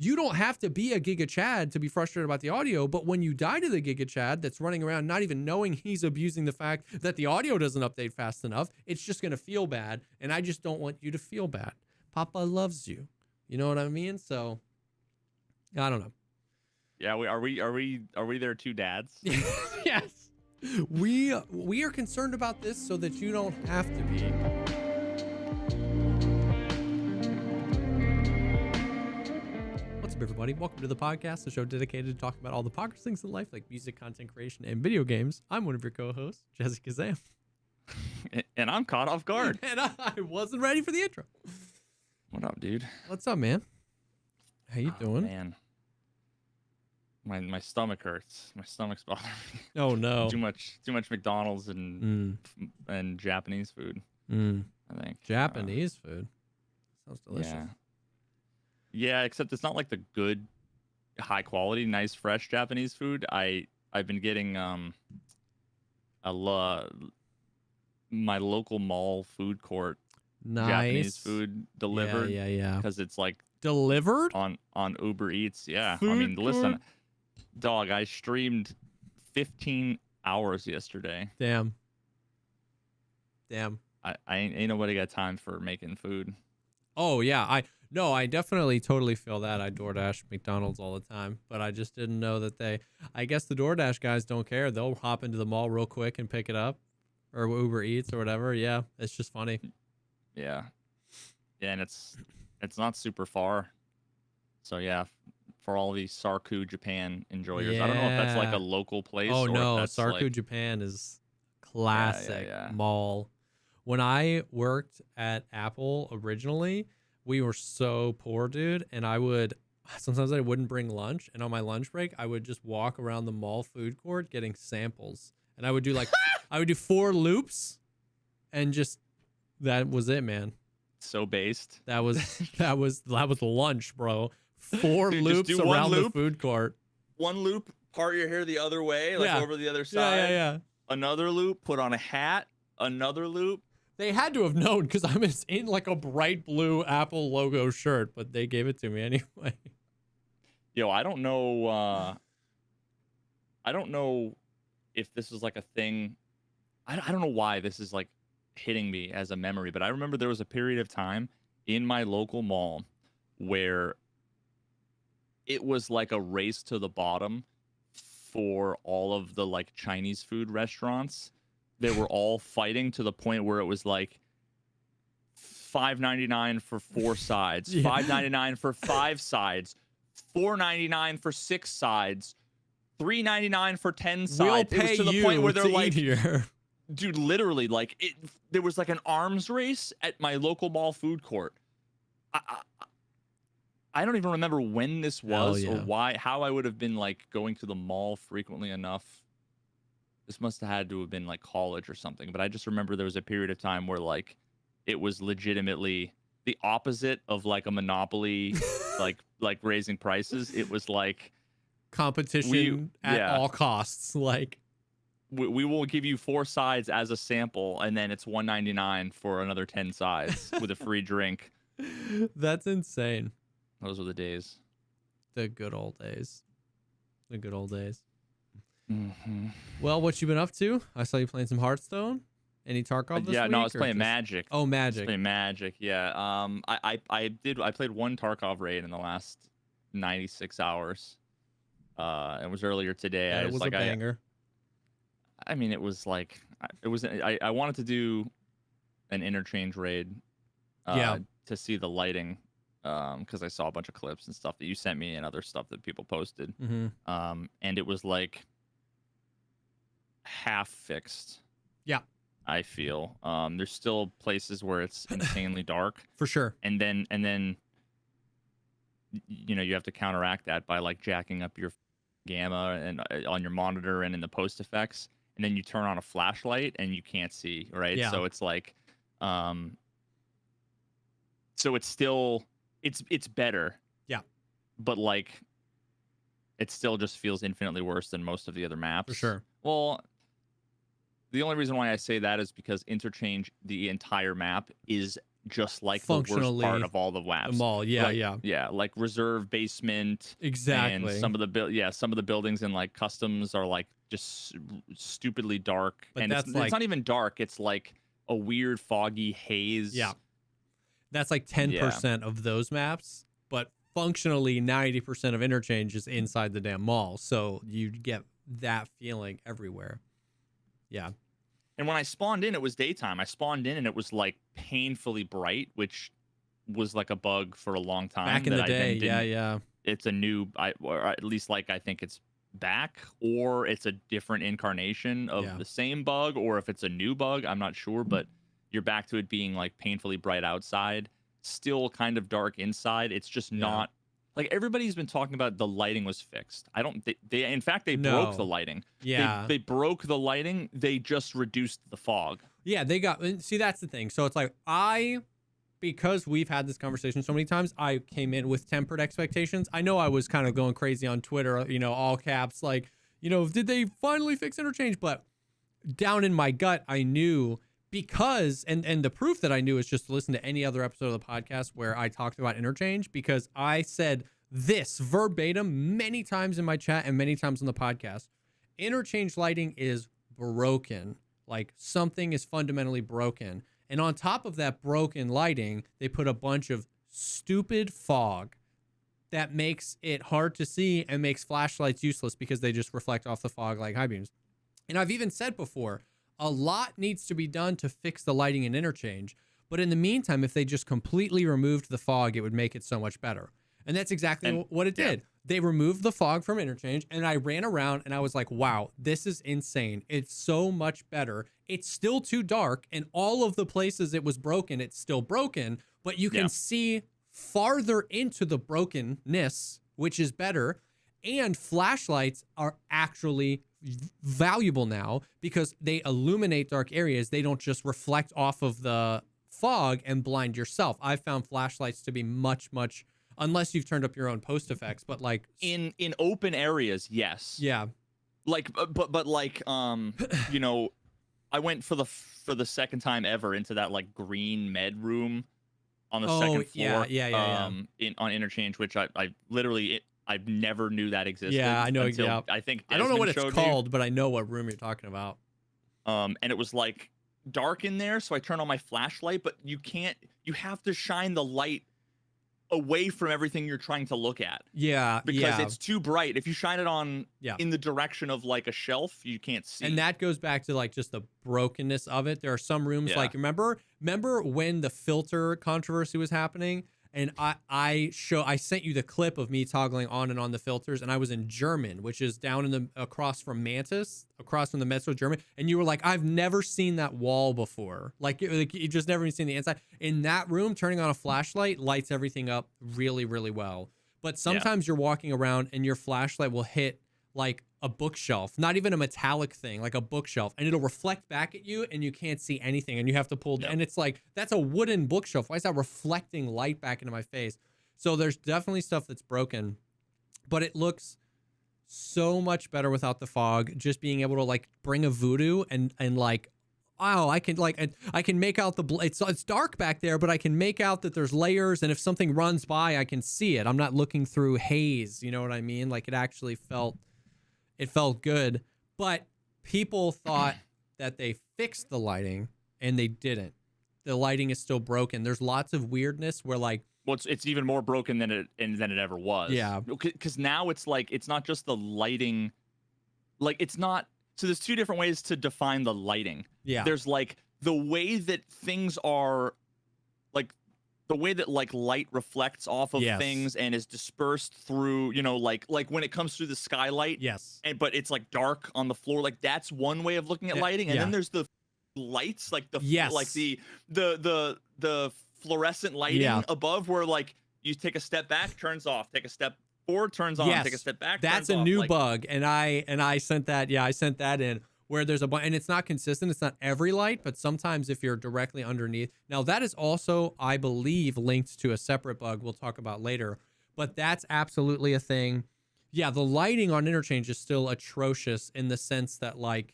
you don't have to be a Giga Chad to be frustrated about the audio, but when you die to the Giga Chad that's running around not even knowing he's abusing the fact that the audio doesn't update fast enough, it's just going to feel bad, and I just don't want you to feel bad. Papa loves you. You know what I mean? So, I don't know. Yeah, are we their two dads? Yes. We are concerned about this so that you don't have to be. What's up, everybody? Welcome to the podcast, the show dedicated to talking about all the pocket things in life, like music, content creation, and video games. I'm one of your co-hosts, Jesse Kazam. And I'm caught off guard. And I wasn't ready for the intro. What up, dude? What's up, man? How you doing? Man, my stomach hurts. My stomach's bothering me. Oh no. Too much McDonald's and Japanese food. I think Japanese food sounds delicious. Yeah, except it's not like the good, high quality, nice, fresh Japanese food. I've been getting my local mall food court Japanese food delivered. Yeah. Because it's like delivered on Uber Eats. Yeah, food I mean, court? listen, dog, I streamed 15 hours yesterday. Damn. I ain't nobody got time for making food. Oh yeah, I definitely totally feel that. I DoorDash McDonald's all the time, but I just didn't know that I guess the DoorDash guys don't care. They'll hop into the mall real quick and pick it up, or Uber Eats or whatever. Yeah, it's just funny. Yeah, and it's not super far. So yeah, for all these Sarku Japan enjoyers, I don't know if that's like a local place. Oh or no, if that's Sarku like... Japan is classic Yeah. mall. When I worked at Apple originally, we were so poor, dude, and sometimes I wouldn't bring lunch, and on my lunch break, I would just walk around the mall food court getting samples, and I would do I would do 4 loops, and just that was it, man. So based. That was lunch, bro. 4 Dude, loops around the food court. One loop, part your hair the other way, like over the other side. Yeah. Another loop, put on a hat. Another loop. They had to have known because I'm in like a bright blue Apple logo shirt, but they gave it to me anyway. Yo, I don't know if this is like a thing. I don't know why this is like hitting me as a memory, but I remember there was a period of time in my local mall where it was like a race to the bottom for all of the like Chinese food restaurants. They were all fighting to the point where it was like $5.99 for 4 sides, $5.99 for 5 sides, $4.99 for 6 sides, $3.99 for 10 sides. We'll it pay was to the you point where they're to like, eat here. Dude, literally, like there was like an arms race at my local mall food court. I don't even remember when this was or how I would have been like going to the mall frequently enough. This must have had to have been like college or something, but I just remember there was a period of time where like it was legitimately the opposite of like a monopoly, like raising prices. It was like competition at all costs. Like we will give you 4 sides as a sample, and then it's $1.99 for another 10 sides with a free drink. That's insane. Those were the days. The good old days. Mm-hmm. Well, what you been up to? I saw you playing some Hearthstone. Any Tarkov this week? Yeah, no, I was playing Magic. Oh, Magic. I was playing Magic, yeah. I played one Tarkov raid in the last 96 hours. It was earlier today. Yeah, it was like a banger. I mean, it was like I wanted to do an interchange raid. To see the lighting, because I saw a bunch of clips and stuff that you sent me and other stuff that people posted. Mm-hmm. And it was like half fixed. Yeah, I feel there's still places where it's insanely dark for sure, and then you know you have to counteract that by like jacking up your gamma and on your monitor and in the post effects, and then you turn on a flashlight and you can't see, right? Yeah. So it's like so it's still it's better, yeah, but like it still just feels infinitely worse than most of the other maps. For sure. Well, the only reason why I say that is because Interchange, the entire map, is just like the worst part of all the WAPs. The mall, yeah, like reserve basement, exactly. And some of the buildings and like customs are like just stupidly dark, but and it's not even dark. It's like a weird foggy haze. Yeah, that's like 10% of those maps, but functionally 90% of interchange is inside the damn mall, so you get that feeling everywhere. Yeah. And when I spawned in, it was daytime. I spawned in and it was like painfully bright, which was like a bug for a long time. Back in the day, yeah. It's a new, or at least like I think it's back, or it's a different incarnation of the same bug, or if it's a new bug, I'm not sure. But you're back to it being like painfully bright outside, still kind of dark inside. It's just not. Like everybody's been talking about the lighting was fixed. They in fact broke the lighting. Yeah. They broke the lighting. They just reduced the fog. Yeah, see, that's the thing. So it's like because we've had this conversation so many times, I came in with tempered expectations. I know I was kind of going crazy on Twitter, all caps, like, did they finally fix interchange? But down in my gut, I knew, because and the proof that I knew is just to listen to any other episode of the podcast where I talked about interchange, because I said this verbatim many times in my chat and many times on the podcast. Interchange lighting is broken. Like, something is fundamentally broken. And on top of that broken lighting, they put a bunch of stupid fog that makes it hard to see and makes flashlights useless because they just reflect off the fog like high beams. And I've even said before, a lot needs to be done to fix the lighting and interchange. But in the meantime, if they just completely removed the fog, it would make it so much better. And that's exactly what it did. They removed the fog from interchange, and I ran around and I was like, wow, this is insane. It's so much better. It's still too dark, and all of the places it was broken, it's still broken, but you can see farther into the brokenness, which is better. And flashlights are actually valuable now because they illuminate dark areas. They don't just reflect off of the fog and blind yourself. I've found flashlights to be much, unless you've turned up your own post effects, but like in open areas, yes. Yeah. Like, but like, I went for the second time ever into that like green med room on the second floor. On interchange, which I literally I never knew that existed. Yeah, I know. Until I think I don't know what it's called, me. But I know what room you're talking about. And it was like dark in there, so I turned on my flashlight, but you have to shine the light away from everything you're trying to look at. Yeah, because it's too bright. If you shine it on in the direction of like a shelf, you can't see. And that goes back to like just the brokenness of it. There are some rooms like remember when the filter controversy was happening, and I sent you the clip of me toggling on and on the filters, and I was in German, which is down in the across from Mantis, across from the Metro German, and you were like, I've never seen that wall before. Like you just never even seen the inside. In that room, turning on a flashlight lights everything up really, really well. But sometimes you're walking around and your flashlight will hit like a bookshelf, not even a metallic thing, like a bookshelf, and it'll reflect back at you and you can't see anything and you have to pull down. And it's like, that's a wooden bookshelf. Why is that reflecting light back into my face? So there's definitely stuff that's broken, but it looks so much better without the fog. Just being able to like bring a voodoo and like, wow, I can make out it's dark back there, but I can make out that there's layers, and if something runs by, I can see it. I'm not looking through haze. You know what I mean? Like it actually felt good, but people thought that they fixed the lighting and they didn't. The lighting is still broken. There's lots of weirdness where like, well, it's even more broken than it ever was. Yeah. Because now it's like, it's not just the lighting. Like it's not, so there's two different ways to define the lighting. Yeah. There's like the way that things are, like the way that like light reflects off of things and is dispersed through, like when it comes through the skylight. Yes. But it's like dark on the floor. Like that's one way of looking at lighting. And then there's the lights, like the fluorescent lighting above, where like you take a step back, turns off, take a step forward, turns on, take a step back. That's a new bug. And I sent that. Yeah, I sent that in. Where there's and it's not consistent. It's not every light, but sometimes if you're directly underneath. Now that is also, I believe, linked to a separate bug we'll talk about later, but that's absolutely a thing. Yeah, the lighting on interchange is still atrocious in the sense that like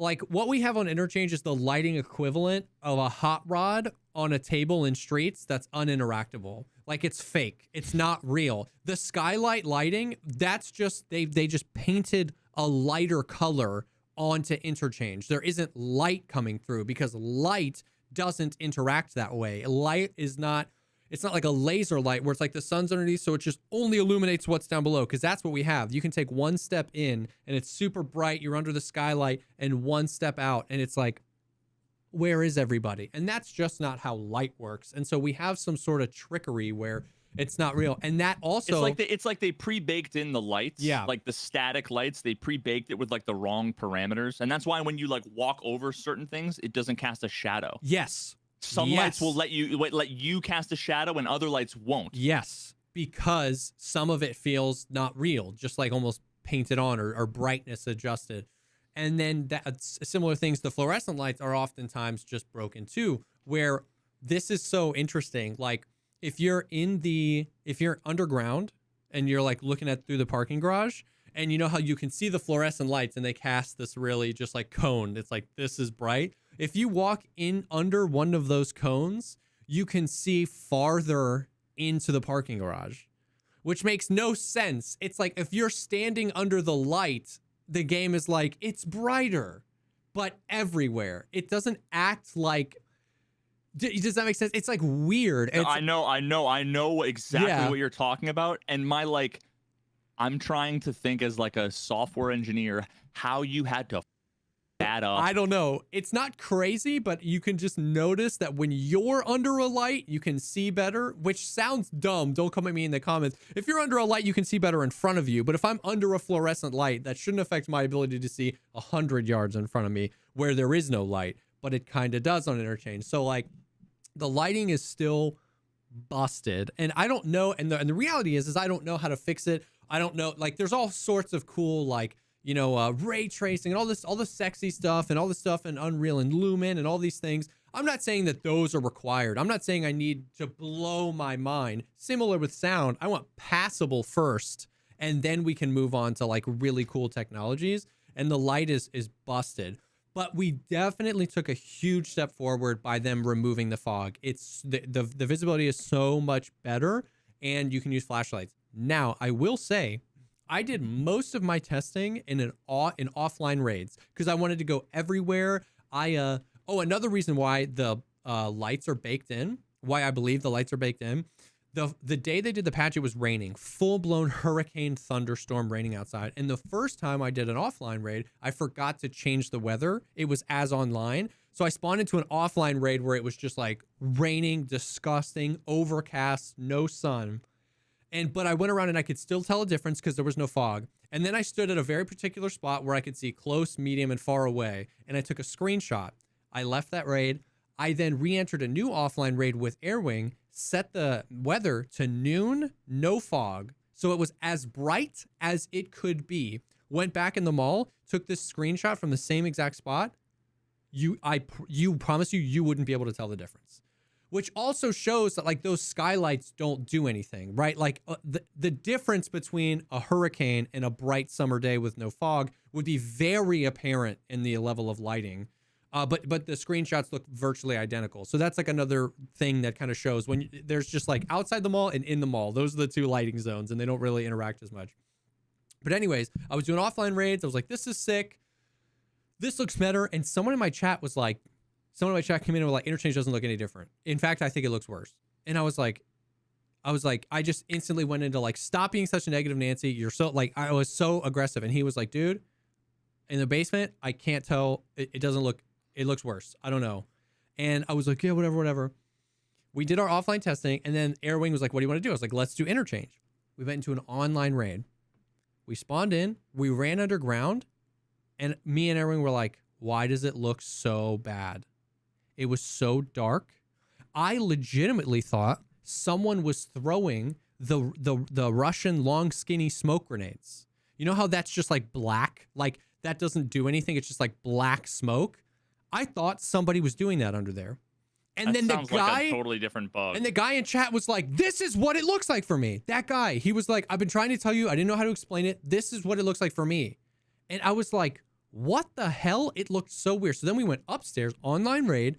like what we have on interchange is the lighting equivalent of a hot rod on a table in streets that's uninteractable. Like it's fake. It's not real. The skylight lighting, that's just they just painted a lighter color onto interchange. There isn't light coming through because light doesn't interact that way. Light is not, it's not like a laser light where it's like the sun's underneath, so it just only illuminates what's down below, because that's what we have. You can take one step in and it's super bright, you're under the skylight, and one step out and it's like, where is everybody? And that's just not how light works. And so we have some sort of trickery where it's not real. And that also, it's like they pre-baked in the lights. Yeah. Like the static lights, they pre-baked it with like the wrong parameters. And that's why when you like walk over certain things, it doesn't cast a shadow. yes. Some Yes. lights will let you cast a shadow and other lights won't. Yes, because some of it feels not real, just like almost painted on or brightness adjusted. And then similar things, the fluorescent lights are oftentimes just broken too, where this is so interesting. Like if you're underground and you're like looking at through the parking garage, and you know how you can see the fluorescent lights and they cast this really just like cone. It's like, this is bright. If you walk in under one of those cones, you can see farther into the parking garage, which makes no sense. It's like if you're standing under the light, the game is like, it's brighter, but everywhere. It doesn't act like, does that make sense? It's like weird. No, I know exactly what you're talking about. And I'm trying to think as like a software engineer, how you had to that up. I don't know. It's not crazy, but you can just notice that when you're under a light, you can see better, which sounds dumb. Don't come at me in the comments. If you're under a light, you can see better in front of you. But if I'm under a fluorescent light, that shouldn't affect my ability to see 100 yards in front of me where there is no light, but it kind of does on interchange. So like the lighting is still busted, and I don't know. And the reality is I don't know how to fix it. I don't know. Like there's all sorts of cool, like, you know, ray tracing and all the sexy stuff and all this stuff in Unreal and Lumen and all these things. I'm not saying that those are required. I'm not saying I need to blow my mind. Similar with sound, I want passable first, and then we can move on to like really cool technologies. And the light is busted. But we definitely took a huge step forward by them removing the fog. It's the visibility is so much better, and you can use flashlights. Now, I will say, I did most of my testing in offline raids because I wanted to go everywhere. Another reason why the lights are baked in, why I believe the lights are baked in, the day they did the patch, it was raining, full-blown hurricane thunderstorm raining outside. And the first time I did an offline raid, I forgot to change the weather. It was as online. So I spawned into an offline raid where it was just like raining, disgusting, overcast, no sun. But I went around and I could still tell a difference because there was no fog. And then I stood at a very particular spot where I could see close, medium, and far away. And I took a screenshot. I left that raid. I then re-entered a new offline raid with Airwing, set the weather to noon, no fog. So it was as bright as it could be. Went back in the mall, took this screenshot from the same exact spot. I promise you wouldn't be able to tell the difference. Which also shows that like those skylights don't do anything, right? Like the difference between a hurricane and a bright summer day with no fog would be very apparent in the level of lighting. But the screenshots look virtually identical. So that's like another thing that kind of shows when there's just like outside the mall and in the mall. Those are the two lighting zones, and they don't really interact as much. But anyways, I was doing offline raids. I was like, this is sick. This looks better. And someone in my chat came in and was like, interchange doesn't look any different. In fact, I think it looks worse. And I just instantly went into like, stop being such a negative Nancy. You're so like, I was so aggressive. And he was like, dude, in the basement, I can't tell. It doesn't look, it looks worse. I don't know. And I was like, yeah, whatever. We did our offline testing. And then Airwing was like, what do you want to do? I was like, let's do interchange. We went into an online raid. We spawned in, we ran underground, and me and Airwing were like, why does it look so bad? It was so dark. I legitimately thought someone was throwing the Russian long skinny smoke grenades. You know how that's just like black? Like that doesn't do anything. It's just like black smoke. I thought somebody was doing that under there. And that then the sounds guy, like a totally different bug. And the guy in chat was like, this is what it looks like for me. That guy, he was like, I've been trying to tell you, I didn't know how to explain it. This is what it looks like for me. And I was like, what the hell? It looked so weird. So then we went upstairs, online raid,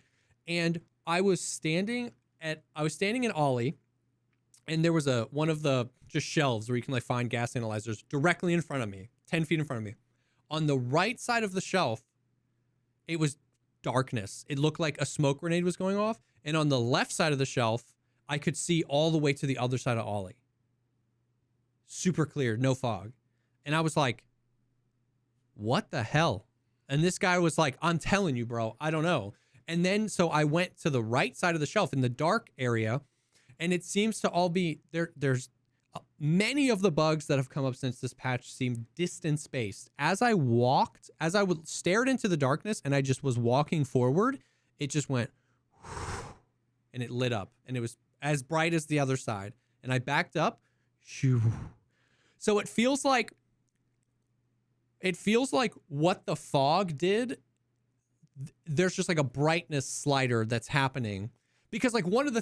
and I was standing in Ollie, and there was one of the just shelves where you can like find gas analyzers directly in front of me, 10 feet in front of me. On the right side of the shelf, it was darkness. It looked like a smoke grenade was going off. And on the left side of the shelf, I could see all the way to the other side of Ollie. Super clear, no fog. And I was like, what the hell? And this guy was like, I'm telling you, bro, I don't know. And then so I went to the right side of the shelf in the dark area, and it seems to all be there's many of the bugs that have come up since this patch seem distance spaced. As I stared into the darkness and I just was walking forward, it just went and it lit up, and it was as bright as the other side. And I backed up. So it feels like what the fog did. There's just like a brightness slider that's happening, because like one of the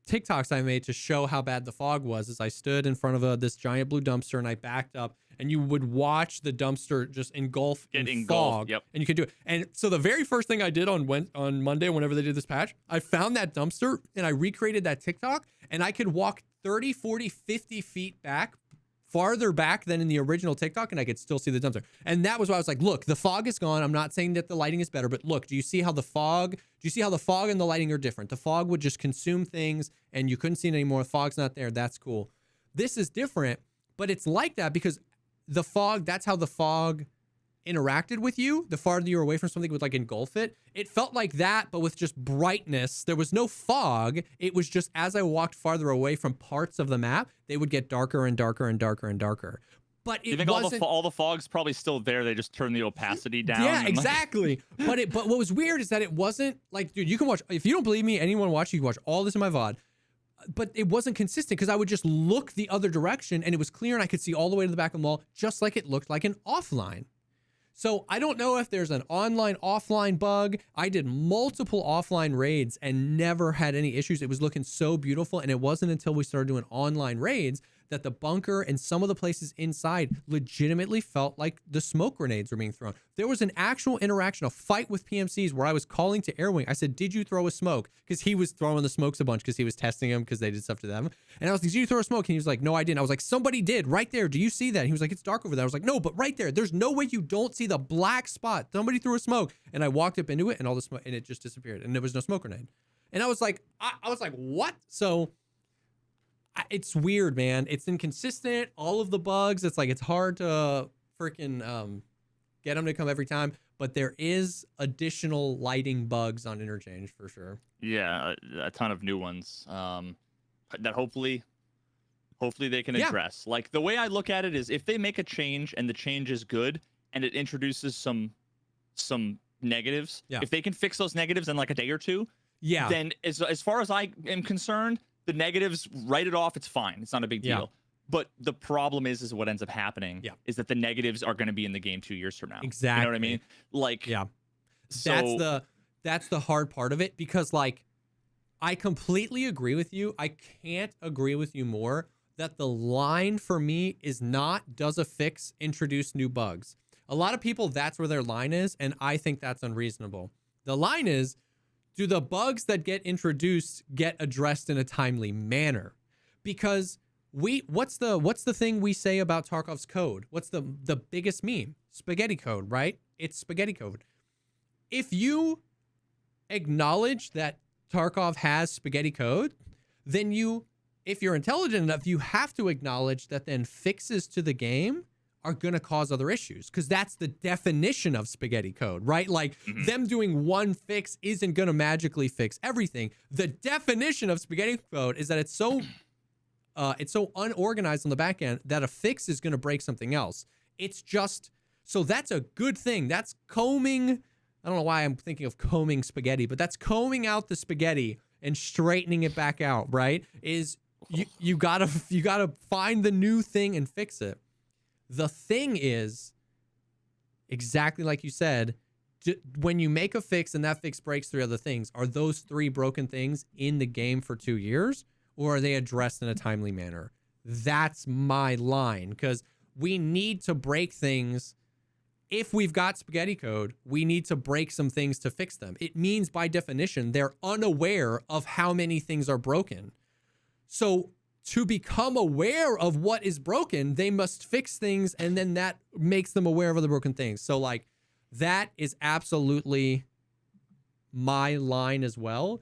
TikToks I made to show how bad the fog was is I stood in front of this giant blue dumpster and I backed up, and you would watch the dumpster just engulf in fog. Yep. And you could do it. And so the very first thing I did on Monday, whenever they did this patch, I found that dumpster and I recreated that TikTok, and I could walk 30, 40, 50 feet back, farther back than in the original TikTok, and I could still see the dumpster. And that was why I was like, look, the fog is gone. I'm not saying that the lighting is better, but look, do you see how the fog and the lighting are different? The fog would just consume things and you couldn't see it anymore. The fog's not there. That's cool. This is different, but it's like that because the fog, that's how the fog interacted with you. The farther you were away from something, would like engulf it. It felt like that, but with just brightness. There was no fog. It was just as I walked farther away from parts of the map, they would get darker and darker and darker and darker. But it you think wasn't... all the fog's probably still there? They just turn the opacity down. Yeah, exactly. But what was weird is that it wasn't like, dude, you can watch, if you don't believe me, anyone watching, you can watch all this in my VOD. But it wasn't consistent because I would just look the other direction and it was clear and I could see all the way to the back of the mall, just like it looked like an offline. So I don't know if there's an online offline bug. I did multiple offline raids and never had any issues. It was looking so beautiful. And it wasn't until we started doing online raids that the bunker and some of the places inside legitimately felt like the smoke grenades were being thrown. There was an actual interaction, a fight with PMCs where I was calling to Airwing. I said, did you throw a smoke? Because he was throwing the smokes a bunch because he was testing them because they did stuff to them. And I was like, did you throw a smoke? And he was like, no, I didn't. I was like, somebody did right there. Do you see that? And he was like, it's dark over there. I was like, no, but right there. There's no way you don't see the black spot. Somebody threw a smoke. And I walked up into it and all the smoke, and it just disappeared. And there was no smoke grenade. And I was like, what? So it's weird, man. It's inconsistent. All of the bugs. It's like, it's hard to freaking get them to come every time. But there is additional lighting bugs on Interchange for sure. Yeah, a ton of new ones that hopefully they can address. Like the way I look at it is, if they make a change and the change is good and it introduces some negatives, if they can fix those negatives in like a day or two, then as far as I am concerned, the negatives, write it off. It's fine. It's not a big deal. But the problem is what ends up happening is that the negatives are going to be in the game 2 years from now. Exactly. You know what I mean? Like, so, that's the hard part of it, because like, I completely agree with you. I can't agree with you more that the line for me is not, does a fix introduce new bugs? A lot of people, that's where their line is. And I think that's unreasonable. The line is, do the bugs that get introduced get addressed in a timely manner? Because what's the thing we say about Tarkov's code? What's the biggest meme? Spaghetti code, right? It's spaghetti code. If you acknowledge that Tarkov has spaghetti code, then if you're intelligent enough, you have to acknowledge that then fixes to the game are going to cause other issues, because that's the definition of spaghetti code, right? Like them doing one fix isn't going to magically fix everything. The definition of spaghetti code is that it's so unorganized on the back end that a fix is going to break something else. It's just, so that's a good thing. That's combing. I don't know why I'm thinking of combing spaghetti, but that's combing out the spaghetti and straightening it back out, right? Is you gotta find the new thing and fix it. The thing is, exactly like you said, when you make a fix and that fix breaks 3 other things, are those 3 broken things in the game for 2 years, or are they addressed in a timely manner? That's my line, because we need to break things if we've got spaghetti code, we need to break some things to fix them. It means by definition, they're unaware of how many things are broken. So to become aware of what is broken, they must fix things, and then that makes them aware of the broken things. So like that is absolutely my line as well.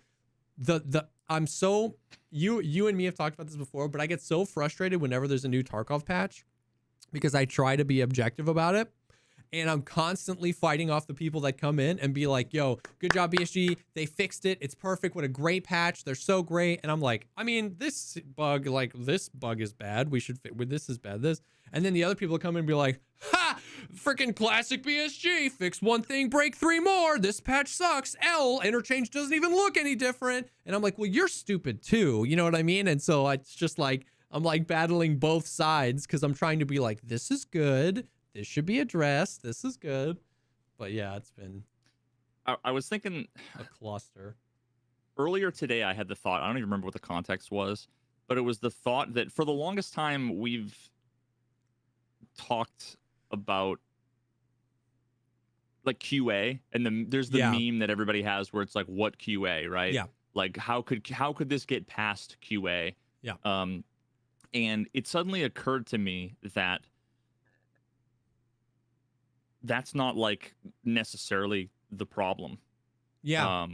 I'm so you and me have talked about this before, but I get so frustrated whenever there's a new Tarkov patch because I try to be objective about it. And I'm constantly fighting off the people that come in and be like, yo, good job, BSG. They fixed it. It's perfect. What a great patch. They're so great. And I'm like, I mean, this bug is bad. We should fit with this is bad. This. And then the other people come in and be like, ha, freaking classic BSG. Fix one thing, break three more. This patch sucks. Interchange doesn't even look any different. And I'm like, well, you're stupid too. You know what I mean? And so it's just like, I'm like battling both sides because I'm trying to be like, this is good. This should be addressed. This is good. But yeah, it's been I was thinking a cluster. Earlier today, I had the thought, I don't even remember what the context was, but it was the thought that for the longest time, we've talked about like QA, and there's the meme that everybody has where it's like, what QA, right? Yeah. Like how could this get past QA? Yeah. And it suddenly occurred to me that that's not like necessarily the problem. Yeah.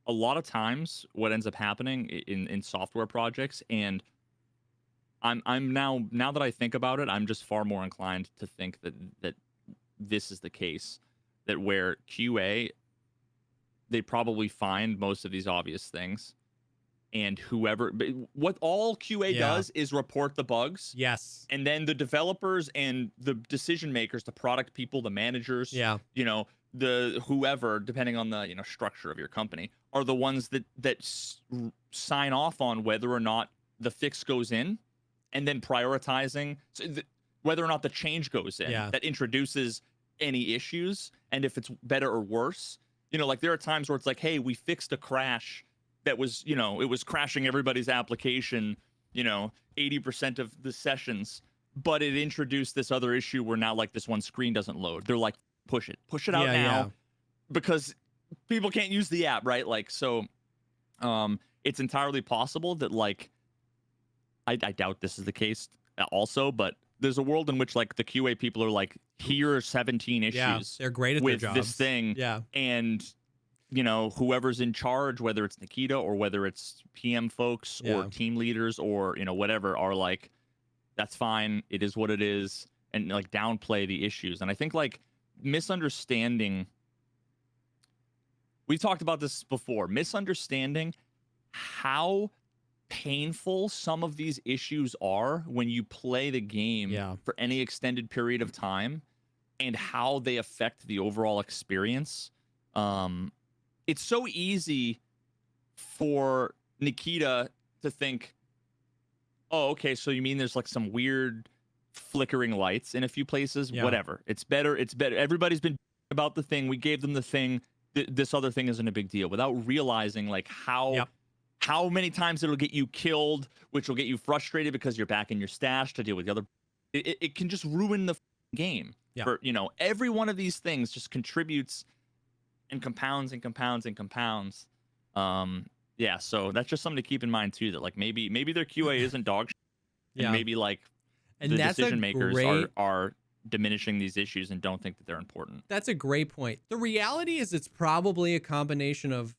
A lot of times what ends up happening in software projects, and I'm now that I think about it, I'm just far more inclined to think that this is the case, that where QA, they probably find most of these obvious things, and what all QA does is report the bugs. Yes. And then the developers and the decision makers, the product people, the managers, the whoever, depending on the structure of your company, are the ones that sign off on whether or not the fix goes in, and then prioritizing whether or not the change goes in that introduces any issues, and if it's better or worse. Like there are times where it's like, hey, we fixed a crash that was, it was crashing everybody's application, 80% of the sessions, but it introduced this other issue where now like this one screen doesn't load. They're like, push it out now because people can't use the app, right? Like, so it's entirely possible that like, I doubt this is the case also, but there's a world in which like the QA people are like, here are 17 issues. They're great at with their jobs. This thing. Yeah. And whoever's in charge, whether it's Nikita or whether it's PM folks or team leaders or, whatever, are like, that's fine. It is what it is. And like downplay the issues. And I think like misunderstanding, we've talked about this before, misunderstanding how painful some of these issues are when you play the game for any extended period of time, and how they affect the overall experience. It's so easy for Nikita to think, oh, okay, so you mean there's like some weird flickering lights in a few places? Whatever. It's better. Everybody's been about the thing. We gave them the thing. This other thing isn't a big deal, without realizing like how many times it'll get you killed, which will get you frustrated because you're back in your stash to deal with the other. It can just ruin the game. For, every one of these things just contributes and compounds and compounds and compounds. So that's just something to keep in mind too, that like maybe their QA isn't dog shit, and maybe like the decision makers are diminishing these issues and don't think that they're important. That's a great point. The reality is it's probably a combination of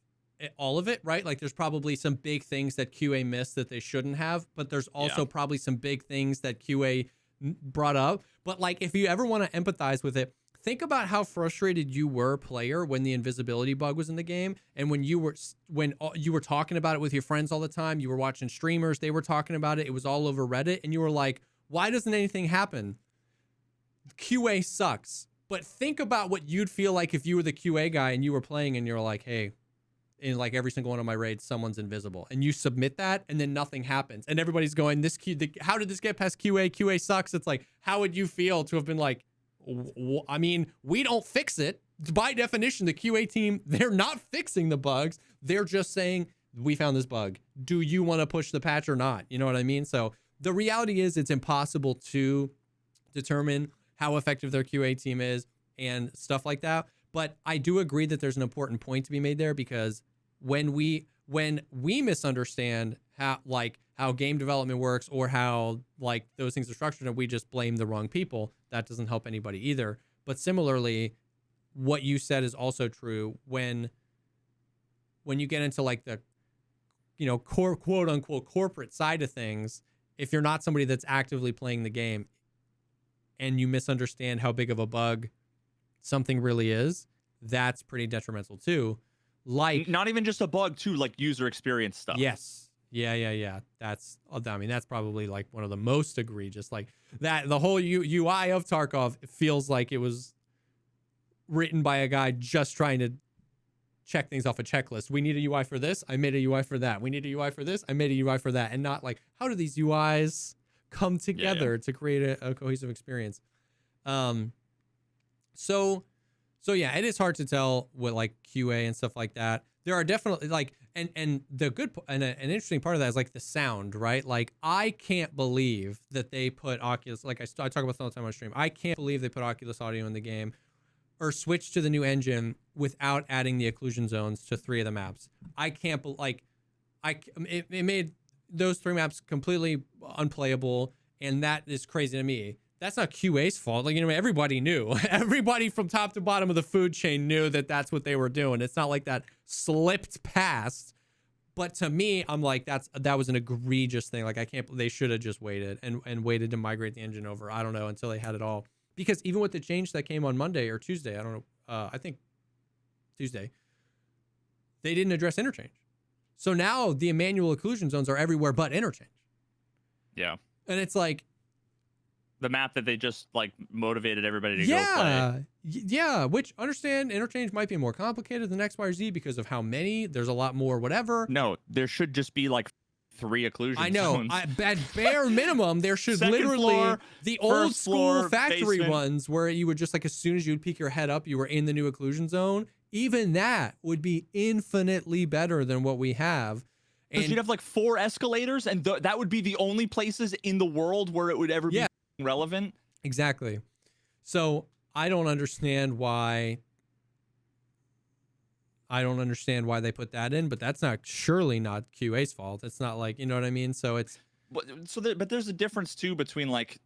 all of it, right? Like there's probably some big things that QA missed that they shouldn't have, but there's also probably some big things that QA brought up. But like, if you ever want to empathize with it, think about how frustrated you were, player, when the invisibility bug was in the game, and when you were talking about it with your friends all the time. You were watching streamers, they were talking about it. It was all over Reddit, and you were like, why doesn't anything happen? QA sucks. But think about what you'd feel like if you were the QA guy and you were playing and you're like, hey, in like every single one of my raids, someone's invisible, and you submit that and then nothing happens. And everybody's going, how did this get past QA? QA sucks. It's like, how would you feel to have been like, I mean, we don't fix it. By definition, the QA team, they're not fixing the bugs. They're just saying, we found this bug. Do you want to push the patch or not? You know what I mean? So the reality is it's impossible to determine how effective their QA team is. and stuff like that. But I do agree that there's an important point to be made there, because when we misunderstand how game development works, or how like those things are structured, and we just blame the wrong people, that doesn't help anybody either. But similarly, what you said is also true when you get into like the, quote unquote corporate side of things. If you're not somebody that's actively playing the game and you misunderstand how big of a bug something really is, that's pretty detrimental too. Like, not even just a bug too, like user experience stuff. Yes. Yeah. That's probably like one of the most egregious, like that. The whole UI of Tarkov feels like it was written by a guy just trying to check things off a checklist. We need a UI for this, I made a UI for that. We need a UI for this, I made a UI for that. And not like, how do these UIs come together to create a cohesive experience? So yeah, it is hard to tell with like QA and stuff like that. There are definitely like, and the good and an interesting part of that is like the sound, right? Like, I can't believe that they put Oculus, like I talk about this all the time on stream. I can't believe they put Oculus audio in the game, or switch to the new engine without adding the occlusion zones to 3 of the maps. I can't, it made those 3 maps completely unplayable, and that is crazy to me. That's not QA's fault. Like, everybody knew. Everybody from top to bottom of the food chain knew that that's what they were doing. It's not like that slipped past. But to me, I'm like, that was an egregious thing. Like, they should have just waited and waited to migrate the engine over. I don't know, until they had it all. Because even with the change that came on Monday or Tuesday, I don't know, I think Tuesday, they didn't address interchange. So now the manual occlusion zones are everywhere but interchange. Yeah. And it's like, the map that they just like motivated everybody to go play. Yeah, which, understand, interchange might be more complicated than X, Y, or Z because of how many. There's a lot more, whatever. No, there should just be like 3 occlusion I know. zones. At bare minimum, there should literally floor, the old school floor, factory basement. ones where you would just like, as soon as you'd peek your head up, you were in the new occlusion zone. Even that would be infinitely better than what we have. Because you'd have like 4 escalators, and that would be the only places in the world where it would ever be relevant. Exactly. So I don't understand why they put that in, but that's surely not QA's fault. It's not like, you know what I mean? So it's, but there's a difference too between like,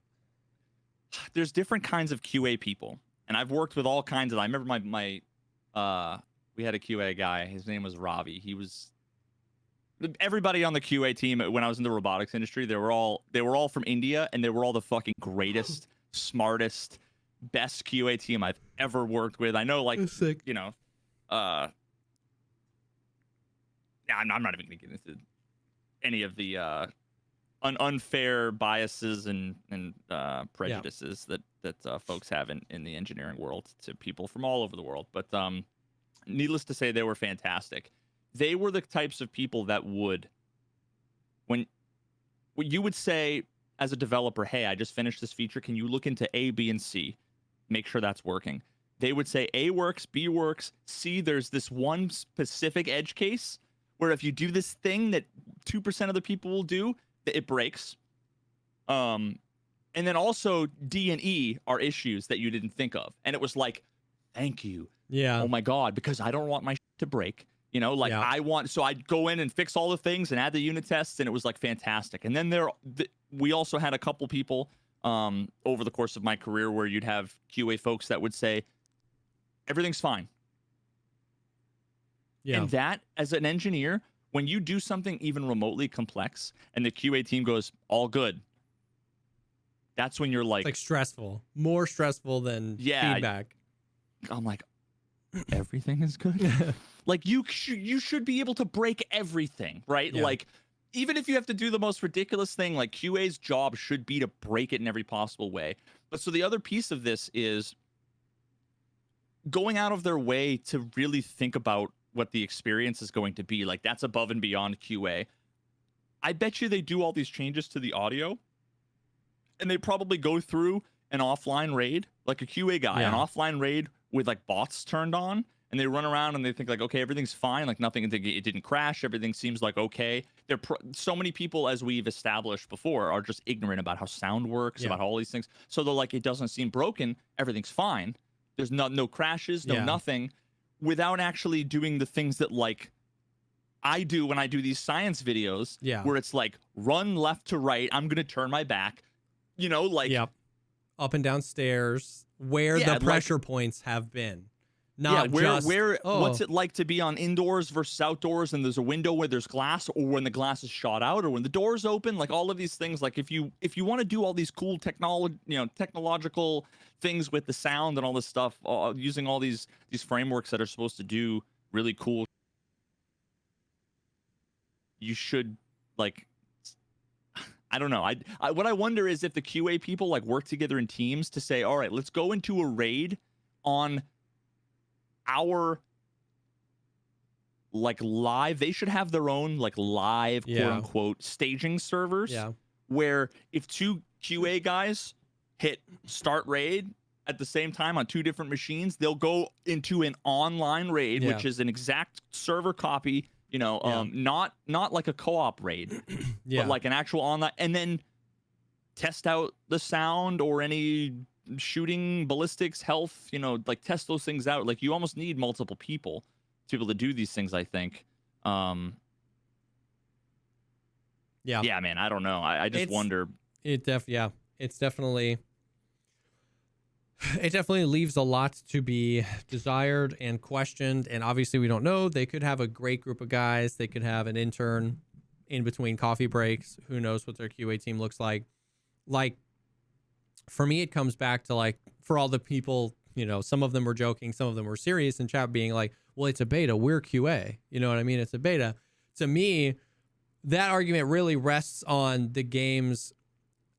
there's different kinds of QA people, and I've worked with all kinds of. I remember we had a QA guy. His name was Ravi. He was everybody on the QA team when I was in the robotics industry. They were all from India, and they were all the fucking greatest, smartest, best QA team I've ever worked with. I know, like, you know, yeah, I'm not even gonna get into any of the unfair biases and prejudices that folks have in the engineering world to people from all over the world. But needless to say, they were fantastic. They were the types of people that would, when you would say as a developer, hey, I just finished this feature, can you look into A, B, and C, make sure that's working? They would say A works, B works, C, there's this one specific edge case where if you do this thing that 2% of the people will do, it breaks. And then also D and E are issues that you didn't think of. And it was like, thank you. yeah. Oh my God, because I don't want my to break. You know, like so I'd go in and fix all the things and add the unit tests, and it was like fantastic. And then we also had a couple people over the course of my career where you'd have QA folks that would say, everything's fine. Yeah. And that, as an engineer, when you do something even remotely complex and the QA team goes, all good, that's when you're like... It's like stressful. More stressful than feedback. I'm like, everything is good? Like, you should be able to break everything, right? Yeah. Like, even if you have to do the most ridiculous thing, like, QA's job should be to break it in every possible way. But so the other piece of this is going out of their way to really think about what the experience is going to be. Like, that's above and beyond QA. I bet you they do all these changes to the audio, and they probably go through an offline raid, like a QA guy, an offline raid with like bots turned on, and they run around and they think like, okay, everything's fine, like nothing, it didn't crash, everything seems like okay. So many people, as we've established before, are just ignorant about how sound works, about all these things. So they're like, it doesn't seem broken, everything's fine. There's no crashes, no Yeah. nothing, without actually doing the things that like I do when I do these science videos, Yeah. where it's like run left to right. I'm gonna turn my back, like Yep. Up and down stairs where Yeah, the pressure points have been. yeah, Not where just what's it like to be on indoors versus outdoors, and there's a window where there's glass, or when the glass is shot out, or when the door's open, like all of these things. Like if you want to do all these cool technological things with the sound and all this stuff, using all these frameworks that are supposed to do really cool, you should like. I don't know. What I wonder is if the QA people like work together in teams to say, all right, let's go into a raid on our like live. They should have their own like live quote unquote staging servers. Yeah. Where if two QA guys hit start raid at the same time on two different machines, they'll go into an online raid, which is an exact server copy. Not like a co-op raid, but like an actual online, and then test out the sound or any shooting, ballistics, health, like test those things out. Like you almost need multiple people to be able to do these things, I think. Yeah, man, I don't know. I just wonder. It definitely leaves a lot to be desired and questioned, and obviously we don't know. They could have a great group of guys. They could have an intern in between coffee breaks. Who knows what their QA team looks like. Like, for me, it comes back to, like, for all the people, some of them were joking, some of them were serious in chat being like, well, it's a beta, we're QA. You know what I mean? It's a beta. To me, that argument really rests on the game's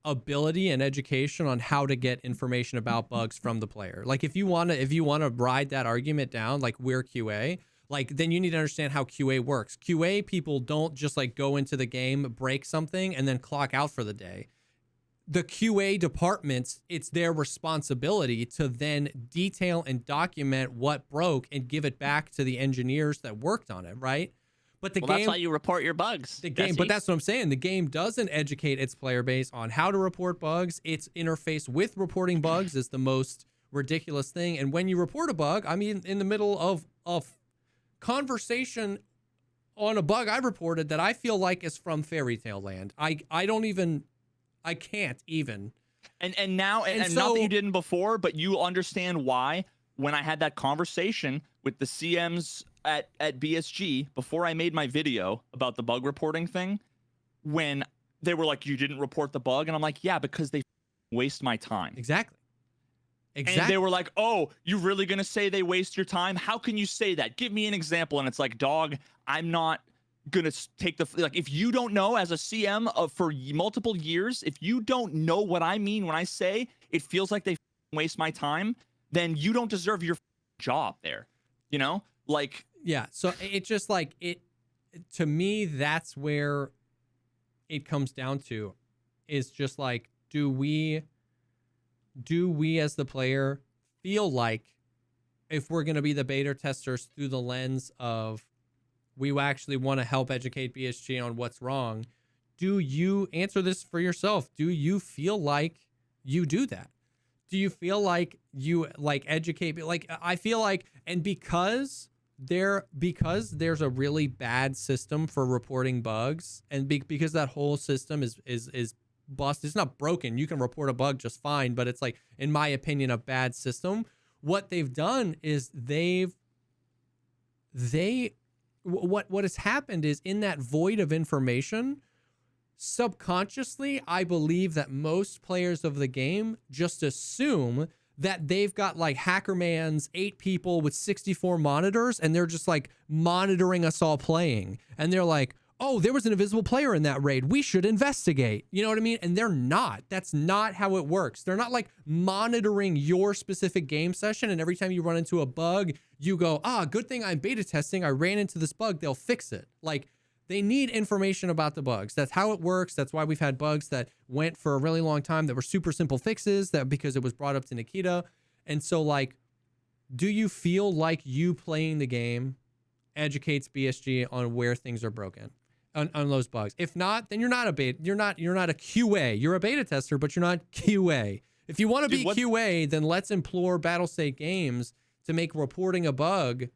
ability and education on how to get information about bugs from the player. Like if you want to ride that argument down, like we're QA, like then you need to understand how QA works. QA people don't just like go into the game, break something, and then clock out for the day. The QA departments, it's their responsibility to then detail and document what broke and give it back to the engineers that worked on it, right? But the game, that's how you report your bugs. But that's what I'm saying. The game doesn't educate its player base on how to report bugs. Its interface with reporting bugs is the most ridiculous thing. And when you report a bug, I mean, in the middle of conversation on a bug I reported that I feel like is from Fairy Tale Land. I can't even. And now, and not that you didn't before, but you understand why when I had that conversation with the CMs at BSG before I made my video about the bug reporting thing, when they were like, you didn't report the bug, and I'm like, yeah, because they waste my time. Exactly. And they were like, oh, you really gonna say they waste your time? How can you say that? Give me an example. And it's like, dog, I'm not gonna take the, like, if you don't know, as a CM for multiple years, if you don't know what I mean when I say it feels like they waste my time, then you don't deserve your job there, like. Yeah, so it just like it, to me, that's where it comes down to, is just like, do we as the player feel like if we're going to be the beta testers through the lens of we actually want to help educate BSG on what's wrong, do you answer this for yourself? Do you feel like you do that? Do you feel like you like educate? Like I feel like, and because there's a really bad system for reporting bugs, and because that whole system is busted. It's not broken. You can report a bug just fine, but it's like, in my opinion, a bad system. What they've done is what has happened is, in that void of information, subconsciously, I believe that most players of the game just assume that they've got like Hackerman's 8 people with 64 monitors, and they're just like monitoring us all playing. And they're like, oh, there was an invisible player in that raid, we should investigate. You know what I mean? And they're not. That's not how it works. They're not like monitoring your specific game session, and every time you run into a bug, you go, good thing I'm beta testing. I ran into this bug. They'll fix it. Like, they need information about the bugs. That's how it works. That's why we've had bugs that went for a really long time that were super simple fixes, that because it was brought up to Nikita. And so, like, do you feel like you playing the game educates BSG on where things are broken, on those bugs? If not, then you're not a beta. You're not a QA. You're a beta tester, but you're not QA. If you want to Dude, be what- QA, then let's implore Battlestate Games to make reporting a bug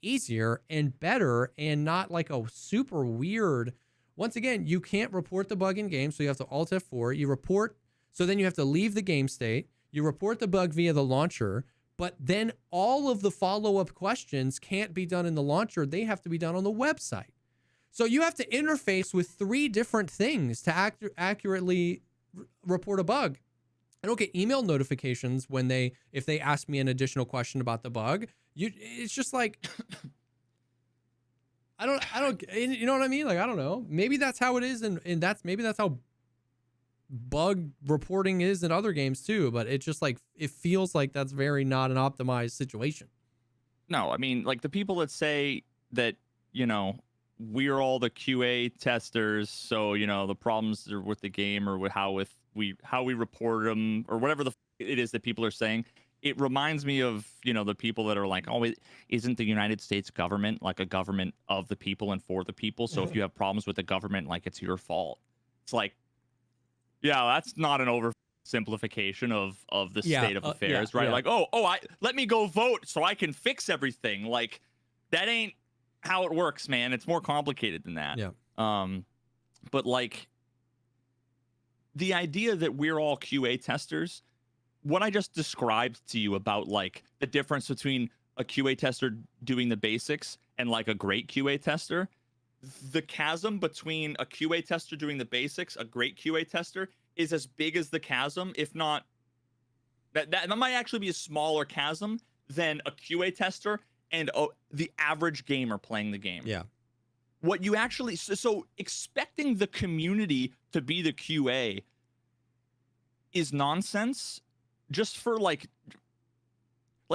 easier and better and not like a super weird. Once again, you can't report the bug in game, so you have to Alt F4. You report, so then you have to leave the game state. You report the bug via the launcher, but then all of the follow-up questions can't be done in the launcher. They have to be done on the website. So you have to interface with 3 different things to accurately report a bug. I don't get email notifications if they ask me an additional question about the bug. It's just like, I don't, you know what I mean? Like, I don't know. Maybe that's how it is. And maybe that's how bug reporting is in other games too. But it just like, it feels like that's very not an optimized situation. No, I mean, like the people that say that, you know, we're all the QA testers, so you know the problems are with the game or with how we report them or whatever it is that people are saying. It reminds me of, you know, the people that are like, oh, isn't the United States government like a government of the people and for the people? So if you have problems with the government, like it's your fault. It's like, yeah, that's not an oversimplification of the state of affairs, right? Yeah. Like, let me go vote so I can fix everything. Like, that ain't how it works, man. It's more complicated than that. Yeah. But like the idea that we're all QA testers, what I just described to you about like the difference between a QA tester doing the basics and like a great QA tester, the chasm between a QA tester doing the basics, a great QA tester, is as big as the chasm, if not that might actually be a smaller chasm than a QA tester and the average gamer playing the game. Yeah. What you actually, so expecting the community to be the QA is nonsense. Just for like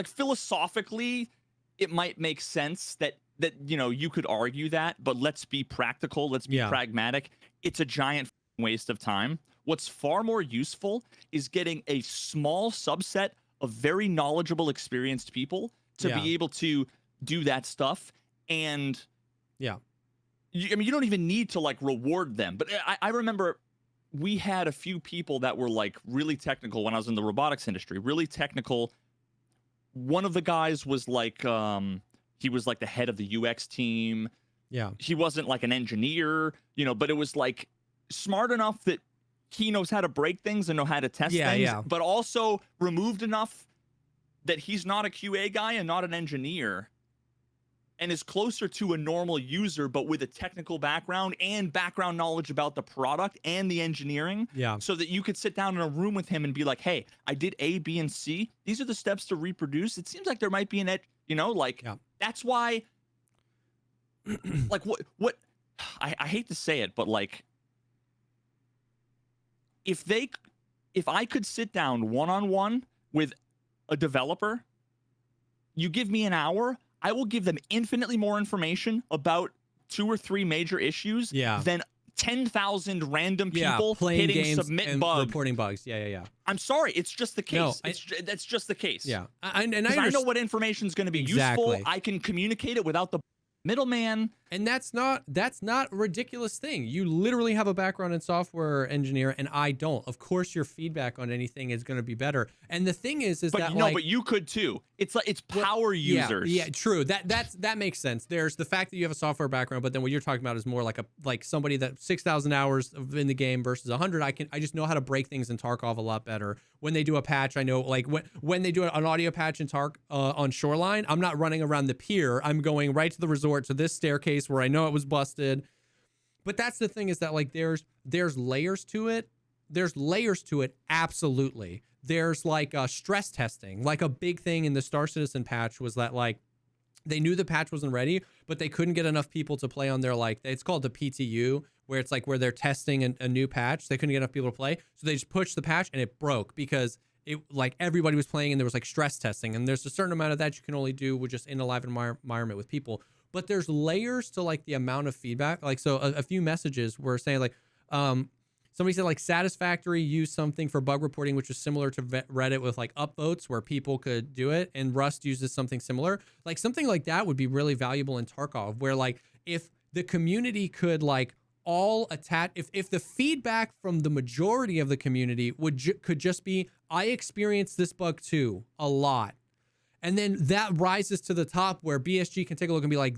philosophically, it might make sense that you know, you could argue that, but let's be practical, let's be pragmatic. It's a giant waste of time. What's far more useful is getting a small subset of very knowledgeable, experienced people to be able to do that stuff. And I mean, you don't even need to like reward them. But I remember we had a few people that were like really technical when I was in the robotics industry, really technical. One of the guys was like, he was like the head of the UX team. Yeah. He wasn't like an engineer, you know, but it was like smart enough that he knows how to break things and know how to test things, but also removed enough that he's not a QA guy and not an engineer and is closer to a normal user, but with a technical background and background knowledge about the product and the engineering. Yeah. So that you could sit down in a room with him and be like, hey, I did A, B, and C. These are the steps to reproduce. It seems like there might be an edge, you know, like that's why, like what I hate to say it, but like, if I could sit down one-on-one with a developer, you give me an hour, I will give them infinitely more information about 2 or 3 major issues than 10,000 random people playing hitting games submit and bug. reporting bugs. Yeah. I'm sorry, it's just the case. No, That's just the case. Yeah. I know what information is going to be useful. I can communicate it without the middleman. And that's not a ridiculous thing. You literally have a background in software engineer and I don't. Of course your feedback on anything is going to be better. And the thing is but you could too. It's like, it's power users. Yeah, true. That makes sense. There's the fact that you have a software background, but then what you're talking about is more like somebody that 6,000 hours in the game versus 100. I just know how to break things in Tarkov a lot better. When they do a patch, I know like when they do an audio patch in on Shoreline, I'm not running around the pier. I'm going right to the resort to this staircase where I know it was busted. But that's the thing, is that like there's layers to it. There's layers to it. Absolutely. There's like stress testing. Like a big thing in the Star Citizen patch was that like they knew the patch wasn't ready, but they couldn't get enough people to play on their like, it's called the PTU, where it's like where they're testing a new patch. They couldn't get enough people to play. So they just pushed the patch and it broke because it like everybody was playing and there was like stress testing. And there's a certain amount of that you can only do with just in a live environment with people. But there's layers to like the amount of feedback. Like, so a few messages were saying like, somebody said like Satisfactory used something for bug reporting, which is similar to Reddit with like upvotes where people could do it. And Rust uses something similar. Like something like that would be really valuable in Tarkov, where like if the community could like all attach, if the feedback from the majority of the community could just be, I experienced this bug too a lot. And then that rises to the top where BSG can take a look and be like,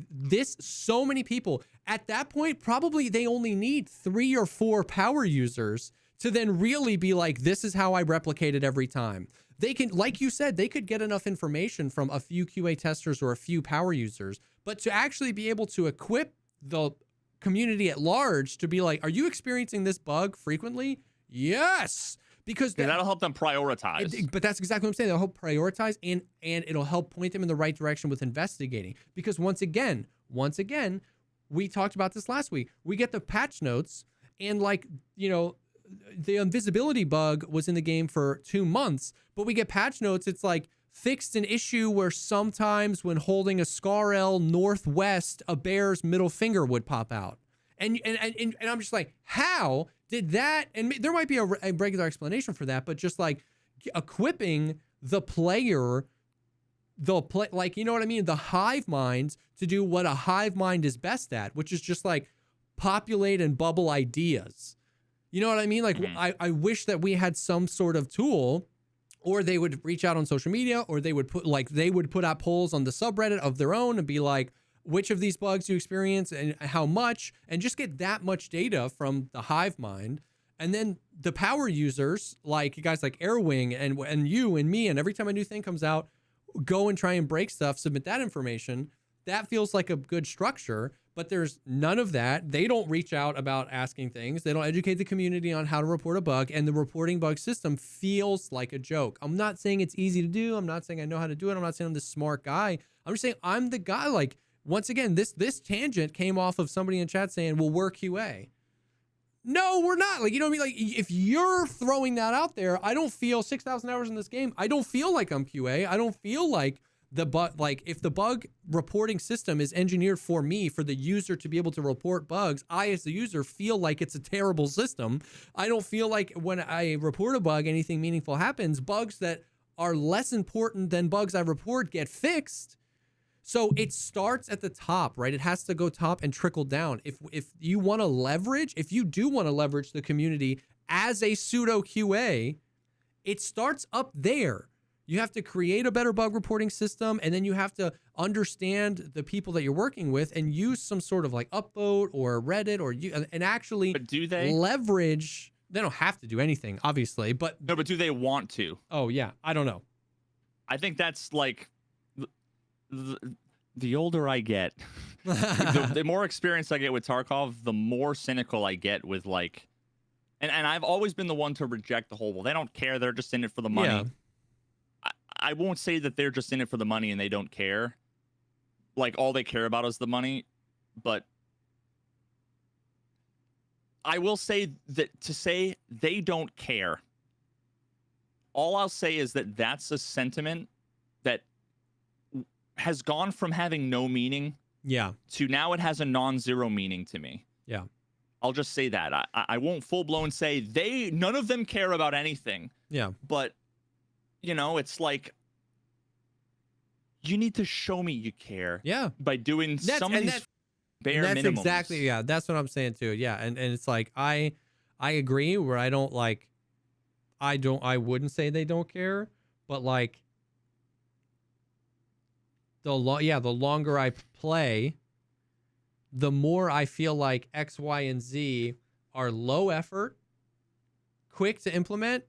so many people at that point, probably they only need 3 or 4 power users to then really be like, this is how I replicate it every time. They can, like you said, they could get enough information from a few QA testers or a few power users, but to actually be able to equip the community at large to be like, are you experiencing this bug frequently? Yes. Because that'll help them prioritize. But that's exactly what I'm saying. They'll help prioritize and it'll help point them in the right direction with investigating. Because once again, we talked about this last week. We get the patch notes and like, you know, the invisibility bug was in the game for 2 months, but we get patch notes. It's like fixed an issue where sometimes when holding a Scar L northwest, a bear's middle finger would pop out. And I'm just like, how did that? And there might be a regular explanation for that, but just like equipping the player, like, you know what I mean? The hive mind to do what a hive mind is best at, which is just like populate and bubble ideas. You know what I mean? Like, I wish that we had some sort of tool, or they would reach out on social media, or they would put out polls on the subreddit of their own and be like, which of these bugs you experience and how much, and just get that much data from the hive mind. And then the power users, like guys like Airwing and you and me, and every time a new thing comes out, go and try and break stuff, submit that information. That feels like a good structure, but there's none of that. They don't reach out about asking things. They don't educate the community on how to report a bug, and the reporting bug system feels like a joke. I'm not saying it's easy to do. I'm not saying I know how to do it. I'm not saying I'm the smart guy. I'm just saying I'm the guy. Like, once again, this tangent came off of somebody in chat saying, well, we're QA. No, we're not. Like, you know what I mean? Like, if you're throwing that out there, I don't feel 6,000 hours in this game. I don't feel like I'm QA. I don't feel like if the bug reporting system is engineered for me, for the user to be able to report bugs, I, as the user, feel like it's a terrible system. I don't feel like when I report a bug, anything meaningful happens. Bugs that are less important than bugs I report get fixed. So it starts at the top, right? It has to go top and trickle down. If you want to leverage, if you do want to leverage the community as a pseudo QA, it starts up there. You have to create a better bug reporting system, and then you have to understand the people that you're working with and use some sort of like Upvote or Reddit and actually leverage. They don't have to do anything, obviously, but no, but do they want to? Oh yeah, I don't know. I think that's like the older I get, the more experience I get with Tarkov, the more cynical I get with like, and I've always been the one to reject the whole, well, they don't care, they're just in it for the money. Yeah. I won't say that they're just in it for the money and they don't care. Like, all they care about is the money, but I will say that to say they don't care, all I'll say is that that's a sentiment that has gone from having no meaning to now it has a non-zero meaning to me. Yeah. I'll just say that. I won't full-blown say none of them care about anything. Yeah. But, you know, it's like, you need to show me you care. Yeah. By doing some of these bare minimums. That's exactly, yeah, that's what I'm saying too. Yeah. And it's like, I agree where I wouldn't say they don't care, but like, the longer I play, the more I feel like X, Y, and Z are low effort, quick to implement,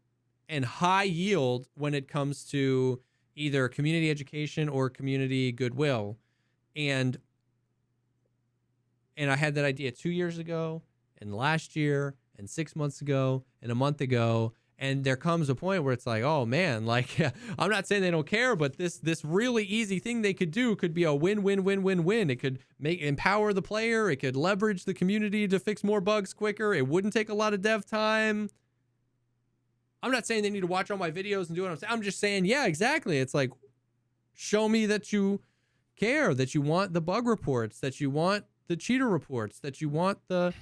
and high yield when it comes to either community education or community goodwill. And I had that idea 2 years ago, and last year, and 6 months ago, and a month ago. And there comes a point where it's like, oh man, like, I'm not saying they don't care, but this really easy thing they could do could be a win-win-win-win-win. It could empower the player. It could leverage the community to fix more bugs quicker. It wouldn't take a lot of dev time. I'm not saying they need to watch all my videos and do what I'm saying. I'm just saying, yeah, exactly. It's like, show me that you care, that you want the bug reports, that you want the cheater reports, that you want the,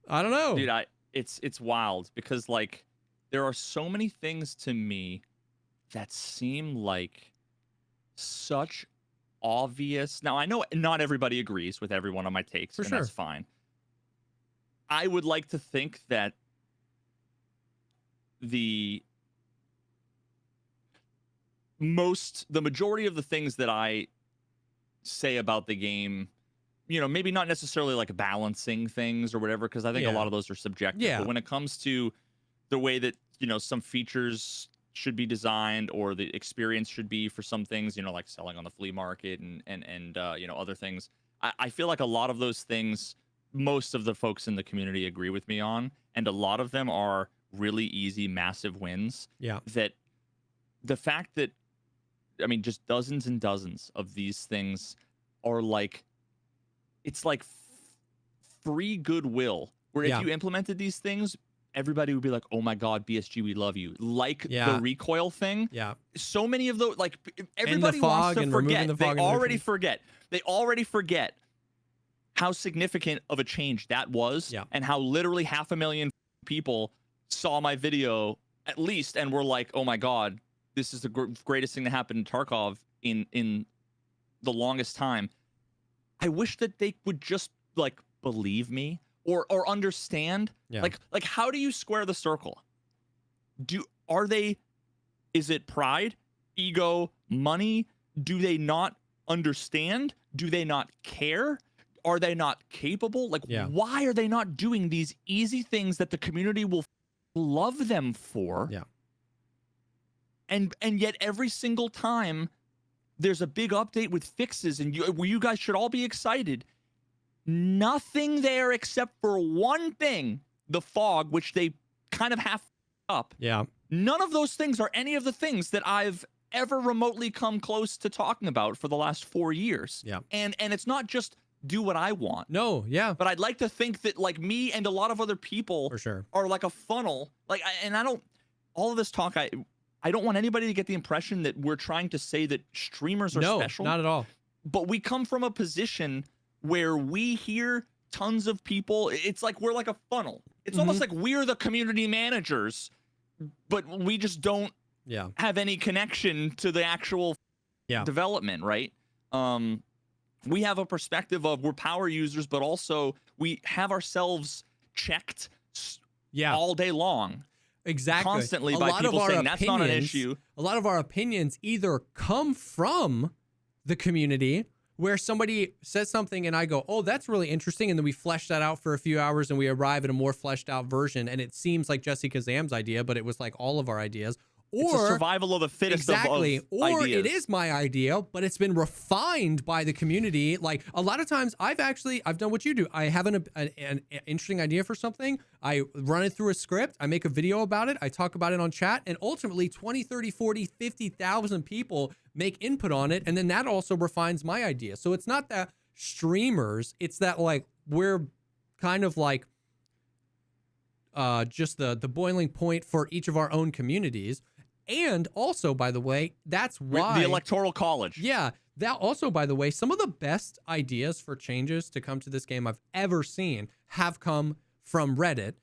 I don't know. Dude, it's wild because like there are so many things to me that seem like such obvious. Now I know not everybody agrees with every one of my takes, and that's fine. I would like to think that the majority of the things that I say about the game, you know, maybe not necessarily like balancing things or whatever, because I think a lot of those are subjective. Yeah. But when it comes to the way that, you know, some features should be designed or the experience should be for some things, you know, like selling on the flea market and you know, other things, I feel like a lot of those things, most of the folks in the community agree with me on, and a lot of them are really easy, massive wins. Yeah. That the fact that, I mean, just dozens and dozens of these things are like, it's like free goodwill, where if you implemented these things, everybody would be like, oh my God, BSG, we love you. Like the recoil thing. Yeah. So many of those, like everybody wants to forget. They already forget how significant of a change that was, and how literally 500,000 people saw my video at least and were like, oh my God, this is the greatest thing to happen in Tarkov in the longest time. I wish that they would just like believe me or understand. Like how do you square the circle? Is it pride, ego, money? Do they not understand? Do they not care? Are they not capable? Like, why are they not doing these easy things that the community will love them for? Yeah. And yet every single time there's a big update with fixes, and you guys should all be excited. Nothing there except for one thing, the fog, which they kind of half up. Yeah. None of those things are any of the things that I've ever remotely come close to talking about for the last 4 years. Yeah. And it's not just do what I want. No, yeah. But I'd like to think that like me and a lot of other people for sure are like a funnel. Like, all of this talk, I don't want anybody to get the impression that we're trying to say that streamers are special. No, not at all. But we come from a position where we hear tons of people. It's like we're like a funnel. It's almost like we're the community managers, but we just don't have any connection to the actual development, right? We have a perspective of we're power users, but also we have ourselves checked all day long. Exactly. Constantly by people saying that's not an issue. A lot of our opinions either come from the community, where somebody says something and I go, oh, that's really interesting. And then we flesh that out for a few hours and we arrive at a more fleshed out version. And it seems like Jesse Kazam's idea, but it was like all of our ideas. It's a survival of the fittest of or ideas. It is my idea, but it's been refined by the community. Like a lot of times I've done what you do. I have an interesting idea for something. I run it through a script. I make a video about it. I talk about it on chat, and ultimately 20, 30, 40, 50,000 people make input on it. And then that also refines my idea. So it's not that streamers, it's that like we're kind of like just the boiling point for each of our own communities. And also, by the way, that's why... The Electoral College. Yeah. That also, by the way, some of the best ideas for changes to come to this game I've ever seen have come from Reddit.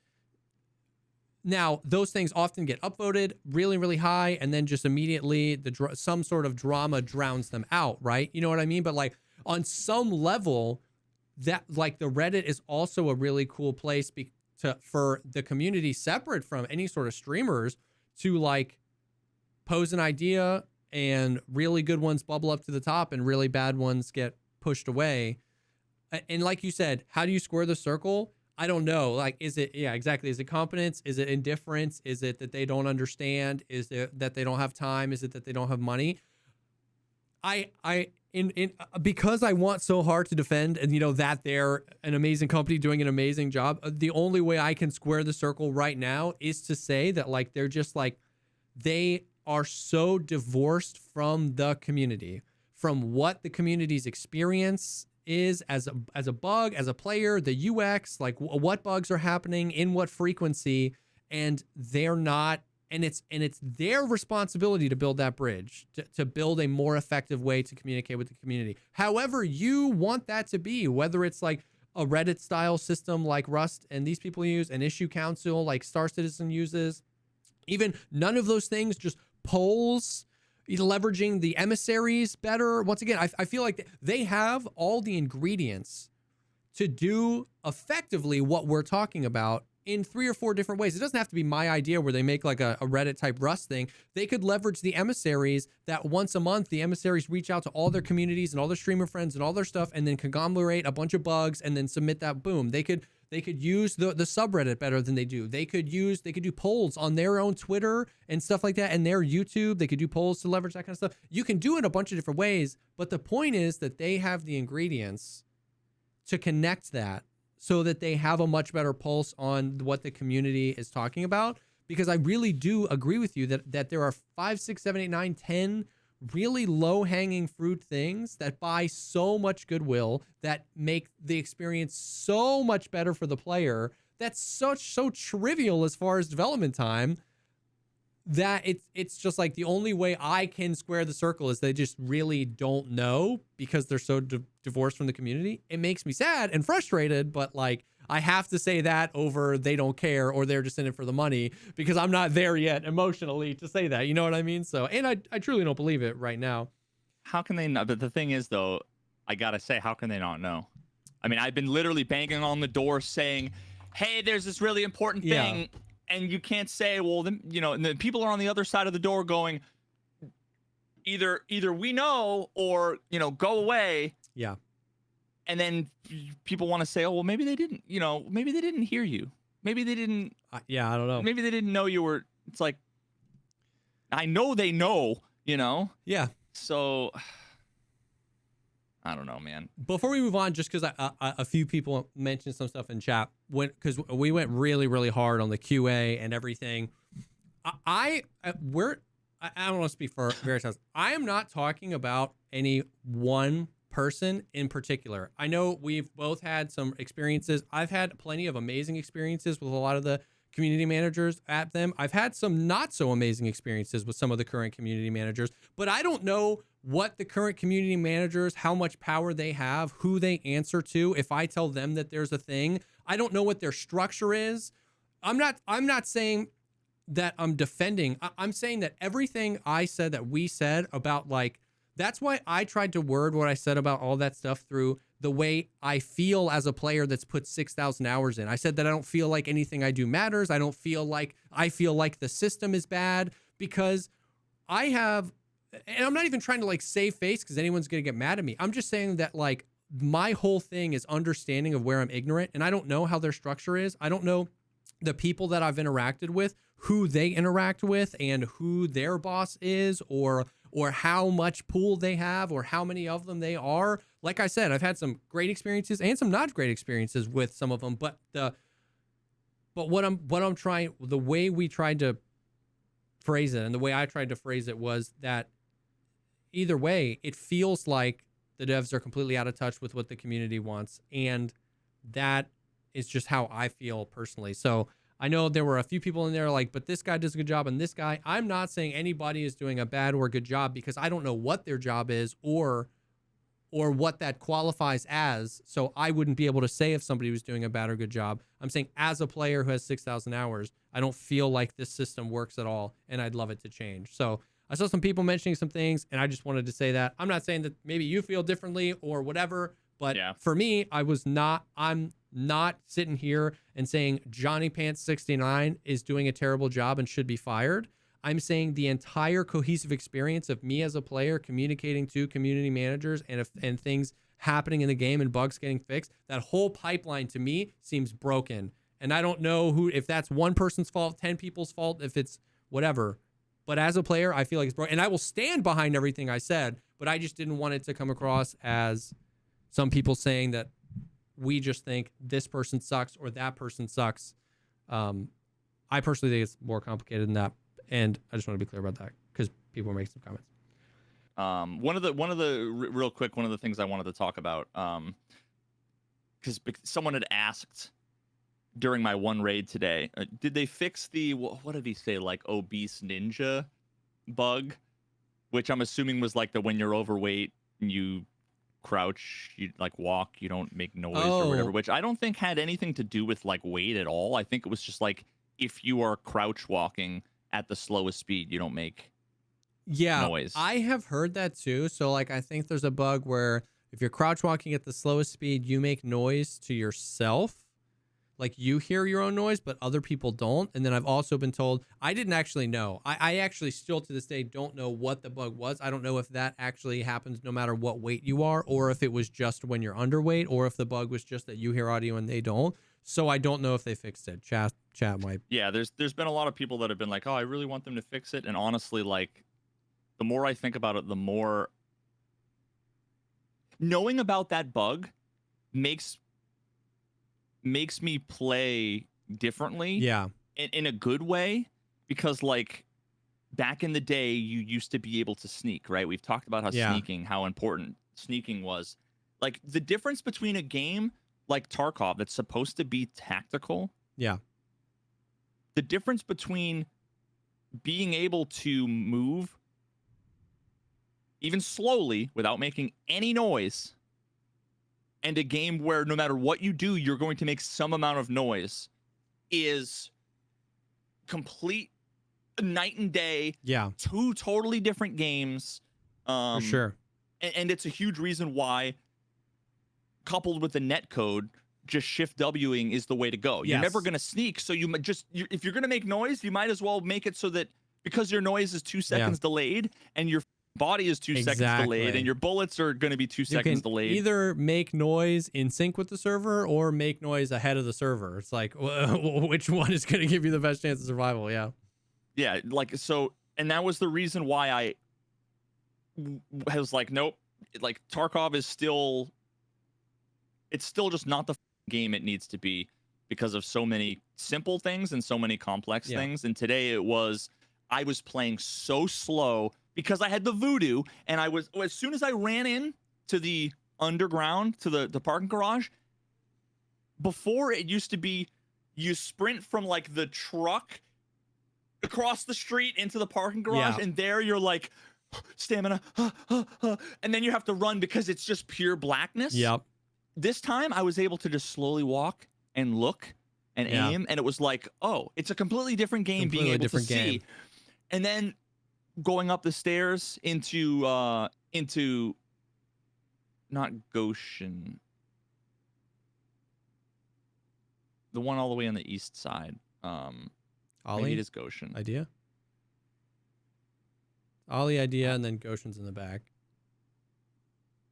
Now, those things often get upvoted really, really high, and then just immediately some sort of drama drowns them out, right? You know what I mean? But like on some level, that like the Reddit is also a really cool place for the community separate from any sort of streamers to like pose an idea, and really good ones bubble up to the top and really bad ones get pushed away. And like you said, how do you square the circle? I don't know. Like, is it, exactly. Is it competence? Is it indifference? Is it that they don't understand? Is it that they don't have time? Is it that they don't have money? Because I want so hard to defend and, you know, that they're an amazing company doing an amazing job. The only way I can square the circle right now is to say that like, they're just like, they are so divorced from the community, from what the community's experience is as a bug, as a player, the UX, like what bugs are happening in what frequency, and they're not, and it's their responsibility to build that bridge, to build a more effective way to communicate with the community. However you want that to be, whether it's like a Reddit style system like Rust and these people use, an issue council like Star Citizen uses, even none of those things, just polls, leveraging the emissaries better. Once again, I feel like they have all the ingredients to do effectively what we're talking about in 3 or 4 different ways. It doesn't have to be my idea where they make like a Reddit type Rust thing. They could leverage the emissaries that once a month, the emissaries reach out to all their communities and all their streamer friends and all their stuff, and then conglomerate a bunch of bugs and then submit that. Boom. They could use the subreddit better than they do. They could do polls on their own Twitter and stuff like that, and their YouTube. They could do polls to leverage that kind of stuff. You can do it a bunch of different ways, but the point is that they have the ingredients to connect that so that they have a much better pulse on what the community is talking about. Because I really do agree with you that there are 5, 6, 7, 8, 9, 10 really low-hanging fruit things that buy so much goodwill, that make the experience so much better for the player, that's so trivial as far as development time, that it's just like the only way I can square the circle is they just really don't know because they're so divorced from the community. It makes me sad and frustrated, but like I have to say that over they don't care or they're just in it for the money, because I'm not there yet emotionally to say that. You know what I mean? So, and I truly don't believe it right now. How can they not? But the thing is, though, I gotta say, how can they not know? I mean, I've been literally banging on the door saying, hey, there's this really important thing. Yeah. And you can't say, well, then, you know, and the people are on the other side of the door going, either we know or, you know, go away. Yeah. And then people want to say, oh, well, maybe they didn't, you know, maybe they didn't hear you. Maybe they didn't. Yeah, I don't know. Maybe they didn't know you were. It's like, I know they know, you know? Yeah. So I don't know, man. Before we move on, just because a few people mentioned some stuff in chat, because we went really, really hard on the QA and everything. I don't want to speak for Veritas. I am not talking about any one person in particular. I know we've both had some experiences. I've had plenty of amazing experiences with a lot of the community managers at them. I've had some not so amazing experiences with some of the current community managers, but I don't know what the current community managers, how much power they have, who they answer to. If I tell them that there's a thing, I don't know what their structure is. I'm not saying that I'm defending. I'm saying that everything I said, that we said about, like, that's why I tried to word what I said about all that stuff through the way I feel as a player that's put 6,000 hours in. I said that I don't feel like anything I do matters. I feel like the system is bad, because I have, and I'm not even trying to like save face because anyone's going to get mad at me. I'm just saying that, like, my whole thing is understanding of where I'm ignorant, and I don't know how their structure is. I don't know the people that I've interacted with, who they interact with, and who their boss is, or how much pool they have, or how many of them they are. Like I said, I've had some great experiences and some not great experiences with some of them, but what I'm trying, the way we tried to phrase it, and the way I tried to phrase it, was that either way, it feels like the devs are completely out of touch with what the community wants, and that is just how I feel personally. So I know there were a few people in there like, but this guy does a good job, and this guy. I'm not saying anybody is doing a bad or good job, because I don't know what their job is or what that qualifies as. So I wouldn't be able to say if somebody was doing a bad or good job. I'm saying, as a player who has 6,000 hours, I don't feel like this system works at all, and I'd love it to change. So I saw some people mentioning some things, and I just wanted to say that. I'm not saying that maybe you feel differently or whatever, but yeah, for me, I'm not sitting here and saying Johnny Pants 69 is doing a terrible job and should be fired. I'm saying the entire cohesive experience of me as a player communicating to community managers and things happening in the game and bugs getting fixed, that whole pipeline to me seems broken. And I don't know if that's one person's fault, 10 people's fault, if it's whatever. But as a player, I feel like it's broken. And I will stand behind everything I said, but I just didn't want it to come across as some people saying that we just think this person sucks or that person sucks. I personally think it's more complicated than that, and I just want to be clear about that because people are making some comments. One of the real quick, one of the things I wanted to talk about, because someone had asked during my one raid today, did they fix the what did he say, like obese ninja bug, which I'm assuming was like the when you're overweight and you crouch, you like walk, you don't make noise or whatever, which I don't think had anything to do with like weight at all. I think it was just like if you are crouch walking at the slowest speed, you don't make noise. I have heard that too. So like I think there's a bug where if you're crouch walking at the slowest speed, you make noise to yourself. Like you hear your own noise, but other people don't. And then I've also been told, I didn't actually know. I actually still to this day don't know what the bug was. I don't know if that actually happens no matter what weight you are, or if it was just when you're underweight, or if the bug was just that you hear audio and they don't. So I don't know if they fixed it. Chat might. Yeah, there's been a lot of people that have been like, oh, I really want them to fix it. And honestly, like, the more I think about it, the more knowing about that bug makes me play differently. Yeah. In a good way, because like back in the day, you used to be able to sneak, right? We've talked about how important sneaking was. Like the difference between a game like Tarkov that's supposed to be tactical. Yeah. The difference between being able to move even slowly without making any noise and a game where no matter what you do, you're going to make some amount of noise is complete night and day. Yeah. Two totally different games. For sure. And it's a huge reason why, coupled with the net code, just shift Wing is the way to go. You're never going to sneak. So if you're going to make noise, you might as well make it so that because your noise is 2 seconds delayed and your body is 2 seconds delayed and your bullets are going to be 2 seconds delayed. Either make noise in sync with the server or make noise ahead of the server. It's like, which one is going to give you the best chance of survival? Yeah. Yeah. Like, so, and that was the reason why I was like, nope, like Tarkov is still, it's still just not the game it needs to be because of so many simple things and so many complex things. And today I was playing so slow because I had the voodoo, and as soon as I ran in to the underground, to the parking garage, before it used to be you sprint from like the truck across the street into the parking garage, and there you're like stamina, and then you have to run because it's just pure blackness. Yep. This time I was able to just slowly walk and look and aim, and it was like, oh, it's a completely different game being able to see. And then going up the stairs into not Goshen, the one all the way on the east side. Maybe it is Goshen. Idea. Ollie Idea, and then Goshen's in the back.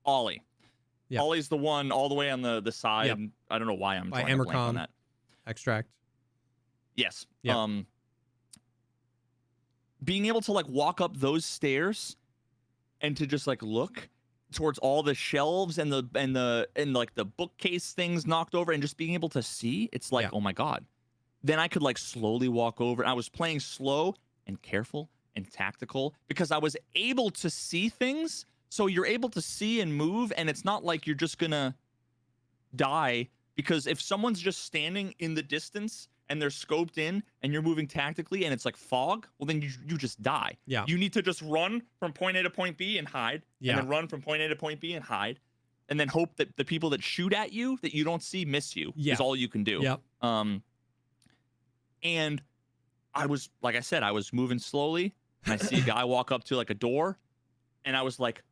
Ollie. Yeah. Ollie's the one all the way on the side. Yep. I don't know why I'm drawing a blank on that. Extract. Yes. Yep. Being able to like walk up those stairs and to just like look towards all the shelves and like the bookcase things knocked over and just being able to see, it's like, oh my God. Then I could like slowly walk over. I was playing slow and careful and tactical because I was able to see things. So you're able to see and move, and it's not like you're just gonna die, because if someone's just standing in the distance and they're scoped in and you're moving tactically and it's like fog, well, then you just die. Yeah. You need to just run from point A to point B and hide, and then run from point A to point B and hide, and then hope that the people that shoot at you that you don't see miss you is all you can do. Yep. And I was, like I said, I was moving slowly, and I see a guy walk up to like a door, and I was like,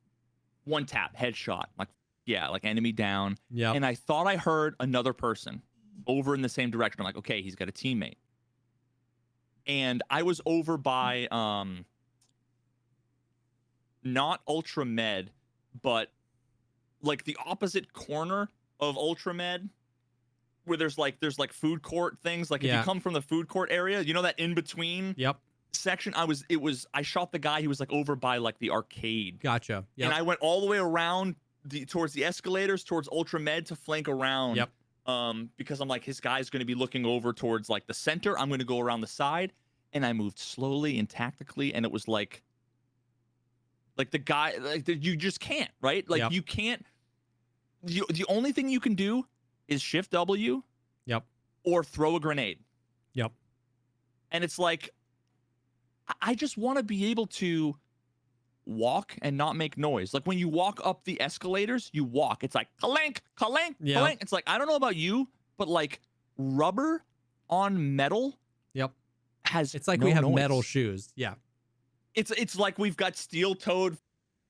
one tap, headshot, like, like enemy down. Yeah. And I thought I heard another person over in the same direction. I'm like, okay, he's got a teammate. And I was over by not Ultra Med, but like the opposite corner of Ultra Med, where there's like food court things. Like if you come from the food court area, you know, that in between section. I shot the guy. He was like over by like the arcade. Gotcha. Yep. And I went all the way around towards the escalators, towards Ultra Med to flank around. Yep. Because I'm like, his guy's going to be looking over towards like the center. I'm going to go around the side, and I moved slowly and tactically, and it was like the guy, like you just can't, right? Like you can't. The only thing you can do is shift W. Yep. Or throw a grenade. Yep. And it's like, I just want to be able to walk and not make noise. Like when you walk up the escalators, you walk. It's like clank, clank, clank. It's like, I don't know about you, but like rubber on metal. Yep. It's like we have metal shoes. Yeah. It's like we've got steel-toed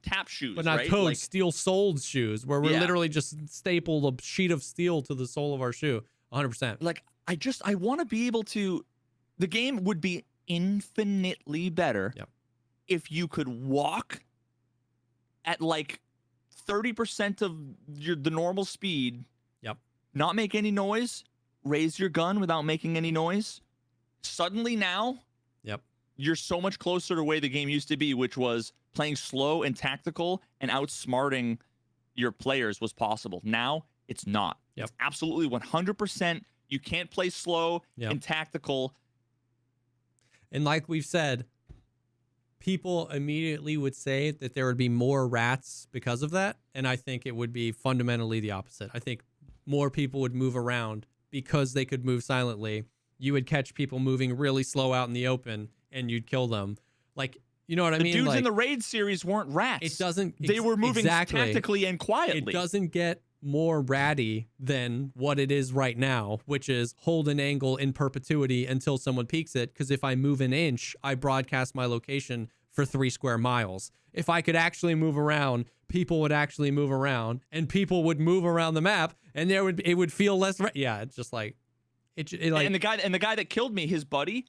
tap shoes, but not right? Toad Like, steel-soled shoes, where we're Yeah. literally just stapled a sheet of steel to the sole of our shoe. 100%. like I want to be able to. The game would be infinitely better Yep. if you could walk at like 30% of the normal speed. Yep. Not make any noise. Raise your gun without making any noise. Suddenly now, Yep. you're so much closer to the way the game used to be, which was playing slow and tactical and outsmarting your players was possible. Now it's not. Yep. It's absolutely 100%. You can't play slow Yep. and tactical. And like we've said, people immediately would say that there would be more rats because of that. And I think it would be fundamentally the opposite. I think more people would move around because they could move silently. You would catch people moving really slow out in the open and you'd kill them. Like, you know what I The mean? dudes Like, in the raid series weren't rats. it doesn't. They were moving exactly. tactically and quietly. It doesn't get more ratty than what it is right now, which is hold an angle in perpetuity until someone peeks it. Because if I move an inch, I broadcast my location for 3 square miles. If I could actually move around, people would actually move around, and people would move around the map, and it would feel less. Yeah, it's just like it like. And the guy that killed me, his buddy,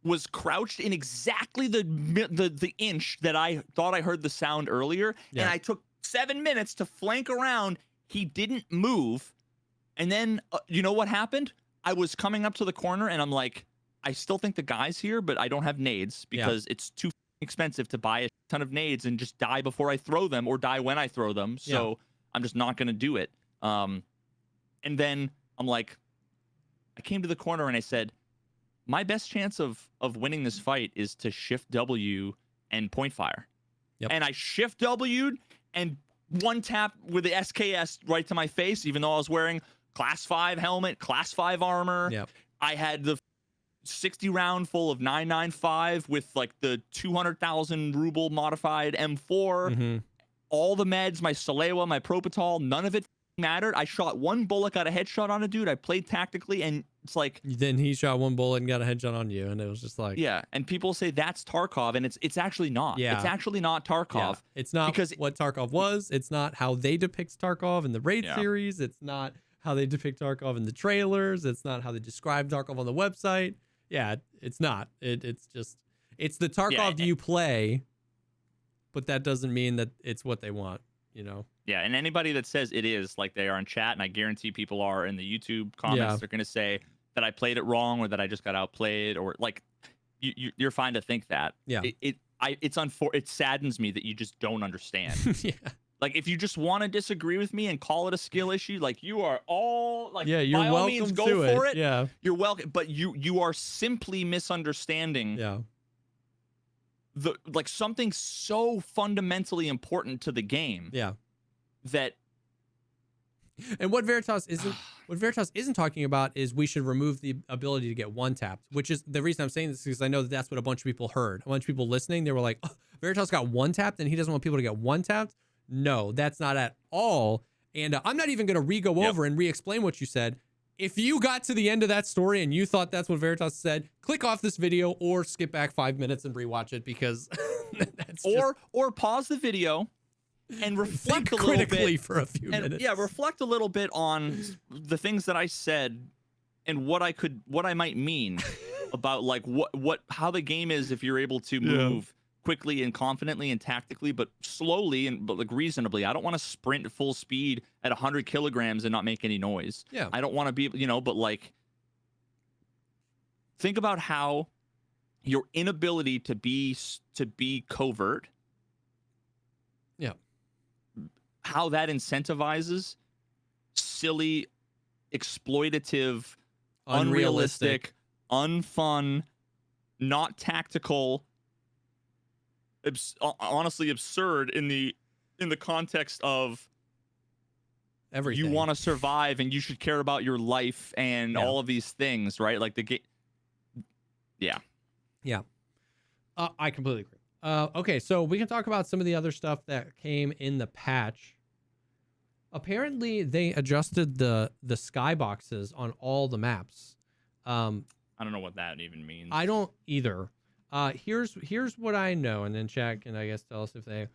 was crouched in exactly the inch that I thought I heard the sound earlier, Yeah. and I took 7 minutes to flank around. He didn't move, and then you know what happened? I was coming up to the corner, and I'm like, I still think the guy's here, but I don't have nades because it's too expensive to buy a ton of nades and just die before I throw them or die when I throw them. So I'm just not gonna do it. And then I'm like, I came to the corner and I said, my best chance of winning this fight is to shift W and point fire. Yep. And I shift W'd and one tap with the SKS right to my face, even though I was wearing class 5 helmet, class 5 armor. Yep. I had the 60 round full of 995 with like the 200,000 ruble modified M4. Mm-hmm. All the meds, my Salewa, my Propital, none of it mattered. I shot one bullet, got a headshot on a dude. I played tactically, and it's like, Then he shot one bullet and got a headshot on you, and it was just like, yeah. And people say that's Tarkov, and it's actually not. Yeah. It's actually not Tarkov. yeah. It's not because what Tarkov was. It's not how they depict Tarkov in the raid Yeah. series. It's not how they depict Tarkov in the trailers. It's not how they describe Tarkov on the website. Yeah, it's not. It's just it's the Tarkov you play, but that doesn't mean that it's what they want. You know. Yeah, and anybody that says it is, like they are in chat, and I guarantee people are in the YouTube comments, Yeah. they're going to say that I played it wrong or that I just got outplayed, or like you're fine to think that. Yeah. It saddens me that you just don't understand. Yeah. Like, if you just want to disagree with me and call it a skill issue, like, you are all like, Yeah, you're by all welcome means, go to for it. Yeah. You're welcome, but you are simply misunderstanding Yeah. like something so fundamentally important to the game Yeah. that And what Veritas isn't talking about is we should remove the ability to get one tapped, which is the reason I'm saying this, because I know that that's what a bunch of people heard. A bunch of people listening, they were like, oh, Veritas got one tapped and he doesn't want people to get one tapped. No, that's not at all. And I'm not even going to re-go over and re-explain what you said. If you got to the end of that story and you thought that's what Veritas said, click off this video or skip back 5 minutes and rewatch it, because that's or pause the video and reflect a little critically bit for a few minutes. Yeah, reflect a little bit on the things that I said and what I might mean about like how the game is if you're able to move quickly and confidently and tactically, but slowly but like reasonably. I don't want to sprint full speed at 100 kilograms and not make any noise. Yeah. I don't want to be, but like, think about how your inability to be covert, Yeah. how that incentivizes silly, exploitative, unrealistic, unfun, not tactical, honestly absurd in the context of Everything. you want to survive and you should care about your life and all of these things, right? Like the game. Yeah. Yeah. I completely agree. Okay, so we can talk about some of the other stuff that came in the patch. Apparently, they adjusted the skyboxes on all the maps. I don't know what that even means. I don't either. Here's what I know, and then chat can, I guess, tell us if they.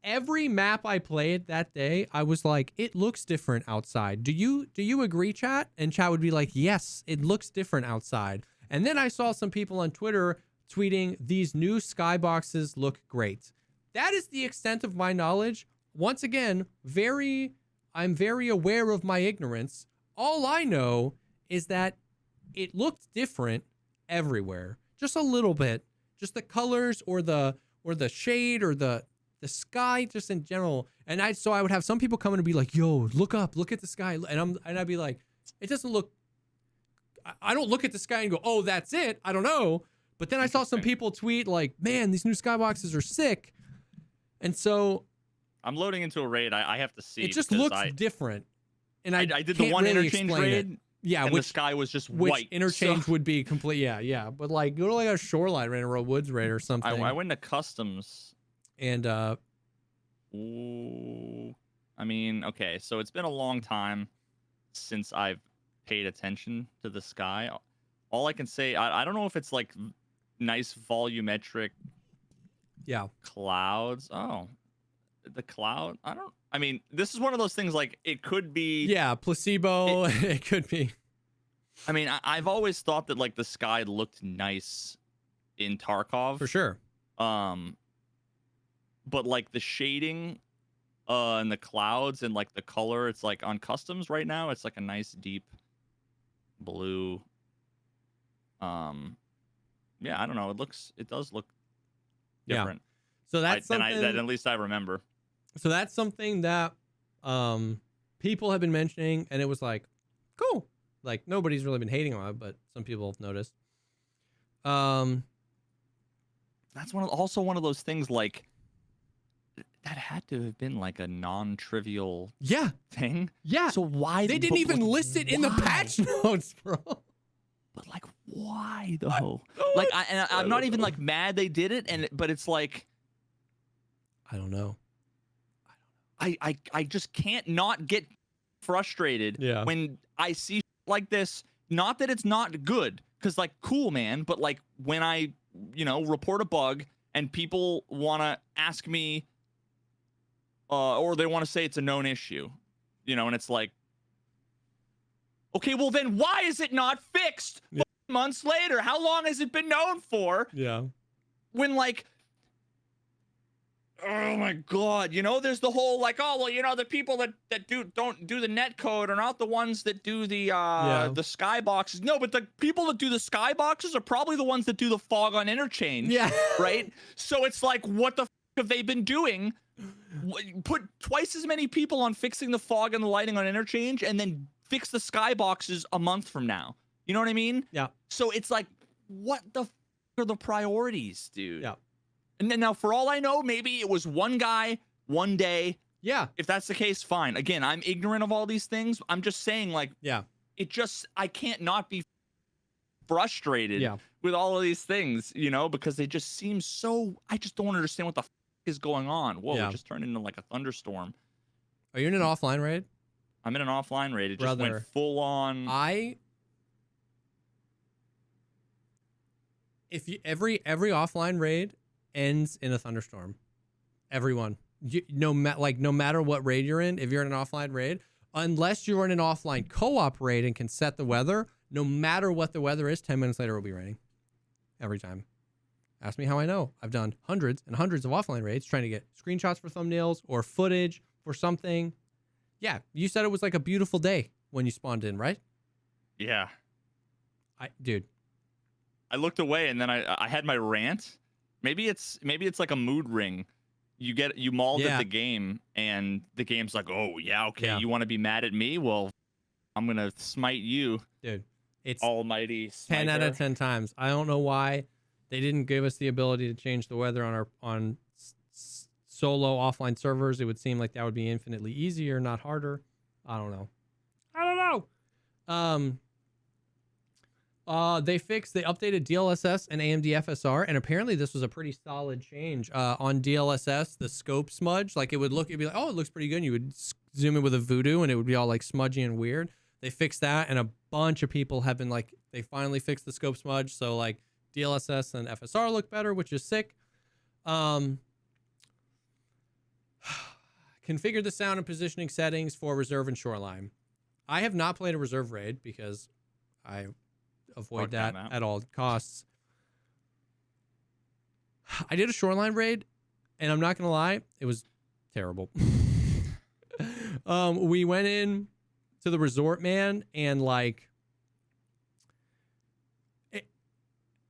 every map I played that day, I was like, it looks different outside. Do you agree, chat? And chat would be like, yes, it looks different outside. And then I saw some people on Twitter tweeting, these new skyboxes look great. That is the extent of my knowledge. Once again, I'm very aware of my ignorance. All I know is that it looked different everywhere. Just a little bit. Just the colors or the shade or the sky just in general. And I would have some people come in and be like, yo, look up, look at the sky. And I'd be like, it doesn't look, I don't look at the sky and go, oh, that's it. I don't know. But then I saw some people tweet like, man, these new skyboxes are sick. And so I'm loading into a raid. I have to see. It just looks different. And I did the one really interchange raid. It. Yeah, and the sky was just white. Interchange would be complete. Yeah. But like, go to like a shoreline raid or a woods raid or something. I went to customs. And ooh, I mean, okay, so it's been a long time since I've paid attention to the sky. All I can say, I don't know if it's like nice volumetric clouds. Oh, the cloud. I mean, this is one of those things like it could be placebo. It could be. I mean, I've always thought that like the sky looked nice in Tarkov. For sure. But like the shading and the clouds and like the color, it's like on customs right now, it's like a nice deep blue. Yeah, I don't know. It does look different. So that's something that at least I remember. So that's something that people have been mentioning, and it was like, cool. Like nobody's really been hating on it, but some people have noticed. That's also one of those things like that had to have been like a non-trivial thing. Yeah. So why they didn't even list it in the patch notes, bro? But like, why though? Like, I'm not even like mad they did it, but it's like, I don't know. I just can't not get frustrated when I see like this. Not that it's not good, because like, cool, man. But like when I, report a bug and people want to ask me, or they want to say it's a known issue, and it's like, okay, well then why is it not fixed months later? How long has it been known for? Yeah. When like, oh my God, there's the whole like, oh well, the people that don't do the net code are not the ones that do the skyboxes. No, but the people that do the skyboxes are probably the ones that do the fog on interchange. Yeah. Right? So it's like, what the have they been doing? Put twice as many people on fixing the fog and the lighting on interchange, and then fix the skyboxes a month from now. You know what I mean? Yeah. So it's like, what the are the priorities, dude? Yeah. And then now, for all I know, maybe it was one guy, one day. Yeah. If that's the case, fine. Again, I'm ignorant of all these things. I'm just saying, like, I can't not be frustrated with all of these things, because they just seem so, I just don't understand what the is going on. Whoa, it just turned into like a thunderstorm. Are you in an offline raid? I'm in an offline raid. It just went full on. Every offline raid ends in a thunderstorm. Everyone. No matter what raid you're in, if you're in an offline raid, unless you're in an offline co-op raid and can set the weather, no matter what the weather is, 10 minutes later it will be raining. Every time. Ask me how I know. I've done hundreds and hundreds of offline raids trying to get screenshots for thumbnails or footage for something. Yeah, you said it was like a beautiful day when you spawned in, right? Yeah. Dude. I looked away and then I had my rant. Maybe it's like a mood ring. You mauled at the game and the game's like, oh yeah, okay, you want to be mad at me? Well, I'm gonna smite you, dude. It's almighty smiter. 10 out of 10 times. I don't know why they didn't give us the ability to change the weather on solo offline servers. It would seem like that would be infinitely easier, not harder. I don't know. They updated DLSS and AMD FSR, and apparently this was a pretty solid change. On DLSS, the scope smudge, like it'd be like, oh, it looks pretty good. You would zoom in with a voodoo and it would be all like smudgy and weird. They fixed that, and a bunch of people have been like, they finally fixed the scope smudge. So like DLSS and FSR look better, which is sick. Configure the sound and positioning settings for reserve and shoreline. I have not played a reserve raid because I avoid that at all costs. I did a shoreline raid, and I'm not gonna lie, it was terrible. We went in to the resort, man, and like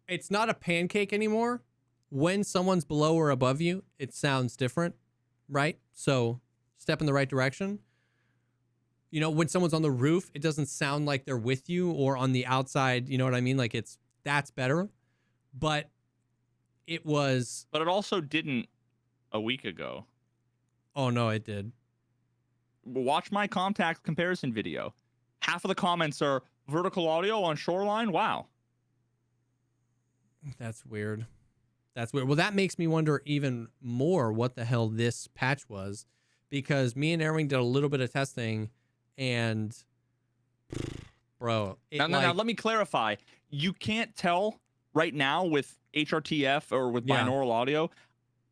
it's not a pancake anymore. When someone's below or above you, it sounds different, right? So step in the right direction. You know, when someone's on the roof, it doesn't sound like they're with you, or on the outside, you know what I mean? Like that's better. But it was... But it also didn't a week ago. Oh, no, it did. Watch my contact comparison video. Half of the comments are vertical audio on shoreline. Wow. That's weird. That's weird. Well, that makes me wonder even more what the hell this patch was, because me and Airwing did a little bit of testing, and bro, now let me clarify. You can't tell right now with HRTF or with binaural audio.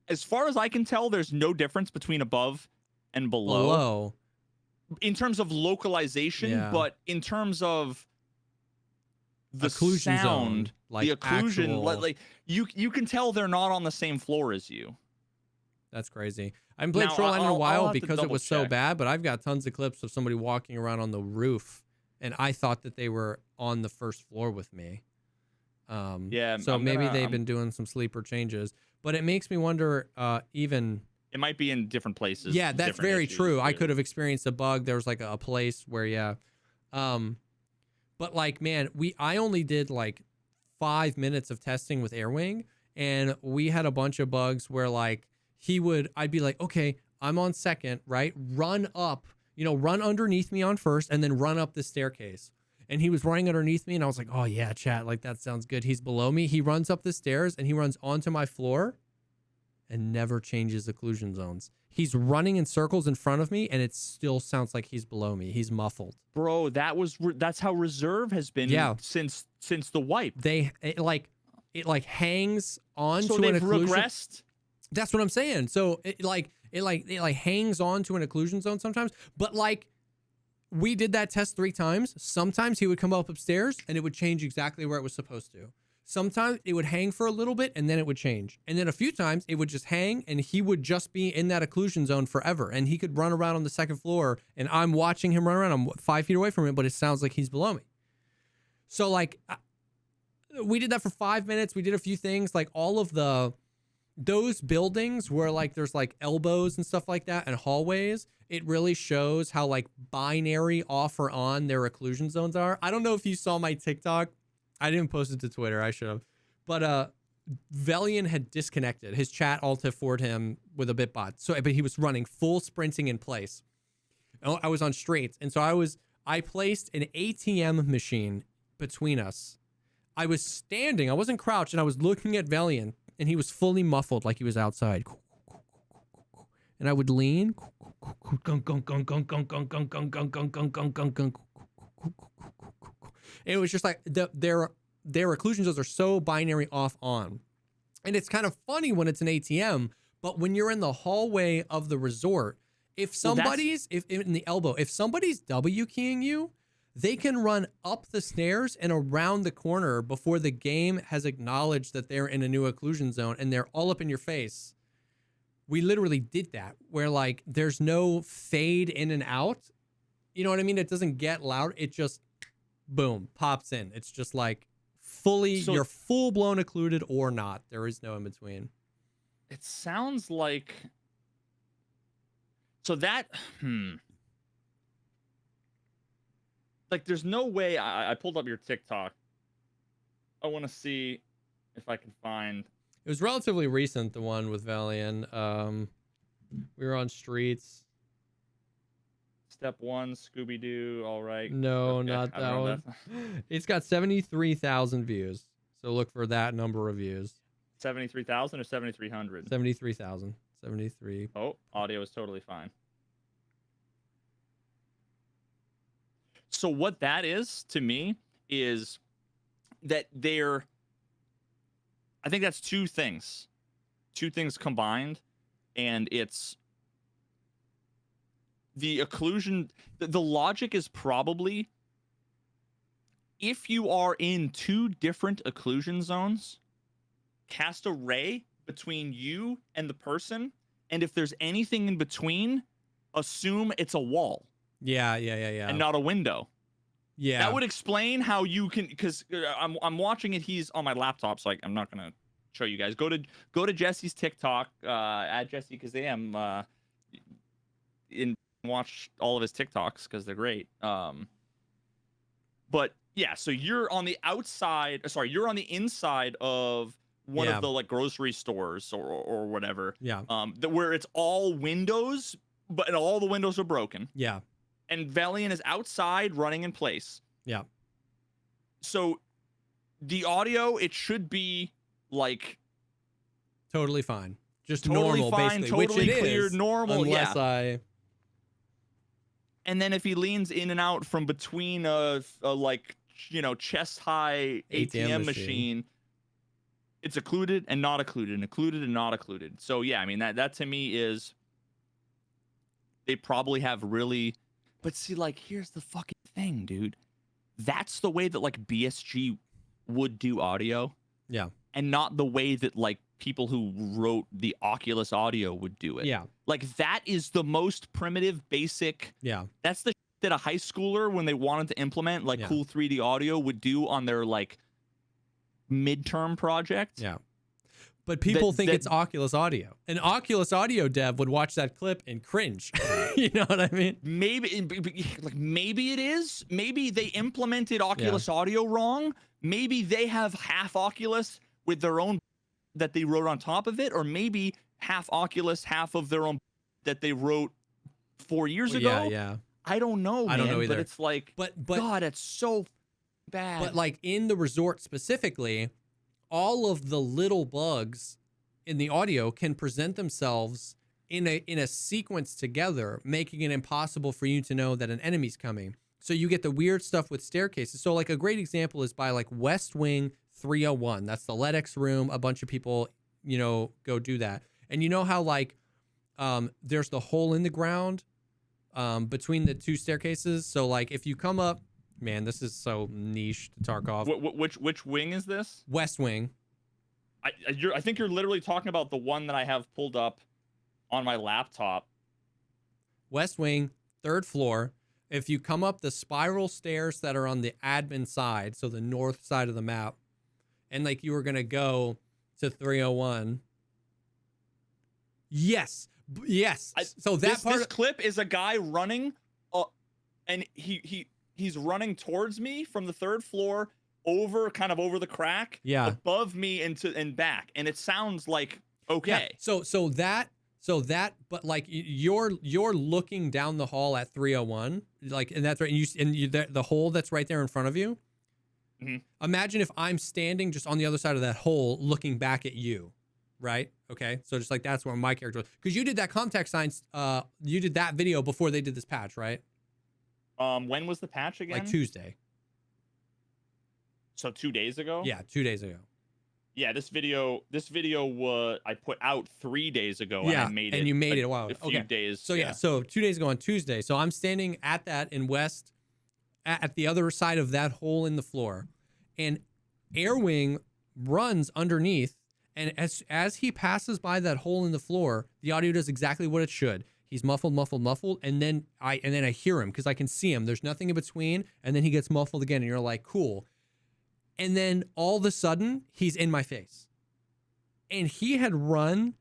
As far as I can tell, there's no difference between above and below. In terms of localization, but in terms of the occlusion sound, zone, like the occlusion, actual... like you can tell they're not on the same floor as you. That's crazy. I haven't played Shoreline in a while because it was so bad, but I've got tons of clips of somebody walking around on the roof, and I thought that they were on the first floor with me. So maybe they've been doing some sleeper changes, but it makes me wonder, even... It might be in different places. Yeah, that's very true. I could have experienced a bug. There was like a place where, but like, man, I only did like 5 minutes of testing with Airwing, and we had a bunch of bugs where like I'd be like, okay, I'm on second, right? Run up, run underneath me on first, and then run up the staircase. And he was running underneath me, and I was like, oh yeah, chat, like that sounds good. He's below me. He runs up the stairs, and he runs onto my floor and never changes occlusion zones. He's running in circles in front of me, and it still sounds like he's below me. He's muffled. Bro, that's how reserve has been since the wipe. It hangs onto so an they've occlusion. Regressed? That's what I'm saying. So it hangs onto an occlusion zone sometimes, but like we did that test 3 times. Sometimes he would come up upstairs and it would change exactly where it was supposed to. Sometimes it would hang for a little bit and then it would change. And then a few times it would just hang and he would just be in that occlusion zone forever. And he could run around on the second floor and I'm watching him run around. I'm 5 feet away from him, but it sounds like he's below me. So like we did that for 5 minutes. We did a few things, like all of those buildings where like there's like elbows and stuff like that and hallways. It really shows how like binary off or on their occlusion zones are. I don't know if you saw my TikTok. I didn't post it to Twitter. I should have. But Velian had disconnected. His chat alt F4'd him with a bitbot. But he was running full sprinting in place. I was on straights. And so I placed an ATM machine between us. I was standing. I wasn't crouched. And I was looking at Velian. And he was fully muffled like he was outside. And I would lean. It was just like their occlusion zones are so binary off on. And it's kind of funny when it's an ATM, but when you're in the hallway of the resort, if somebody's in the elbow, if somebody's W keying you, they can run up the stairs and around the corner before the game has acknowledged that they're in a new occlusion zone and they're all up in your face. We literally did that where like there's no fade in and out. You know what I mean? It doesn't get loud. It just boom, pops in. It's just like you're full blown occluded or not. There is no in between. It sounds like like there's no way. I pulled up your TikTok. I want to see if I can find. It was relatively recent, the one with Valian. We were on streets. Step 1, Scooby-Doo, all right. No, okay, not that one. It's got 73,000 views. So look for that number of views. 73,000 or 7,300? 73,000. 73. Oh, audio is totally fine. So what that is to me is that I think that's two things combined, and it's the occlusion, the logic is probably if you are in two different occlusion zones, cast a ray between you and the person, and if there's anything in between, assume it's a wall. Yeah. And not a window. Yeah. That would explain how you can, because I'm watching it. He's on my laptop, so I'm not gonna show you guys. Go to Jesse's TikTok at Jesse Kazam, and watch all of his TikToks because they're great. But yeah, so you're on the outside. Sorry, you're on the inside of one of the like grocery stores or whatever. Yeah. Where it's all windows, but all the windows are broken. Yeah. And Valiant is outside running in place. Yeah. So the audio, it should be like totally fine. Just totally normal, fine, basically. totally which it clear, is, normal. Unless Yeah. And then if he leans in and out from between a like, you know, chest high ATM machine, it's occluded and not occluded, and occluded and not occluded. So yeah, I mean that to me is, they probably have really, but see, like, here's the fucking thing, dude. That's the way that like BSG would do audio. Yeah. And not the way that like people who wrote the Oculus audio would do it. Yeah. Like that is the most primitive, basic. Yeah. That's the shit that a high schooler, when they wanted to implement like cool 3D audio, would do on their like midterm project. Yeah. But people think it's Oculus audio. An Oculus audio dev would watch that clip and cringe. You know what I mean? Maybe it is. Maybe they implemented Oculus audio wrong. Maybe they have half Oculus with their own that they wrote on top of it, or maybe half Oculus, half of their own that they wrote 4 years ago. Yeah. I don't know, man. I don't know either. But it's like, but God, it's so bad. But like in the resort specifically, all of the little bugs in the audio can present themselves in a sequence together, making it impossible for you to know that an enemy's coming. So you get the weird stuff with staircases. So like a great example is by like West Wing 301. That's the LEDX room. A bunch of people, you know, go do that. And you know how like there's the hole in the ground between the two staircases. So like if you come up, man, this is so niche to Tarkov. Which wing is this? West Wing. I think you're literally talking about the one that I have pulled up on my laptop. West Wing, 3rd floor. If you come up the spiral stairs that are on the admin side, so the north side of the map, and like you were going to go to 301. Yes. So that this clip is a guy running and he's running towards me from the 3rd floor kind of over the crack, above me and back, and it sounds like okay. Yeah. So that, but like you're looking down the hall at 301, like, and that's right. And you the hole that's right there in front of you. Mm-hmm. Imagine if I'm standing just on the other side of that hole, looking back at you, right? Okay, so just like that's where my character was, because you did that contact science. You did that video before they did this patch, right? When was the patch again? Like Tuesday. So 2 days ago? Yeah, 2 days ago. Yeah, this video was I put out 3 days ago. Yeah, and I made it. And you made it a few days. So so 2 days ago on Tuesday. So I'm standing at that in West, at the other side of that hole in the floor, and Airwing runs underneath, and as he passes by that hole in the floor, the audio does exactly what it should. He's muffled, and then I hear him because I can see him. There's nothing in between, and then he gets muffled again, and you're like, cool. And then all of a sudden, he's in my face. And he had run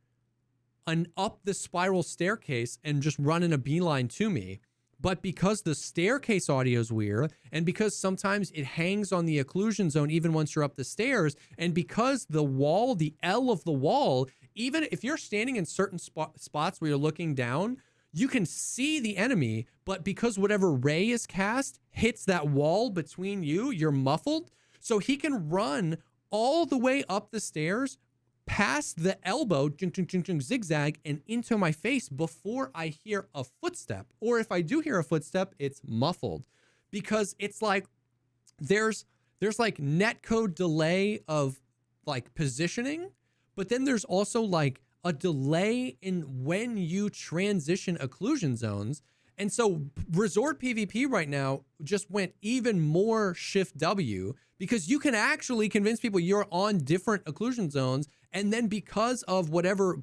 up the spiral staircase and just run in a beeline to me. But because the staircase audio is weird, and because sometimes it hangs on the occlusion zone even once you're up the stairs, and because the wall, the L of the wall, even if you're standing in certain spots where you're looking down, you can see the enemy, but because whatever ray is cast hits that wall between you, you're muffled. So he can run all the way up the stairs, past the elbow, zigzag, and into my face before I hear a footstep. Or if I do hear a footstep, it's muffled. Because it's like there's like netcode delay of like positioning, but then there's also like a delay in when you transition occlusion zones. And so Resort PvP right now just went even more Shift W because you can actually convince people you're on different occlusion zones. And then because of whatever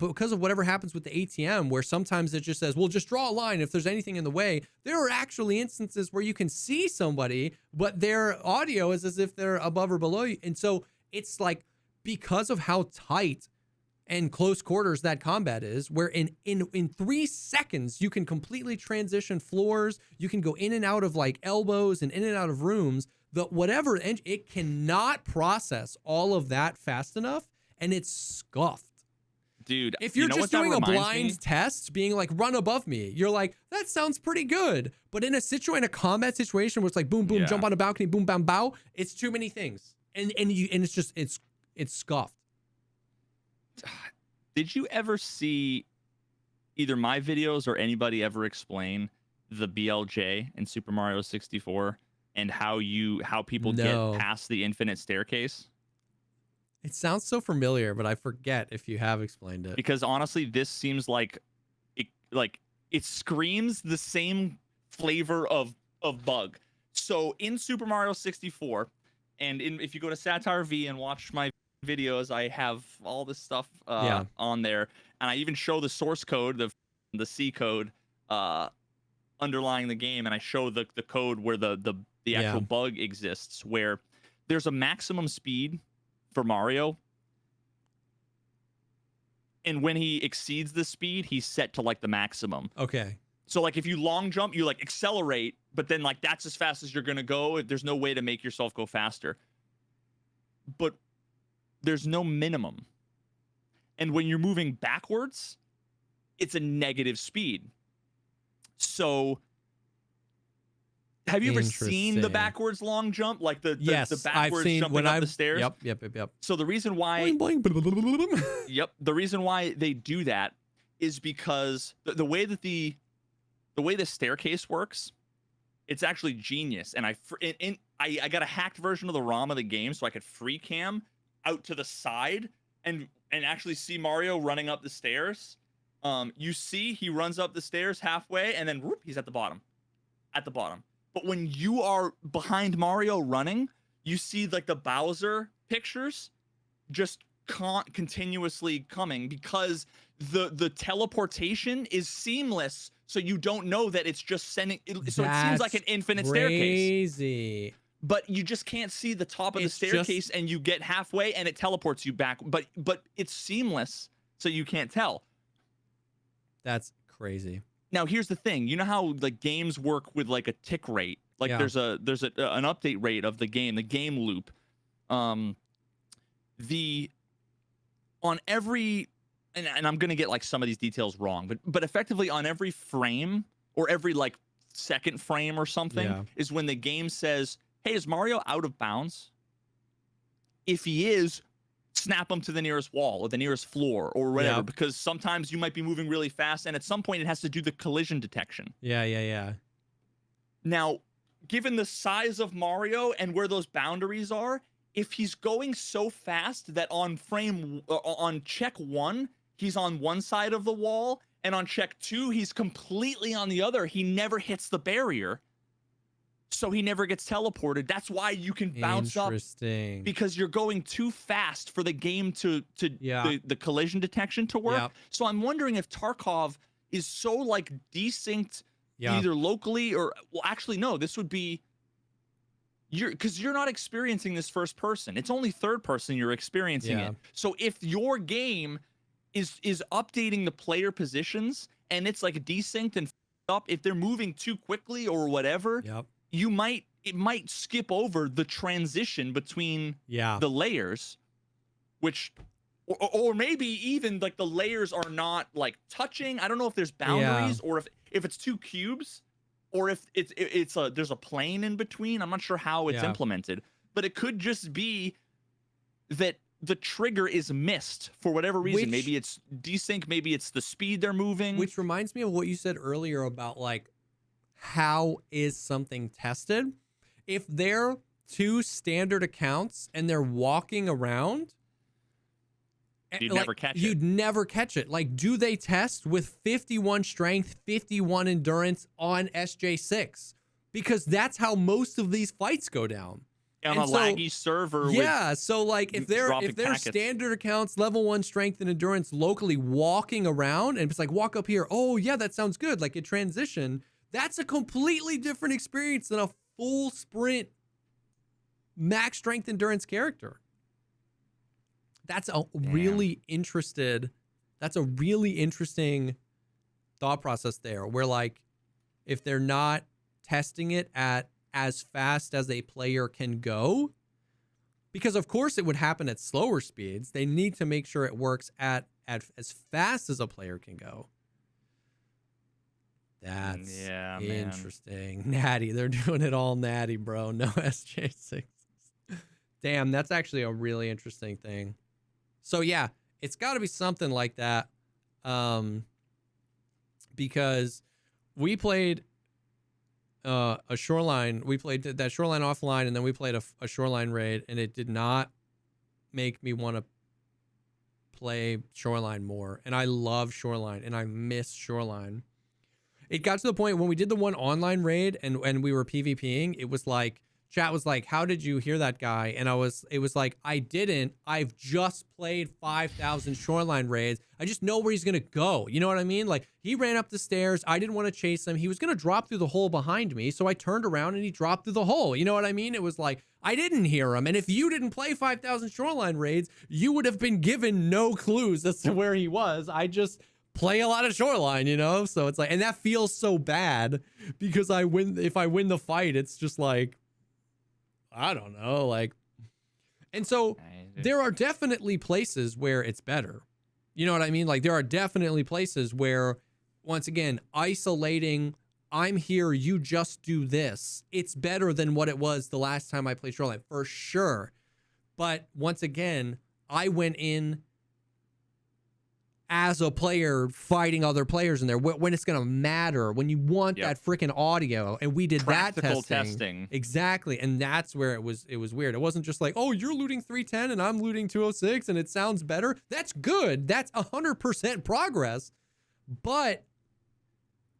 happens with the ATM, where sometimes it just says, well, just draw a line if there's anything in the way. There are actually instances where you can see somebody, but their audio is as if they're above or below you. And so it's like, because of how tight and close quarters that combat is, where in 3 seconds you can completely transition floors, you can go in and out of like elbows and in and out of rooms, it cannot process all of that fast enough, and it's scuffed. Dude, if you're just doing a blind test, being like, run above me, you're like, that sounds pretty good. But in a combat situation where it's like boom boom, jump on a balcony, boom bam bow, it's too many things, and it's scuffed. Did you ever see either my videos or anybody ever explain the BLJ in Super Mario 64 and how people get past the infinite staircase? It sounds so familiar, but I forget if you have explained it. Because honestly, this seems like it screams the same flavor of bug. So in Super Mario 64, and if you go to Satire V and watch my videos, I have all this stuff on there, and I even show the source code, the C code underlying the game, and I show the code where the actual bug exists, where there's a maximum speed for Mario, and when he exceeds the speed, he's set to like the maximum. Okay. So like if you long jump, you like accelerate, but then like that's as fast as you're gonna go. There's no way to make yourself go faster. But there's no minimum. And when you're moving backwards, it's a negative speed. So have you ever seen the backwards long jump? Like the backwards jumping up the stairs? Yep. So the reason why boing, boing. Yep. The reason why they do that is because the way that the staircase works, it's actually genius. And I got a hacked version of the ROM of the game so I could free cam out to the side and actually see Mario running up the stairs. You see he runs up the stairs halfway and then whoop, he's at the bottom. But when you are behind Mario running, you see like the Bowser pictures just continuously coming because the teleportation is seamless, so you don't know that it's just sending it, so it seems like an infinite staircase. But you just can't see the top of the staircase, and you get halfway and it teleports you back. But it's seamless, so you can't tell. That's crazy. Now here's the thing. You know how like games work with like a tick rate? Like there's an update rate of the game loop. On every and I'm gonna get like some of these details wrong, but effectively on every frame or every like second frame or something is when the game says, hey, is Mario out of bounds? If he is, snap him to the nearest wall or the nearest floor or whatever, because sometimes you might be moving really fast, and at some point it has to do the collision detection. Yeah. Now, given the size of Mario and where those boundaries are, if he's going so fast that on check 1, he's on one side of the wall, and on check 2, he's completely on the other, he never hits the barrier. So he never gets teleported. That's why you can bounce up, because you're going too fast for the game to the collision detection to work. So I'm wondering if Tarkov is so like desynced either locally or, well, actually no, this would be because you're not experiencing this first person. It's only third person you're experiencing it. So if your game is updating the player positions and it's like desynced and up, if they're moving too quickly or whatever, it might skip over the transition between the layers, which or maybe even like the layers are not like touching. I don't know if there's boundaries or if it's two cubes or if there's a plane in between. I'm not sure how it's implemented, but it could just be that the trigger is missed for whatever reason. Maybe it's desync, maybe it's the speed they're moving. Which reminds me of what you said earlier about like, how is something tested? If they're two standard accounts and they're walking around, You'd like, never catch it. You'd never catch it. Like, do they test with 51 strength, 51 endurance on SJ6? Because that's how most of these fights go down. On a laggy server. Yeah, so like if they're packets. standard accounts, level 1 strength and endurance locally walking around, and it's like walk up here. Oh yeah, that sounds good. Like a transition. That's a completely different experience than a full sprint max strength endurance character. That's a really interesting thought process there, where like if they're not testing it at as fast as a player can go, because of course it would happen at slower speeds, they need to make sure it works at as fast as a player can go. That's interesting. Man. Natty, they're doing it all natty, bro. No SJ6. Damn, that's actually a really interesting thing. So yeah, it's got to be something like that, because we played a shoreline. We played that shoreline offline, and then we played a shoreline raid, and it did not make me want to play shoreline more. And I love shoreline, and I miss shoreline. It got to the point when we did the one online raid and we were PvPing, it was like, chat was like, how did you hear that guy? And it was like, I didn't. I've just played 5,000 shoreline raids. I just know where he's going to go. You know what I mean? Like, he ran up the stairs. I didn't want to chase him. He was going to drop through the hole behind me. So I turned around and he dropped through the hole. You know what I mean? It was like, I didn't hear him. And if you didn't play 5,000 shoreline raids, you would have been given no clues as to where he was. I just play a lot of shoreline, you know? So it's like, and that feels so bad because if I win the fight, it's just like, I don't know, like, and so there are definitely places where it's better. You know what I mean? Like, there are definitely places where, once again, isolating, I'm here, you just do this. It's better than what it was the last time I played shoreline, for sure. But once again, I went in as a player fighting other players in there when it's going to matter, when you want that freaking audio. And we did practical that testing. Exactly. And that's where it was weird. It wasn't just like, oh, you're looting 310 and I'm looting 206 and it sounds better. That's good. That's 100% progress. But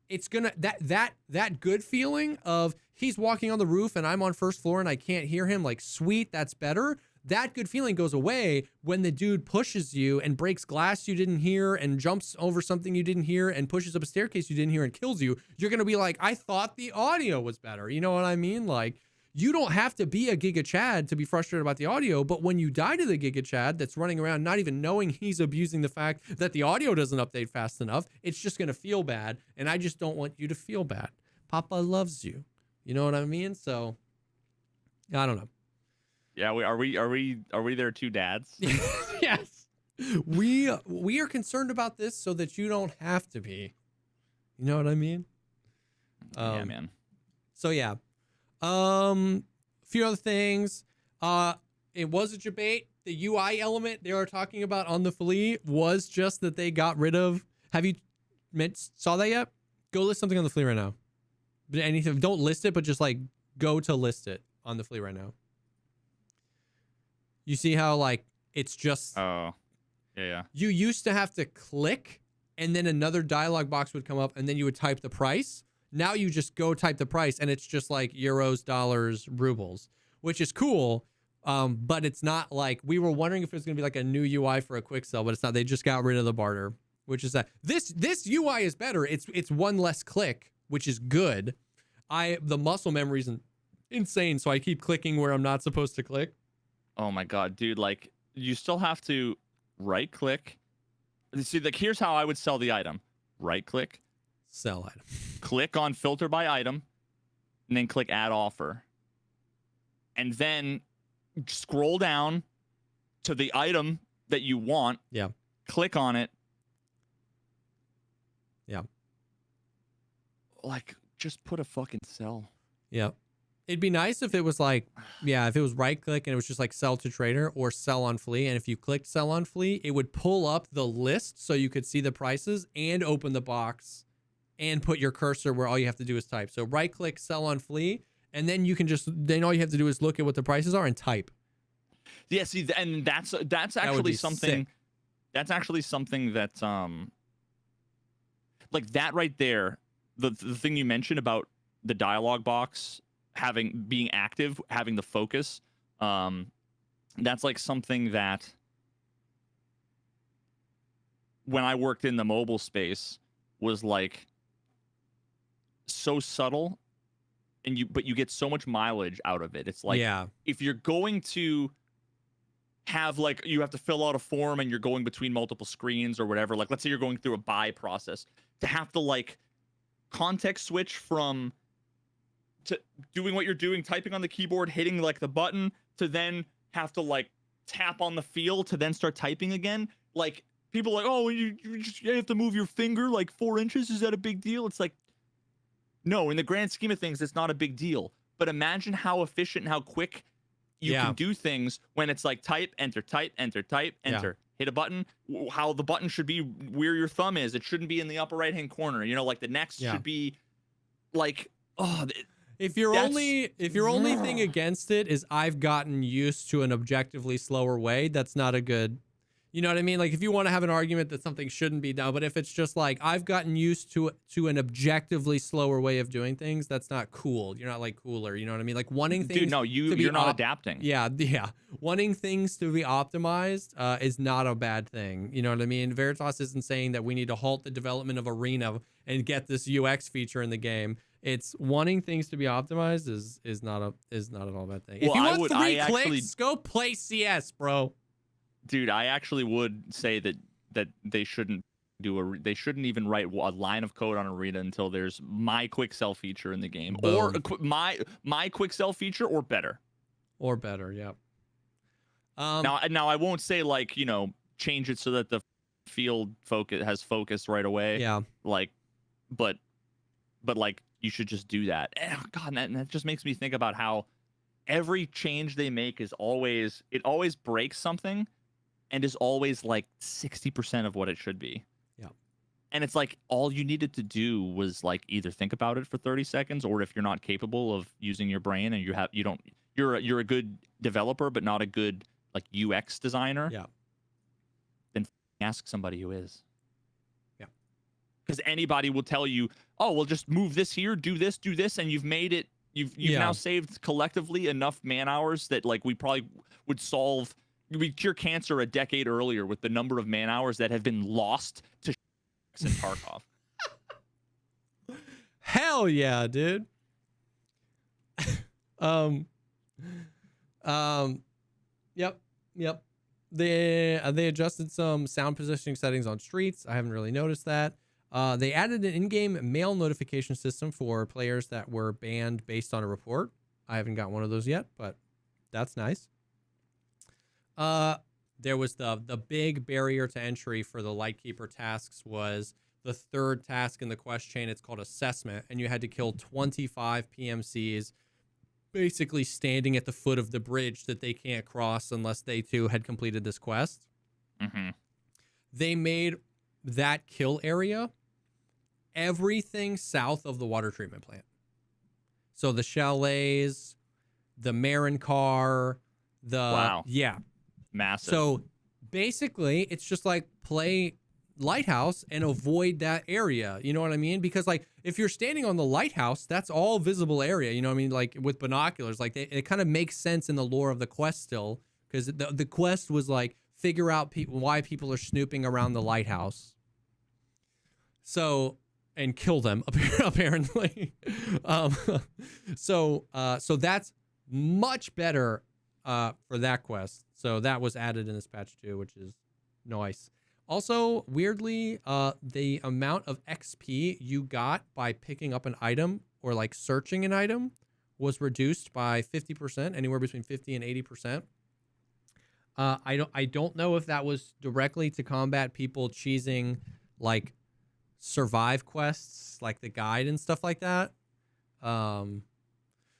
it's gonna, that good feeling of he's walking on the roof and I'm on first floor and I can't hear him, like, sweet, that's better. That good feeling goes away when the dude pushes you and breaks glass you didn't hear and jumps over something you didn't hear and pushes up a staircase you didn't hear and kills you. You're going to be like, I thought the audio was better. You know what I mean? Like, you don't have to be a Giga Chad to be frustrated about the audio, but when you die to the Giga Chad that's running around not even knowing he's abusing the fact that the audio doesn't update fast enough, it's just going to feel bad, and I just don't want you to feel bad. Papa loves you. You know what I mean? So, I don't know. Yeah, are we their two dads? Yes. We are concerned about this so that you don't have to be. You know what I mean? Yeah, man. So yeah. A few other things. It was a debate. The UI element they were talking about on the flea was just that they got rid of. Have you saw that yet? Go list something on the flea right now. Anything, don't list it, but just like go to list it on the flea right now. You see how, like, it's just... Oh, yeah. You used to have to click, and then another dialog box would come up, and then you would type the price. Now you just go type the price, and it's just like euros, dollars, rubles, which is cool, but it's not like... We were wondering if it was going to be like a new UI for a quick sell, but it's not. They just got rid of the barter, which is that... This UI is better. It's one less click, which is good. The muscle memory is insane, so I keep clicking where I'm not supposed to click. Oh my god, dude, like, you still have to right click. See, like, here's how I would sell the item. Right click, sell item. Click on filter by item, and then click add offer. And then scroll down to the item that you want. Yeah. Click on it. Yeah. Like, just put a fucking sell. Yeah. It'd be nice if it was like, yeah, if it was right click and it was just like sell to trader or sell on flea. And if you clicked sell on flea, it would pull up the list so you could see the prices and open the box and put your cursor where all you have to do is type. So right click sell on flea, and then you can then all you have to do is look at what the prices are and type. Yeah, see, and that's actually something. Sick. that's actually something that like that right there, the thing you mentioned about the dialogue box being active, having the focus, that's like something that when I worked in the mobile space was like so subtle, and but you get so much mileage out of it. It's like, Yeah. if you're going to have like, you have to fill out a form and you're going between multiple screens or whatever, like let's say you're going through a buy process, to have to like context switch from to doing what you're doing, typing on the keyboard, hitting like the button, to then have to like tap on the field to then start typing again. Like, people are like, oh, you have to move your finger like 4 inches. Is that a big deal? It's like, no, in the grand scheme of things, it's not a big deal. But imagine how efficient and how quick you can do things when it's like type, enter, type, enter, type, enter. Hit a button. How the button should be where your thumb is. It shouldn't be in the upper right hand corner. You know, like the next should be like, oh. If your only thing against it is I've gotten used to an objectively slower way, that's not a good. You know what I mean? Like, if you want to have an argument that something shouldn't be done, but if it's just like I've gotten used to an objectively slower way of doing things, that's not cool. You're not like cooler. You know what I mean? Like wanting things. Dude, no, you're not adapting. Yeah. Wanting things to be optimized is not a bad thing. You know what I mean? Veritas isn't saying that we need to halt the development of Arena and get this UX feature in the game. It's wanting things to be optimized is not at all a bad thing. Well, if you want 3 clicks, go play CS, bro. Dude, I actually would say that they shouldn't they shouldn't even write a line of code on Arena until there's my quick sell feature in the game. Boom. Or my quick sell feature, or better. Or better, yeah. Now I won't say like, you know, change it so that the field has focus right away. Yeah. Like, but like, you should just do that. Oh, God, that just makes me think about how every change they make is always breaks something, and is always like 60% of what it should be. Yeah. And it's like, all you needed to do was like either think about it for 30 seconds, or if you're not capable of using your brain and you're a good developer but not a good like UX designer. Yeah. Then ask somebody who is. Yeah. Because anybody will tell you, oh, well, just move this here, do this, and you've made it. You've now saved collectively enough man hours that like we probably would cure cancer a decade earlier with the number of man hours that have been lost to in Tarkov. Hell yeah, dude. Yep. They adjusted some sound positioning settings on streets. I haven't really noticed that. They added an in-game mail notification system for players that were banned based on a report. I haven't got one of those yet, but that's nice. There was the big barrier to entry for the Lightkeeper tasks was the third task in the quest chain. It's called Assessment, and you had to kill 25 PMCs, basically standing at the foot of the bridge that they can't cross unless they too had completed this quest. Mm-hmm. They made that kill area everything south of the water treatment plant. So the chalets, the Marin car, wow. Yeah. Massive. So basically it's just like play lighthouse and avoid that area. You know what I mean? Because like if you're standing on the lighthouse, that's all visible area. You know what I mean? Like with binoculars, like it kind of makes sense in the lore of the quest still, because the quest was like figure out why people are snooping around the lighthouse. So, and kill them apparently. So that's much better for that quest. So that was added in this patch too, which is nice. Also, weirdly, the amount of XP you got by picking up an item or like searching an item was reduced by 50%, anywhere between 50 and 80%. I don't know if that was directly to combat people cheesing like survive quests, like the guide and stuff like that.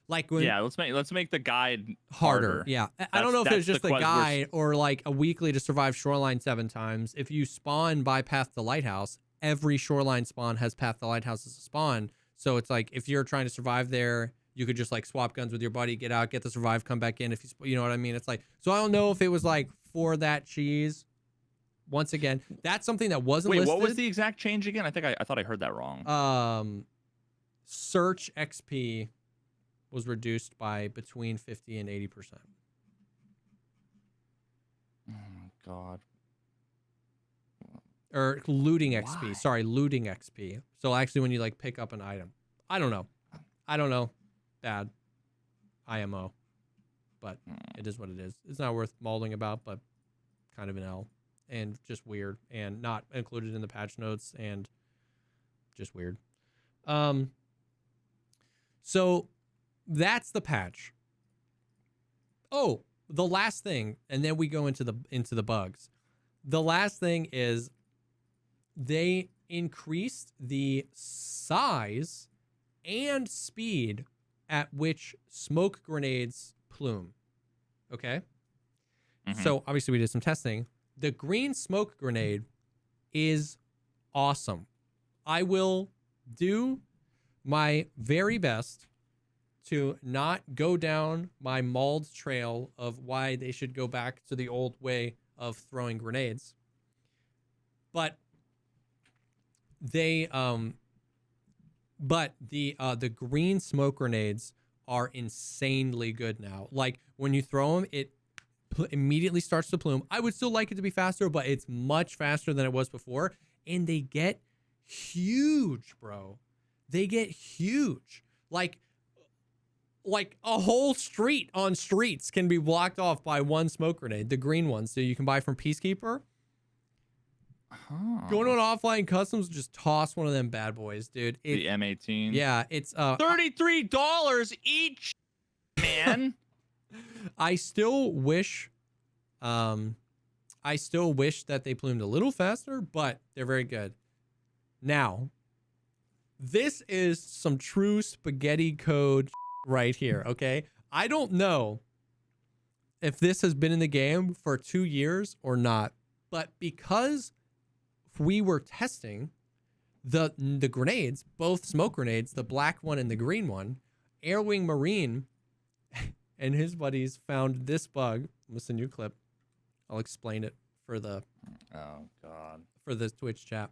Like when, yeah, let's make the guide harder. Yeah, I don't know if it's just the guide or like a weekly to survive shoreline 7 times. If you spawn by Path to Lighthouse, every shoreline spawn has Path to Lighthouse as a spawn. So it's like if you're trying to survive there, you could just like swap guns with your buddy, get out, get the survive, come back in. If you know what I mean. It's like, so I don't know if it was like for that cheese, once again, that's something that wasn't Wait, listed. what was the exact change again? I thought I heard that wrong. Search XP was reduced by between 50 and 80%. Oh my god. Or looting XP. Why? Sorry, looting XP. So actually when you like pick up an item. I don't know. Bad. IMO. But it is what it is. It's not worth mauling about, but kind of an L. And just weird. And not included in the patch notes. And just weird. So that's the patch. Oh, the last thing, and then we go into the bugs. The last thing is they increased the size and speed at which smoke grenades plume. Okay? So obviously we did some testing. The green smoke grenade is awesome. I will do my very best to not go down my mauled trail of why they should go back to the old way of throwing grenades. But they the green smoke grenades are insanely good now. Like when you throw them, it immediately starts to plume. I would still like it to be faster, but it's much faster than it was before, and they get huge, bro. They get huge. Like a whole street on streets can be blocked off by one smoke grenade, the green one. So you can buy from Peacekeeper. Go to an offline customs, just toss one of them bad boys, dude. The M18. Yeah, it's $33 each, man. I still wish that they plumed a little faster, but they're very good. Now, this is some true spaghetti code right here, okay? I don't know if this has been in the game for 2 years or not, but because we were testing the grenades, both smoke grenades, the black one and the green one, Airwing Marine and his buddies found this bug. I'm gonna send you a clip. I'll explain it for the Twitch chat.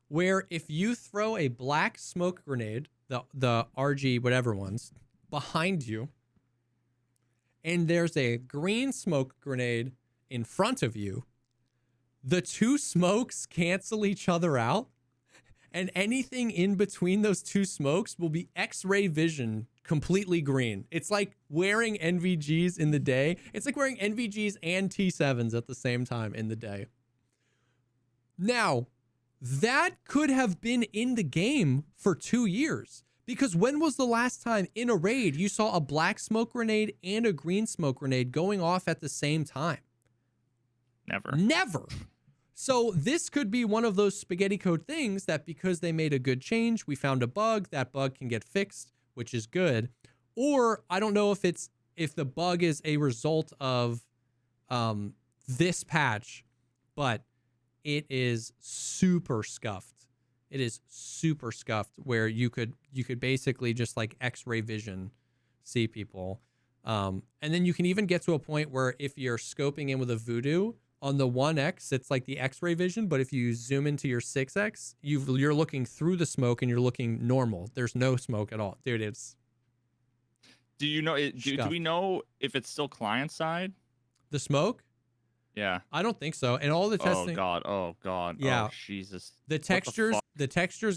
Where if you throw a black smoke grenade, the RG whatever ones, behind you, and there's a green smoke grenade in front of you, the two smokes cancel each other out, and anything in between those two smokes will be X-ray vision completely green. It's like wearing NVGs in the day. It's like wearing NVGs and T7s at the same time in the day. Now, that could have been in the game for 2 years, because when was the last time in a raid you saw a black smoke grenade and a green smoke grenade going off at the same time? Never. So this could be one of those spaghetti code things that because they made a good change, we found a bug, that bug can get fixed, which is good. Or I don't know if the bug is a result of this patch, but it is super scuffed. It is super scuffed where you could basically just like X-ray vision see people. And then you can even get to a point where if you're scoping in with a voodoo on the 1X, it's like the X-ray vision. But if you zoom into your 6X, you're looking through the smoke and you're looking normal. There's no smoke at all. Dude, it's... Do you know, do we know if it's still client side? The smoke? Yeah. I don't think so. And all the testing... Oh, God. Yeah. Oh, Jesus. The textures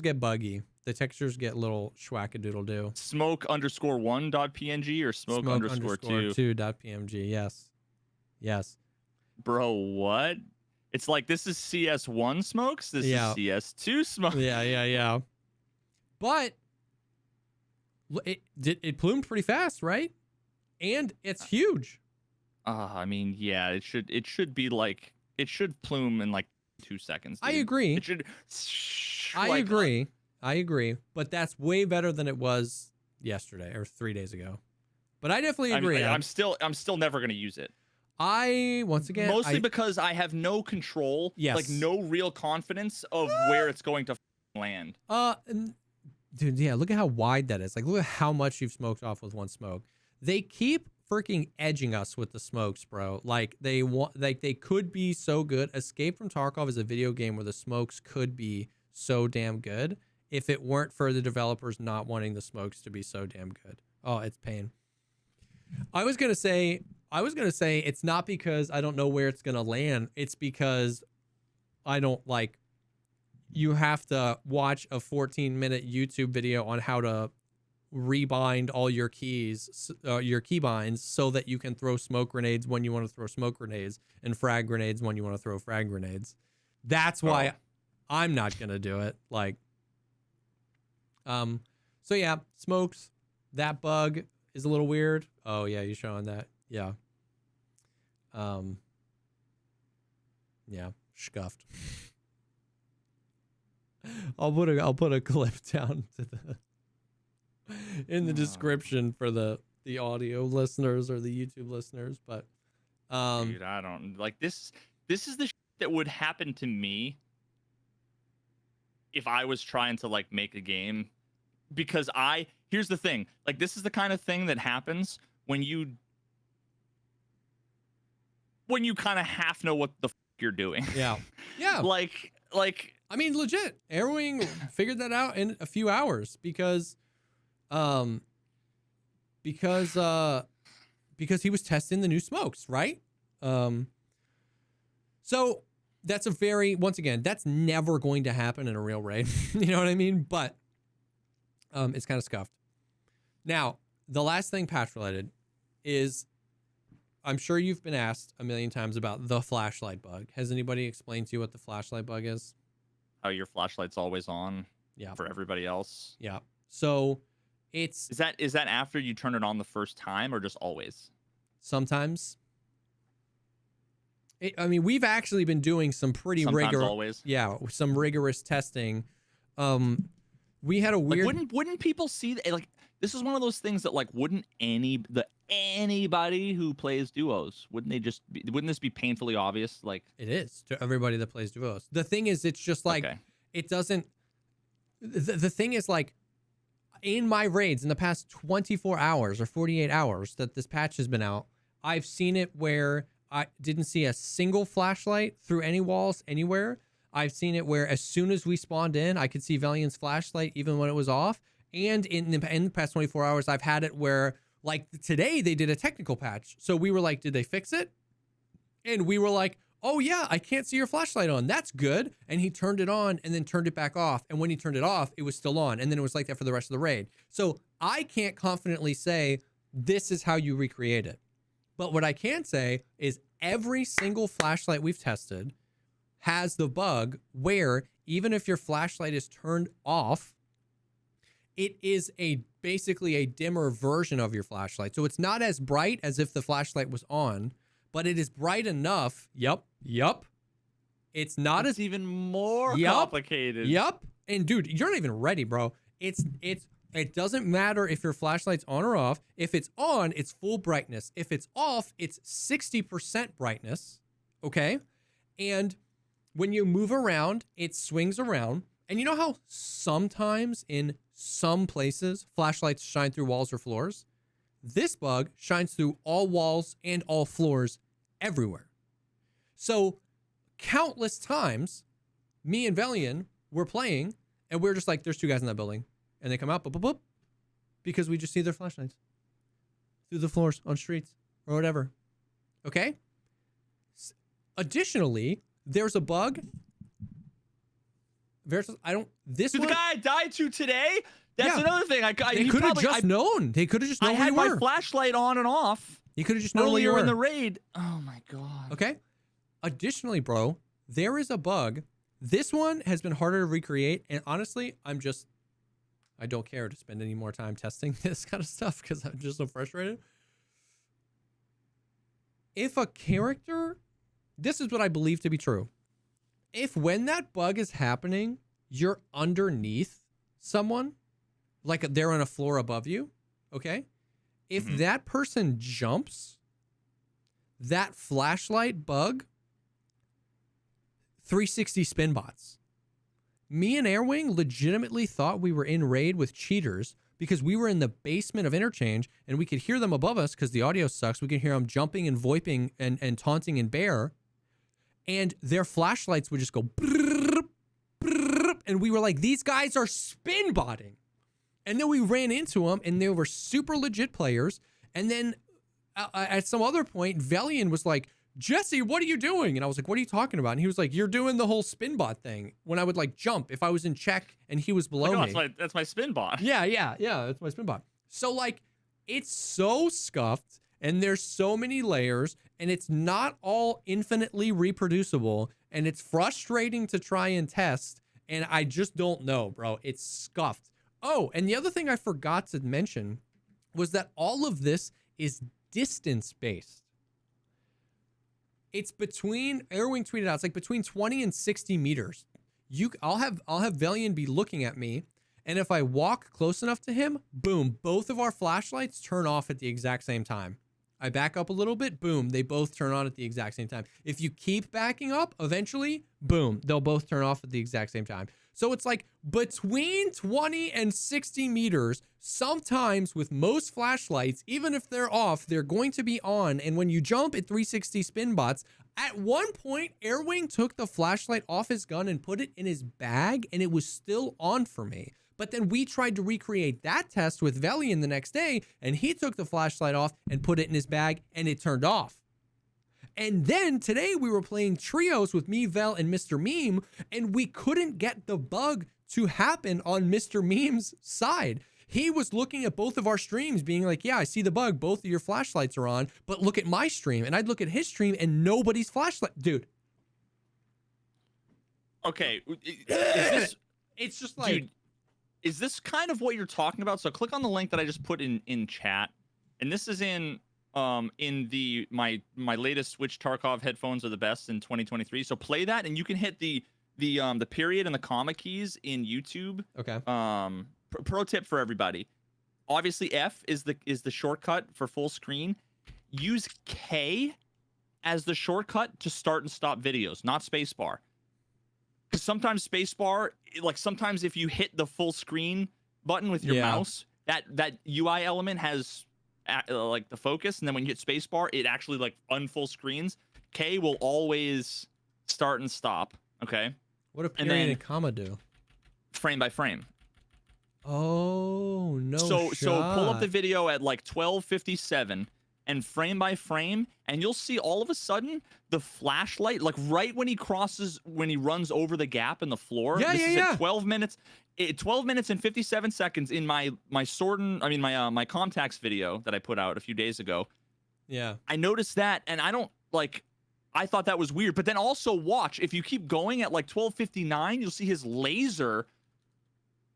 get buggy. The textures get a little schwackadoodle-doo. Smoke_1.png or smoke_2? Yes. Bro, what? It's like this is CS1 smokes. This is CS2 smokes. Yeah. But it plumed pretty fast, right? And it's huge. I mean, yeah, it should be like, it should plume in like 2 seconds. Dude. I agree. It should. I agree. But that's way better than it was yesterday or 3 days ago. But I definitely agree. I'm still never gonna use it. Mostly because I have no control, like no real confidence of where it's going to land. Dude, yeah, look at how wide that is. Like, look at how much you've smoked off with one smoke. They keep freaking edging us with the smokes, bro. Like they could be so good. Escape from Tarkov is a video game where the smokes could be so damn good if it weren't for the developers not wanting the smokes to be so damn good. Oh, it's pain. I was gonna say it's not because I don't know where it's gonna land. It's because I don't like. You have to watch a 14-minute YouTube video on how to rebind all your keys, your keybinds, so that you can throw smoke grenades when you want to throw smoke grenades and frag grenades when you want to throw frag grenades. That's why I'm not gonna do it. Like, so yeah, smokes. That bug is a little weird. Oh yeah, you're showing that. Yeah. Yeah, scuffed. I'll put a clip down to the in the description for the audio listeners or the YouTube listeners, but dude, I don't like this. This is the shit that would happen to me if I was trying to like make a game, because here's the thing, like this is the kind of thing that happens when you kind of half know what the you're doing. Yeah. Yeah. like I mean, legit, Airwing figured that out in a few hours because he was testing the new smokes, right? So that's once again, that's never going to happen in a real raid. You know what I mean? But it's kind of scuffed. Now, the last thing patch related is, I'm sure you've been asked a million times about the flashlight bug. Has anybody explained to you what the flashlight bug is? How your flashlight's always on. Yeah. For everybody else. Yeah. So is that after you turn it on the first time or just always? Sometimes. I mean, we've actually been doing some pretty rigorous. Always. Yeah, some rigorous testing. We had a weird. Like, wouldn't people see that? Like, this is one of those things that like wouldn't anybody who plays duos, wouldn't this be painfully obvious? Like, it is to everybody that plays duos. The thing is, it's just like it doesn't. The thing is, like, in my raids in the past 24 hours or 48 hours that this patch has been out, I've seen it where I didn't see a single flashlight through any walls anywhere. I've seen it where as soon as we spawned in, I could see Valiant's flashlight even when it was off. And in the past 24 hours, I've had it where, like, today they did a technical patch. So we were like, did they fix it? And we were like, oh yeah, I can't see your flashlight on. That's good. And he turned it on and then turned it back off. And when he turned it off, it was still on. And then it was like that for the rest of the raid. So I can't confidently say this is how you recreate it. But what I can say is every single flashlight we've tested has the bug where even if your flashlight is turned off, it is basically a dimmer version of your flashlight. So it's not as bright as if the flashlight was on, but it is bright enough. Yup. It's not as even more complicated. Yup. And dude, you're not even ready, bro. It doesn't matter if your flashlight's on or off. If it's on, it's full brightness. If it's off, it's 60% brightness. Okay? And when you move around, it swings around. And you know how sometimes in some places flashlights shine through walls or floors? This bug shines through all walls and all floors everywhere. So countless times, me and Velian were playing and we're just like, there's two guys in that building. And they come out, boop, boop, boop, because we just see their flashlights through the floors on streets or whatever. Okay? Additionally, there's a bug. Veritas, the guy I died to today? That's another thing. They could have just known. They could have just known I had my flashlight on and off. You could have just known where you earlier were in the raid. Oh my God. Okay? Additionally, bro, there is a bug. This one has been harder to recreate. And honestly, I don't care to spend any more time testing this kind of stuff because I'm just so frustrated. If a character, this is what I believe to be true. If when that bug is happening, you're underneath someone, like they're on a floor above you, okay? If that person jumps, that flashlight bug, 360 spin bots. Me and Airwing legitimately thought we were in raid with cheaters because we were in the basement of Interchange and we could hear them above us because the audio sucks. We could hear them jumping and voiping and taunting in bear. And their flashlights would just go brrr, brrr, and we were like, these guys are spin botting. And then we ran into them and they were super legit players. And then at some other point, Velian was like, Jesse, what are you doing? And I was like, what are you talking about? And he was like, you're doing the whole spin bot thing. When I would like jump, if I was in check and he was below me. That's my spin bot. Yeah, that's my spin bot. So like, it's so scuffed and there's so many layers and it's not all infinitely reproducible and it's frustrating to try and test. And I just don't know, bro. It's scuffed. Oh, and the other thing I forgot to mention was that all of this is distance-based. It's between, Airwing tweeted out, it's like between 20 and 60 meters. I'll have Velian be looking at me, and if I walk close enough to him, boom, both of our flashlights turn off at the exact same time. I back up a little bit, boom, they both turn on at the exact same time. If you keep backing up, eventually, boom, they'll both turn off at the exact same time. So it's like between 20 and 60 meters, sometimes with most flashlights, even if they're off, they're going to be on. And when you jump at 360 spin bots, at one point, Airwing took the flashlight off his gun and put it in his bag, and it was still on for me. But then we tried to recreate that test with Velian the next day, and he took the flashlight off and put it in his bag, and it turned off. And then today we were playing trios with me, Vel, and Mr. Meme, and we couldn't get the bug to happen on Mr. Meme's side. He was looking at both of our streams being like, yeah, I see the bug. Both of your flashlights are on, but look at my stream. And I'd look at his stream and nobody's flashlight. Dude. Okay. It's just like... Dude, is this kind of what you're talking about? So click on the link that I just put in chat. And this is in my latest Switch Tarkov headphones are the best in 2023. So play that and you can hit the period and the comma keys in YouTube. Okay. Pro tip for everybody. Obviously F is the shortcut for full screen. Use K as the shortcut to start and stop videos, not spacebar. Because sometimes spacebar, like sometimes if you hit the full screen button with your mouse, that UI element has like the focus, and then when you hit spacebar, it actually like unfull screens. K will always start and stop. Okay. What do period and comma do? Frame by frame. Oh no! So pull up the video at like 12:57 and frame by frame, and you'll see all of a sudden the flashlight, like right when he runs over the gap in the floor. Yeah, this is yeah. At 12 minutes. 12 minutes and 57 seconds in my my contacts video that I put out a few days ago. Yeah. I noticed that, and I thought that was weird. But then also watch, if you keep going at like 12:59, you'll see his laser.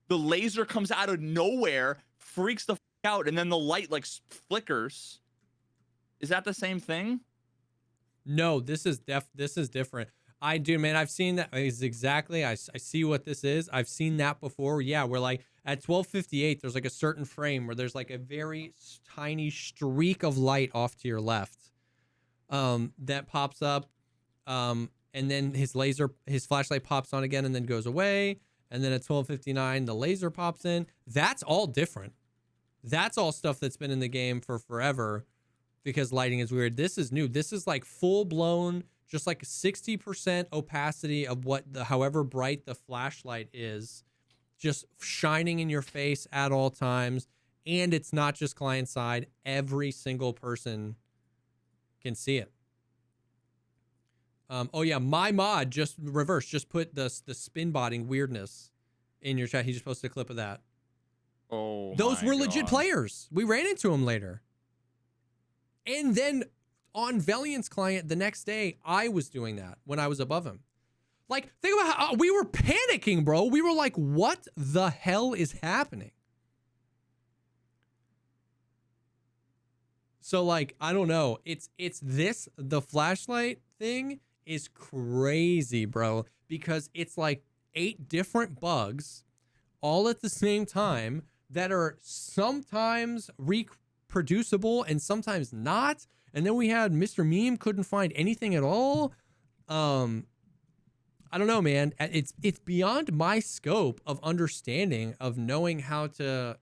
The laser comes out of nowhere, freaks the out, and then the light like flickers. Is that the same thing? No, this is different. I do, man. I've seen that. Is exactly. I see what this is. I've seen that before. Yeah, we're like at 12:58. There's like a certain frame where there's like a very tiny streak of light off to your left, that pops up, and then his flashlight pops on again and then goes away. And then at 12:59, the laser pops in. That's all different. That's all stuff that's been in the game for forever because lighting is weird. This is new. This is like full blown, just like 60% opacity of however bright the flashlight is, just shining in your face at all times. And it's not just client side. Every single person can see it. Oh yeah, my mod just put the spin botting weirdness in your chat. He just posted a clip of that. Oh, those were legit players. We ran into them later. And then on Veliant's client the next day, I was doing that when I was above him. Like, think about how we were panicking, bro. We were like, what the hell is happening? So like, I don't know. The flashlight thing is crazy, bro, because it's like 8 different bugs all at the same time that are sometimes reproducible and sometimes not. And then we had Mr. Meme couldn't find anything at all. I don't know, man. It's beyond my scope of understanding, of knowing how to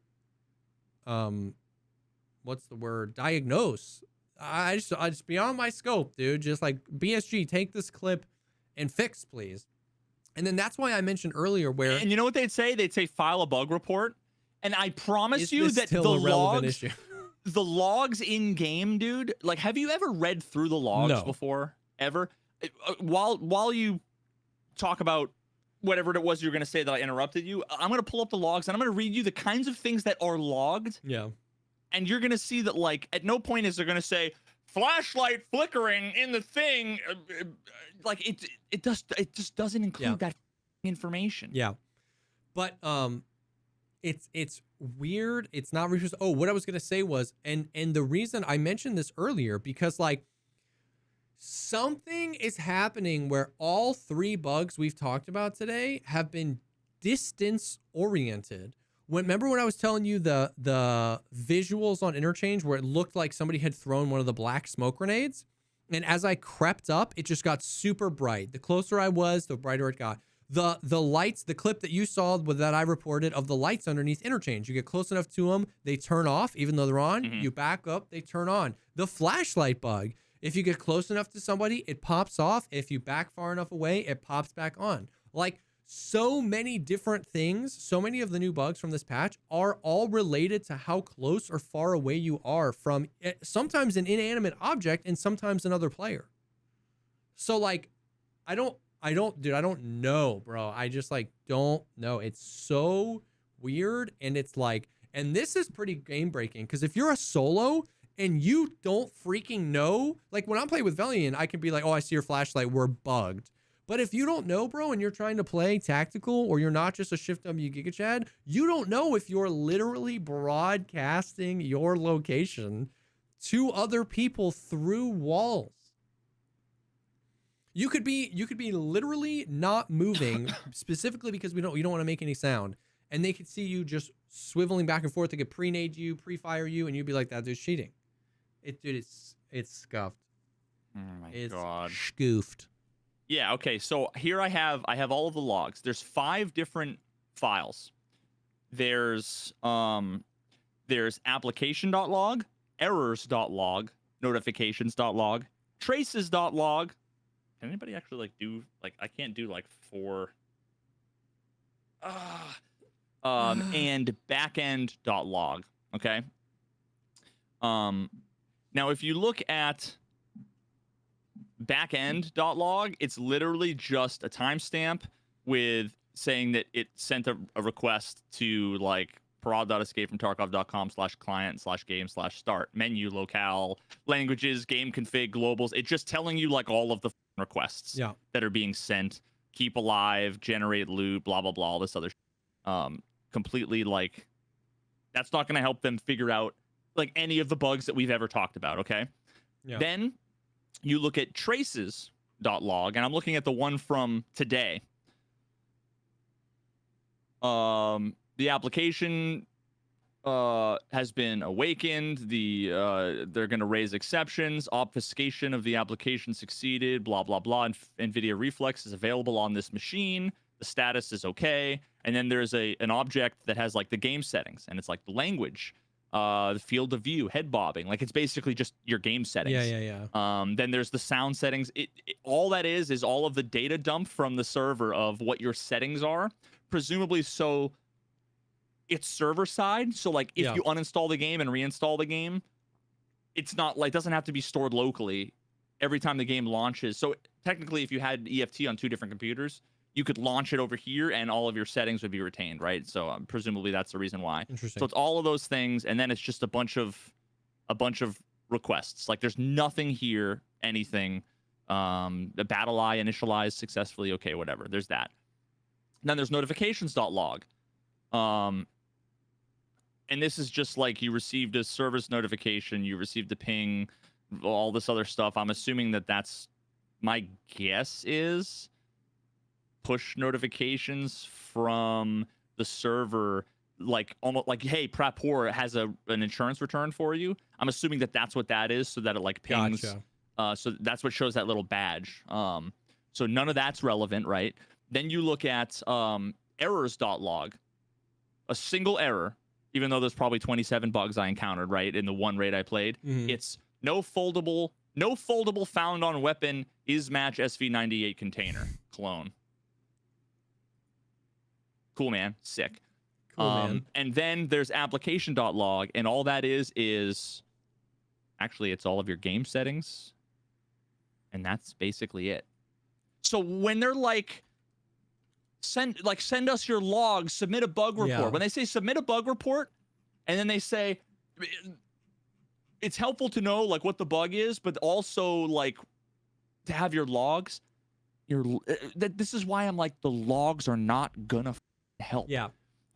what's the word? Diagnose. I just beyond my scope, dude. Just like BSG, take this clip and fix, please. And then that's why I mentioned earlier where. And you know what they'd say? They'd say file a bug report. And I promise you that the still a relevant logs, issue? the logs in game, dude. Like, have you ever read through the logs No. before? Ever? While you talk about whatever it was you were going to say that I interrupted you, I'm going to pull up the logs and I'm going to read you the kinds of things that are logged. Yeah. And you're going to see that, like, at no point is they're going to say flashlight flickering in the thing. Like, it just doesn't include that information. Yeah. But it's weird. It's not really. Oh, what I was gonna say was, and the reason I mentioned this earlier, because like something is happening where all 3 bugs we've talked about today have been distance oriented. Remember when I was telling you the visuals on interchange where it looked like somebody had thrown one of the black smoke grenades, and as I crept up, it just got super bright. The closer I was, the brighter it got. The lights, the clip that you saw that I reported of the lights underneath interchange, you get close enough to them, they turn off even though they're on. You back up, they turn on. The flashlight bug, if you get close enough to somebody, it pops off. If you back far enough away, it pops back on. Like, so many different things, so many of the new bugs from this patch are all related to how close or far away you are from sometimes an inanimate object and sometimes another player. So like, I don't know, bro. I just like don't know. It's so weird. And it's like, and this is pretty game breaking because if you're a solo and you don't freaking know, like when I'm playing with Valiant, I can be like, oh, I see your flashlight, we're bugged. But if you don't know, bro, and you're trying to play tactical or you're not just a Shift W Giga Chad, you don't know if you're literally broadcasting your location to other people through walls. You could be literally not moving specifically because you don't want to make any sound, and they could see you just swiveling back and forth. They could pre-nade you, pre-fire you, and you'd be like, "That dude's cheating." It's scuffed. Oh my god, scoofed. Yeah. Okay. So here I have all of the logs. There's 5 different files. There's application.log, errors.log, notifications.log, traces.log. Can anybody actually like do like I can't do like 4 and backend.log, okay? Now if you look at backend.log, it's literally just a timestamp with saying that it sent a request to like parad.escapefromtarkov.com/client/game/start menu locale languages game config globals. It's just telling you like all of the requests that are being sent, keep alive, generate loot, blah blah blah, all this other completely like that's not going to help them figure out like any of the bugs that we've ever talked about. Okay. Then you look at traces.log, and I'm looking at the one from today. The application has been awakened. They're going to raise exceptions. Obfuscation of the application succeeded. Blah blah blah. NVIDIA Reflex is available on this machine. The status is okay. And then there's an object that has like the game settings, and it's like the language, the field of view, head bobbing. Like it's basically just your game settings. Then there's the sound settings. All that is all of the data dump from the server of what your settings are, presumably so. It's server side, so like if you uninstall the game and reinstall the game, it's not like doesn't have to be stored locally every time the game launches. So technically, if you had EFT on 2 different computers, you could launch it over here, and all of your settings would be retained, right? So presumably that's the reason why. Interesting. So it's all of those things, and then it's just a bunch of requests. Like there's nothing here, anything. The battle eye initialized successfully. Okay, whatever. There's that. And then there's notifications.log. And this is just like you received a service notification, you received a ping, all this other stuff. I'm assuming that's my guess is push notifications from the server, like almost like, hey, Prapor has an insurance return for you. I'm assuming that's what that is, so that it like pings. Gotcha. So that's what shows that little badge. So none of that's relevant, right? Then you look at errors.log, a single error. even though there's probably 27 bugs I encountered, right, in the one raid I played. It's no foldable found on weapon is match SV98 container clone. Cool, man. Sick. Cool, man. And then there's application.log, and all that is actually it's all of your game settings, and that's basically it. So when they're like send us your logs, submit a bug report. Yeah. When they say submit a bug report, and then they say it's helpful to know like what the bug is, but also like to have your logs. This is why I'm like, the logs are not gonna help. Yeah.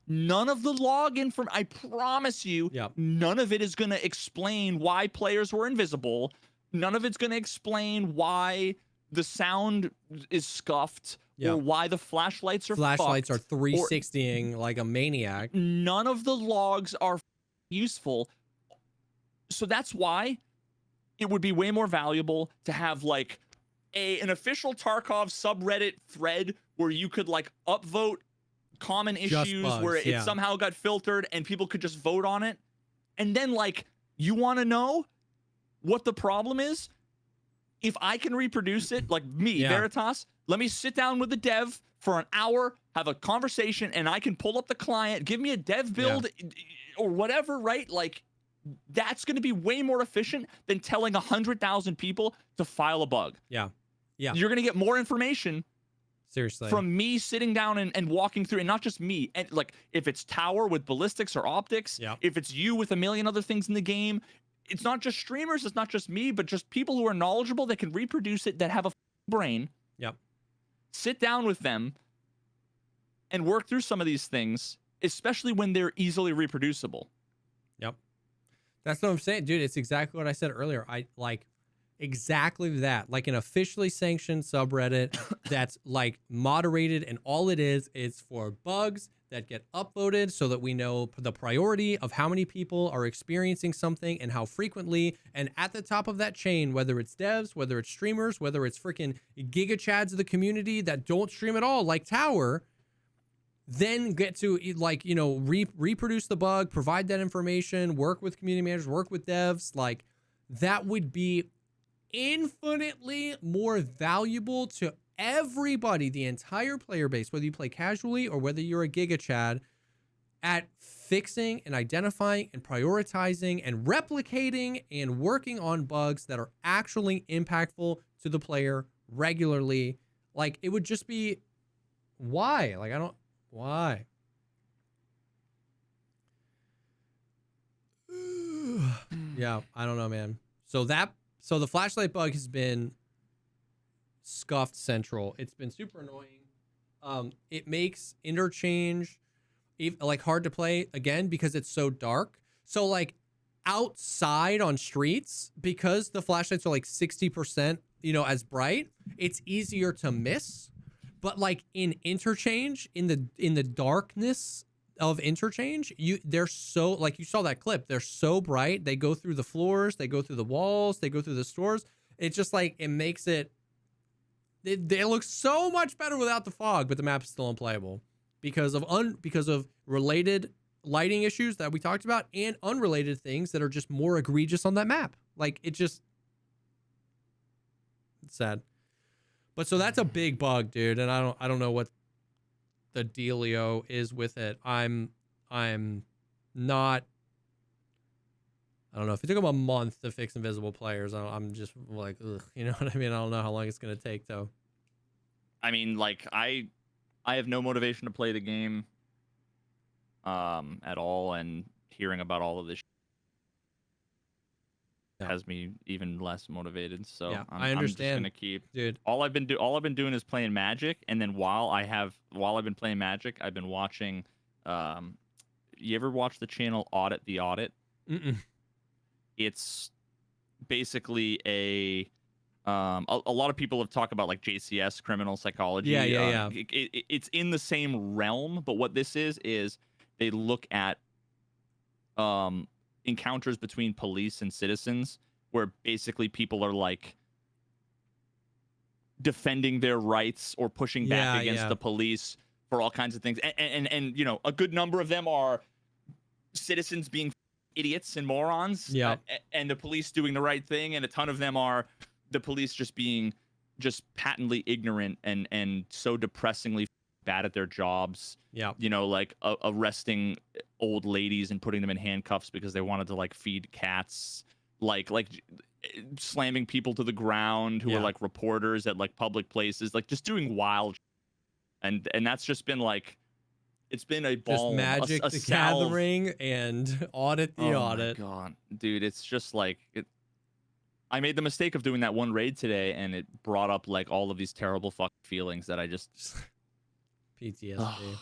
None of the log I promise you, none of it is gonna explain why players were invisible. None of it's gonna explain why the sound is scuffed, or why the flashlights are Flashlights are 360ing like a maniac. None of the logs are useful. So that's why it would be way more valuable to have like an official Tarkov subreddit thread where you could like upvote common issues bugs, where it somehow got filtered and people could just vote on it. And then like, you want to know what the problem is? If I can reproduce it, like me, Veritas, let me sit down with the dev for an hour, have a conversation, and I can pull up the client, give me a dev build or whatever, right? Like, that's going to be way more efficient than telling 100,000 people to file a bug. Yeah. You're going to get more information Seriously. from me sitting down and walking through, and not just me. And like, if it's Tower with ballistics or optics, if it's you with a million other things in the game, it's not just streamers, it's not just me, but just people who are knowledgeable that can reproduce it, that have a brain. Sit down with them and work through some of these things, especially when they're easily reproducible. That's what I'm saying, dude. It's exactly what I said earlier. I like exactly that. Like an officially sanctioned subreddit that's like moderated, and all it is for bugs that get upvoted so that we know the priority of how many people are experiencing something and how frequently. And at the top of that chain, whether it's devs, whether it's streamers, whether it's freaking giga chads of the community that don't stream at all, like Tower, then get to like, you know, reproduce the bug, provide that information, work with community managers, work with devs. Like, that would be infinitely more valuable to everybody, the entire player base, whether you play casually or whether you're a giga chad, at fixing and identifying and prioritizing and replicating and working on bugs that are actually impactful to the player regularly. Like, it would just be, why? Like, why? Yeah, I don't know, man. So the flashlight bug has been scuffed central. It's been super annoying. It makes interchange like hard to play again because it's so dark. So like outside on streets, because the flashlights are like 60%, you know, as bright, it's easier to miss. But like in interchange, in the darkness of interchange, they're so, like you saw that clip, they're so bright. They go through the floors, they go through the walls, they go through the stores. It's just like, it makes it looks so much better without the fog, but the map's still unplayable because of related lighting issues that we talked about and unrelated things that are just more egregious on that map. Like, it's sad. But so that's a big bug, dude, and I don't know what the dealio is with it. I'm not. I don't know, if it took them a month to fix invisible players, I'm just like, ugh, you know what I mean? I don't know how long it's gonna take though. I mean, like, I have no motivation to play the game at all, and hearing about all of this has me even less motivated. So yeah, I understand. I'm just gonna keep, dude. All I've been doing is playing Magic, and then while I've been playing Magic, I've been watching. You ever watch the channel Audit the Audit? Mm-mm. It's basically a lot of people have talked about like JCS, criminal psychology. Yeah. It's in the same realm, but what this is they look at encounters between police and citizens, where basically people are like defending their rights or pushing back against the police for all kinds of things, and you know, a good number of them are citizens being idiots and morons, Yeah. and the police doing the right thing, and a ton of them are the police just being just patently ignorant and so depressingly bad at their jobs. Yeah. You know, like arresting old ladies and putting them in handcuffs because they wanted to like feed cats, like slamming people to the ground who are like reporters at like public places, like just doing wild and that's just been like, it's been a balm, just Magic a the salve. Gathering and Audit the Audit. Oh my god, dude, it's just like it. I made the mistake of doing that one raid today, and it brought up like all of these terrible fucking feelings that I just PTSD.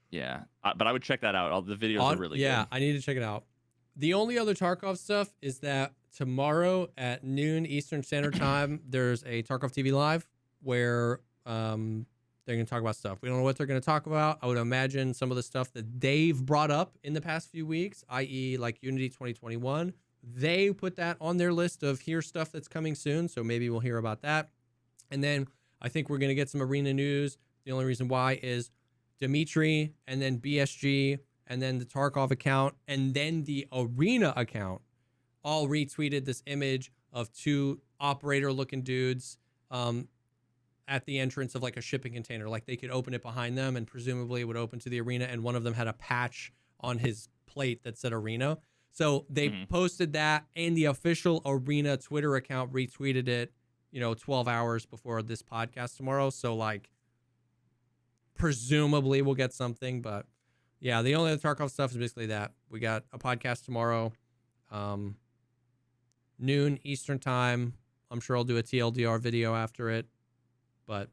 Yeah, but I would check that out. All the videos are really good. Yeah, I need to check it out. The only other Tarkov stuff is that tomorrow at noon Eastern Standard Time, there's a Tarkov TV Live where they're going to talk about stuff. We don't know what they're going to talk about. I would imagine some of the stuff that they've brought up in the past few weeks, i.e. like Unity 2021. They put that on their list of here's stuff that's coming soon, so maybe we'll hear about that. And then I think we're going to get some arena news. The only reason why is Dimitri and then BSG and then the Tarkov account and then the arena account all retweeted this image of two operator-looking dudes at the entrance of like a shipping container. Like they could open it behind them and presumably it would open to the arena, and one of them had a patch on his plate that said arena. So they posted that, and the official arena Twitter account retweeted it, 12 hours before this podcast tomorrow. So like presumably we'll get something, but yeah, the only other Tarkov stuff is basically that. We got a podcast tomorrow, noon Eastern time. I'm sure I'll do a TLDR video after it, but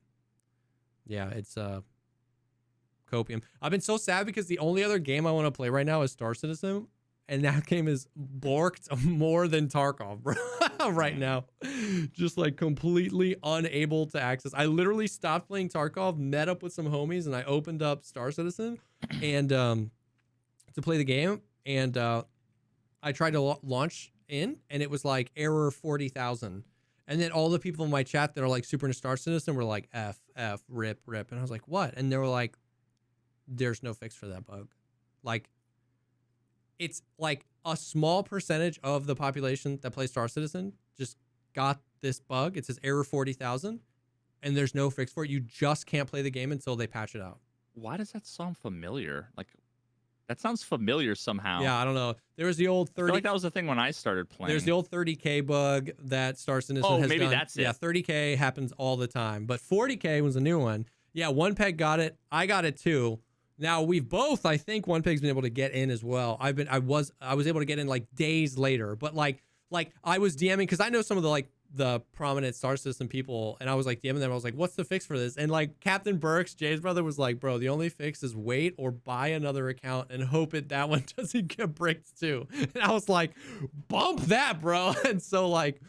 yeah, it's copium. I've been so sad because the only other game I want to play right now is Star Citizen, and that game is borked more than Tarkov right now. Just like completely unable to access. I literally stopped playing Tarkov, met up with some homies, and I opened up Star Citizen and to play the game. And I tried to launch in, and it was like error 40,000. And then all the people in my chat that are like super into Star Citizen were like F, rip. And I was like, what? And they were like, there's no fix for that bug. Like, it's like a small percentage of the population that plays Star Citizen just got this bug. It says error 40,000, and there's no fix for it. You just can't play the game until they patch it out. Why does that sound familiar? Like, that sounds familiar somehow. Yeah, I don't know. There was the old 30. I feel like that was the thing when I started playing. There's the old 30K bug that Star Citizen has maybe done. That's it. Yeah, 30K happens all the time, but 40K was a new one. Yeah, One Peg got it. I got it too. Now we've both, I think One Peg's been able to get in as well. I was able to get in like days later, but like I was DMing because I know some of the prominent Star System people, and I was like DMing them. I was like, what's the fix for this? And like Captain Burks, Jay's brother, was like, bro, the only fix is wait or buy another account and hope that one doesn't get bricked too. And I was like, bump that, bro. And so like,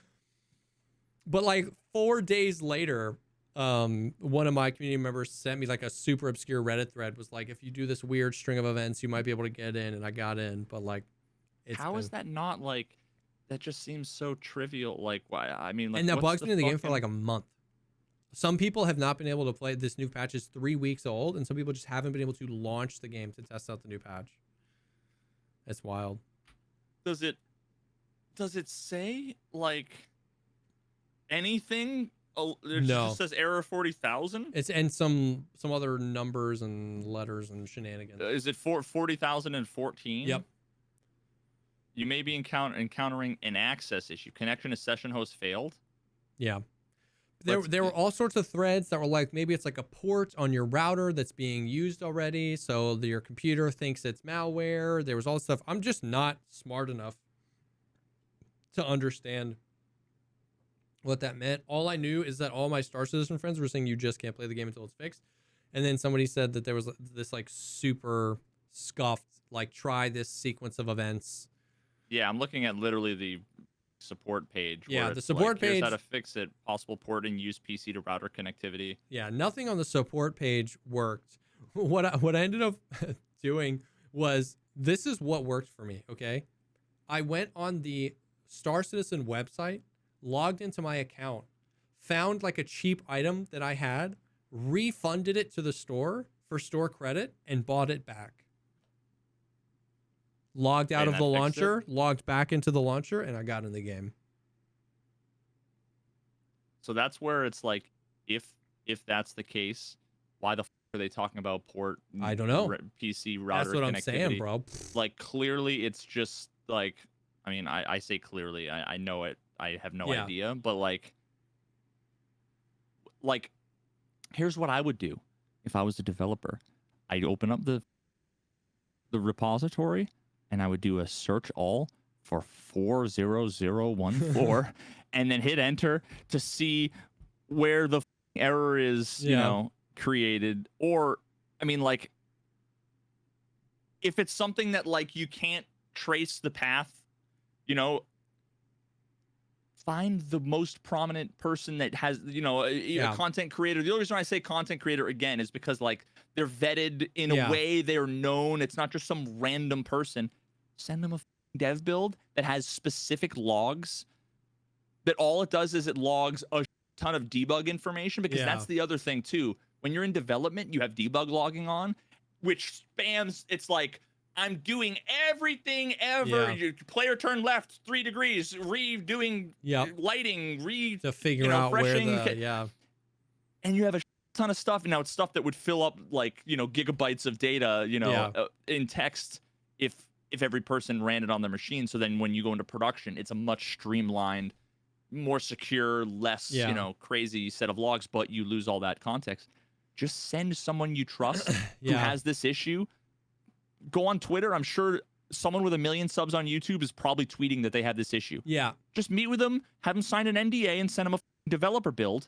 but like 4 days later, one of my community members sent me like a super obscure Reddit thread, was like, if you do this weird string of events, you might be able to get in. And I got in, but like, how is that not like, that just seems so trivial. Like, why? I mean, like, and that bug's been in the game for like a month. Some people have not been able to play. This new patch is 3 weeks old, and some people just haven't been able to launch the game to test out the new patch. It's wild. Does it say like anything? Oh, it just says error 40,000. It's and some other numbers and letters and shenanigans. Is it 40,014? Yep. You may be encountering an access issue. Connection to session host failed. Yeah. There were all sorts of threads that were like, maybe it's like a port on your router that's being used already, so your computer thinks it's malware. There was all this stuff. I'm just not smart enough to understand what that meant. All I knew is that all my Star Citizen friends were saying you just can't play the game until it's fixed. And then somebody said that there was this like super scuffed, like, try this sequence of events. Yeah, I'm looking at literally the support page. Yeah, the support page. Here's how to fix it. Possible porting, use PC to router connectivity. Yeah, nothing on the support page worked. What I ended up doing was, this is what worked for me, okay? I went on the Star Citizen website, logged into my account, found like a cheap item that I had, refunded it to the store for store credit, and bought it back. logged out And of that the fixed it? launcher, logged back into the launcher, and I got in the game. So that's where it's like, if that's the case, why the are they talking about port I don't know. PC router That's what connectivity? I'm saying, bro. Like, clearly it's just like, I mean, I say clearly, I know it, I have no idea, but like here's what I would do if I was a developer. I'd open up the repository and I would do a search all for 40014 and then hit enter to see where the error is, you know, created. Or, I mean, like, if it's something that like you can't trace the path, you know, find the most prominent person that has, you know, a content creator. The only reason I say content creator again is because like they're vetted in a way, they're known. It's not just some random person. Send them a dev build that has specific logs, that all it does is it logs a ton of debug information, because that's the other thing too. When you're in development, you have debug logging on, which spams. It's like, I'm doing everything ever. Your player turn left 3 degrees, redoing lighting, to figure out where the and you have a ton of stuff. Now it's stuff that would fill up like, you know, gigabytes of data, you know, in text if every person ran it on their machine. So then when you go into production, it's a much streamlined, more secure, less you know, crazy set of logs, but you lose all that context. Just send someone you trust who has this issue. Go on Twitter. I'm sure someone with 1 million subs on YouTube is probably tweeting that they have this issue. Just meet with them, have them sign an NDA, and send them a developer build.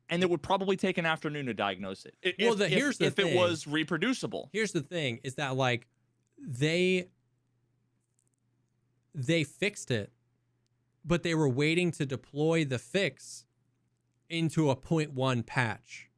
And it would probably take an afternoon to diagnose it. If it was reproducible. Here's the thing: is that like they fixed it, but they were waiting to deploy the fix into a 0.1 patch.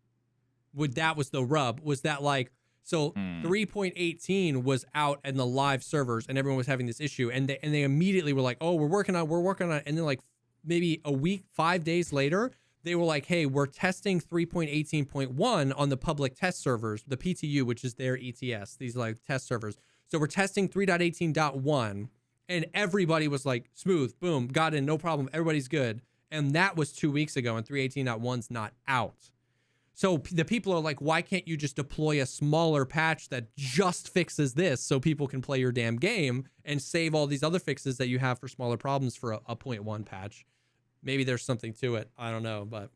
That was the rub. Was that like, so 3.18 was out in the live servers and everyone was having this issue, and they immediately were like, oh, we're working on it. And then like maybe a week, 5 days later, they were like, hey, we're testing 3.18.1 on the public test servers, the PTU, which is their ETS, these like test servers. So we're testing 3.18.1, and everybody was like, smooth, boom, got in, no problem, everybody's good. And that was 2 weeks ago, and 3.18.1's not out. So the people are like, why can't you just deploy a smaller patch that just fixes this so people can play your damn game and save all these other fixes that you have for smaller problems for a 0.1 patch? Maybe there's something to it. I don't know, but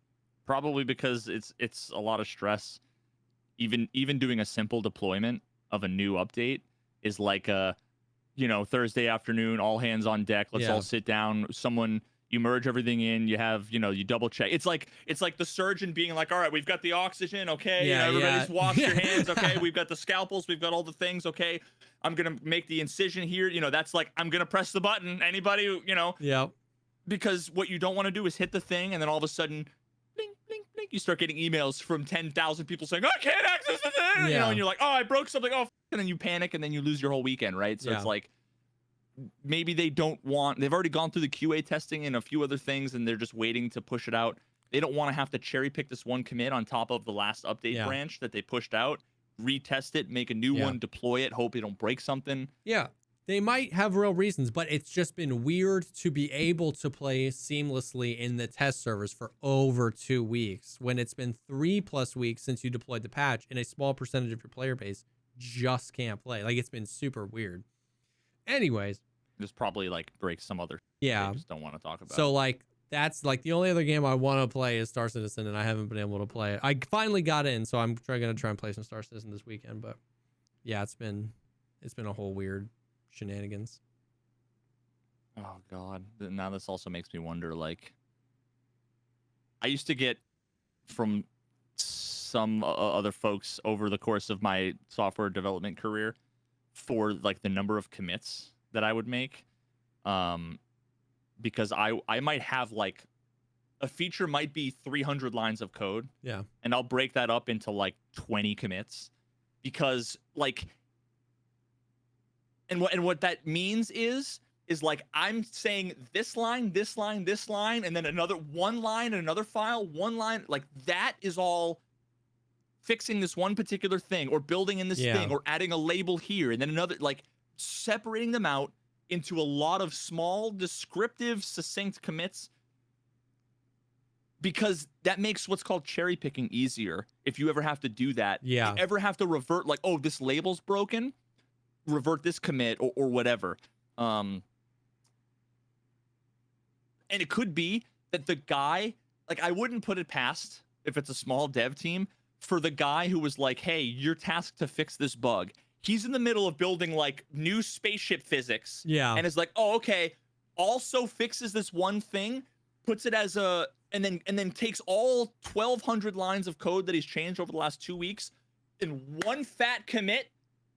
probably because it's a lot of stress. Even doing a simple deployment of a new update is like a, you know, Thursday afternoon, all hands on deck. Let's all sit down. You merge everything in, you have, you know, you double check. It's like the surgeon being like, all right, we've got the oxygen, okay, you know, everybody's washed your hands, okay, we've got the scalpels, we've got all the things, okay, I'm gonna make the incision here, you know, that's like, I'm gonna press the button, anybody, you know, because what you don't want to do is hit the thing and then all of a sudden, blink, blink, blink, you start getting emails from 10,000 people saying, I can't access the thing, you know, and you're like, oh, I broke something, oh, and then you panic and then you lose your whole weekend, right? So it's like, maybe they've already gone through the QA testing and a few other things, and they're just waiting to push it out. They don't want to have to cherry pick this one commit on top of the last update branch that they pushed out, retest it, make a new one, deploy it, hope they don't break something. They might have real reasons, but it's just been weird to be able to play seamlessly in the test servers for over 2 weeks when it's been 3+ weeks since you deployed the patch, and a small percentage of your player base just can't play. Like, it's been super weird. Anyways, this probably like breaks some other they just don't want to talk about. So like, that's like the only other game I want to play is Star Citizen, and I haven't been able to play it. I finally got in, so I'm gonna try and play some Star Citizen this weekend. But yeah, it's been a whole weird shenanigans. Oh God! Now this also makes me wonder. Like, I used to get from some other folks over the course of my software development career for like the number of commits that I would make, because I might have like a feature might be 300 lines of code, and I'll break that up into like 20 commits, because like, and what that means is like, I'm saying this line, and then another one line in another file, one line, like that is all fixing this one particular thing, or building in this thing, or adding a label here, and then another, like, separating them out into a lot of small, descriptive, succinct commits, because that makes what's called cherry picking easier. If you ever have to do that, Yeah. you ever have to revert, like, oh, this label's broken, revert this commit or whatever. And it could be that the guy, like, I wouldn't put it past, if it's a small dev team, for the guy who was like, hey, you're tasked to fix this bug. He's in the middle of building like new spaceship physics. Yeah. And is like, oh, okay. Also fixes this one thing, puts it as a, and then takes all 1,200 lines of code that he's changed over the last 2 weeks in one fat commit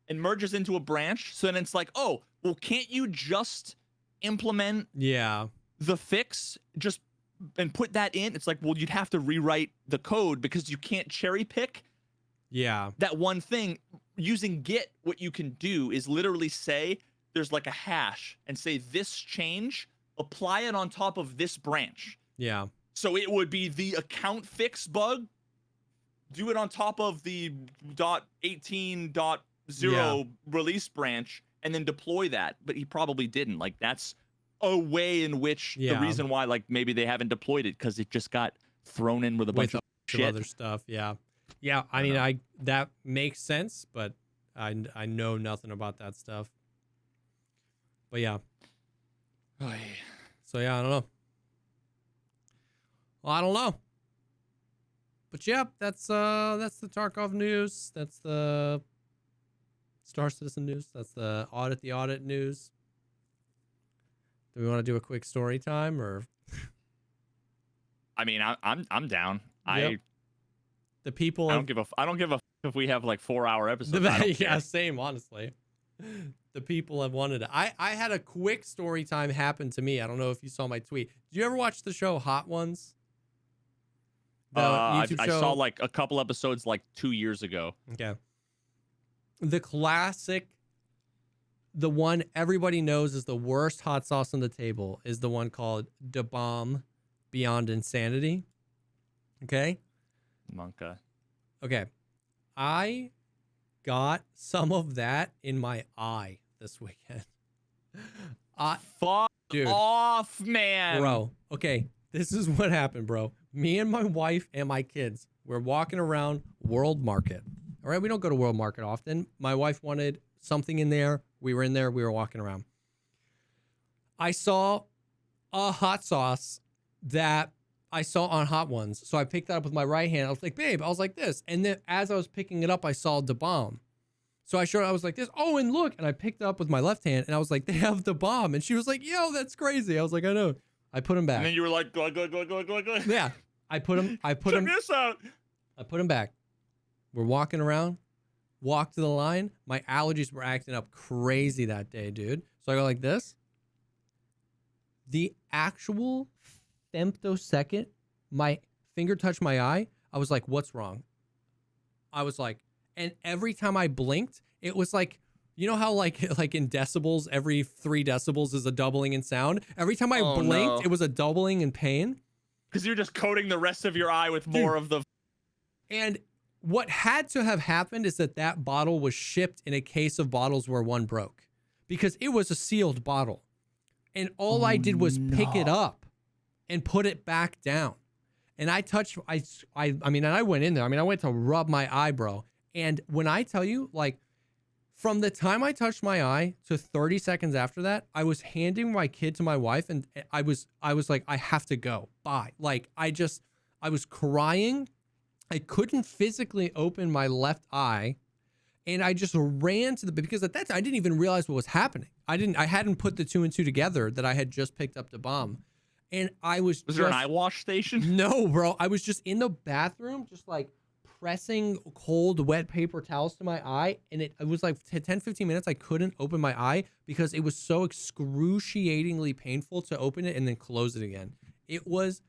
and merges into a branch. So then it's like, oh, well, can't you just implement the fix just and put that in? It's like, well, you'd have to rewrite the code because you can't cherry pick that one thing. Using Git, what you can do is literally say there's like a hash and say this change, apply it on top of this branch. Yeah. So it would be the account fix bug, do it on top of the .18.0 release branch, and then deploy that. But he probably didn't. Like, that's a way in which the reason why, like, maybe they haven't deployed it, because it just got thrown in with a bunch of shit. Other stuff. Yeah. I mean, that makes sense, but I know nothing about that stuff. But yeah. So yeah, I don't know. Well, I don't know. But yeah, that's the Tarkov news. That's the Star Citizen news. That's the audit news. Do we want to do a quick story time, or? I mean, I'm down. Yep. The people. I don't give a if we have like 4-hour episodes. Yeah, same. Honestly, the people have wanted it. I had a quick story time happen to me. I don't know if you saw my tweet. Did you ever watch the show Hot Ones? I saw like a couple episodes like 2 years ago. Okay. The classic, the one everybody knows is the worst hot sauce on the table, is the one called Da Bomb Beyond Insanity. Okay? Monka. Okay. I got some of that in my eye this weekend. Fuck dude, off, man. Bro, okay. This is what happened, bro. Me and my wife and my kids, we're walking around World Market. All right, we don't go to World Market often. My wife wanted something in there. We were in there. We were walking around. I saw a hot sauce that I saw on Hot Ones. So I picked that up with my right hand. I was like, babe, I was like this. And then as I was picking it up, I saw Da Bomb. So I was like this. Oh, and look. And I picked it up with my left hand. And I was like, they have Da Bomb. And she was like, yo, that's crazy. I was like, I know. I put him back. And then you were like, go. Yeah. I put him. Check this out. I put him back. We're walking around. Walk to the line. My allergies were acting up crazy that day, dude. So I go like this. The actual femtosecond my finger touched my eye, I was like, what's wrong? I was like, and every time I blinked, it was like, you know how like in decibels, every 3 decibels is a doubling in sound? Every time I blinked, it was a doubling in pain. Because you're just coating the rest of your eye with more of the... And what had to have happened is that bottle was shipped in a case of bottles where one broke. Because it was a sealed bottle. And all I did was pick it up and put it back down. And I touched, I mean, and I went in there. I mean, I went to rub my eye, bro. And when I tell you, like, from the time I touched my eye to 30 seconds after that, I was handing my kid to my wife, and I was like, I have to go. Bye. Like, I was crying. I couldn't physically open my left eye. And I just ran to because at that time, I didn't even realize what was happening. I hadn't put the 2 and 2 together that I had just picked up the bomb. And I was there an eye wash station? No, bro. I was just in the bathroom, just like pressing cold, wet paper towels to my eye. And it was like 10, 15 minutes. I couldn't open my eye because it was so excruciatingly painful to open it and then close it again. It was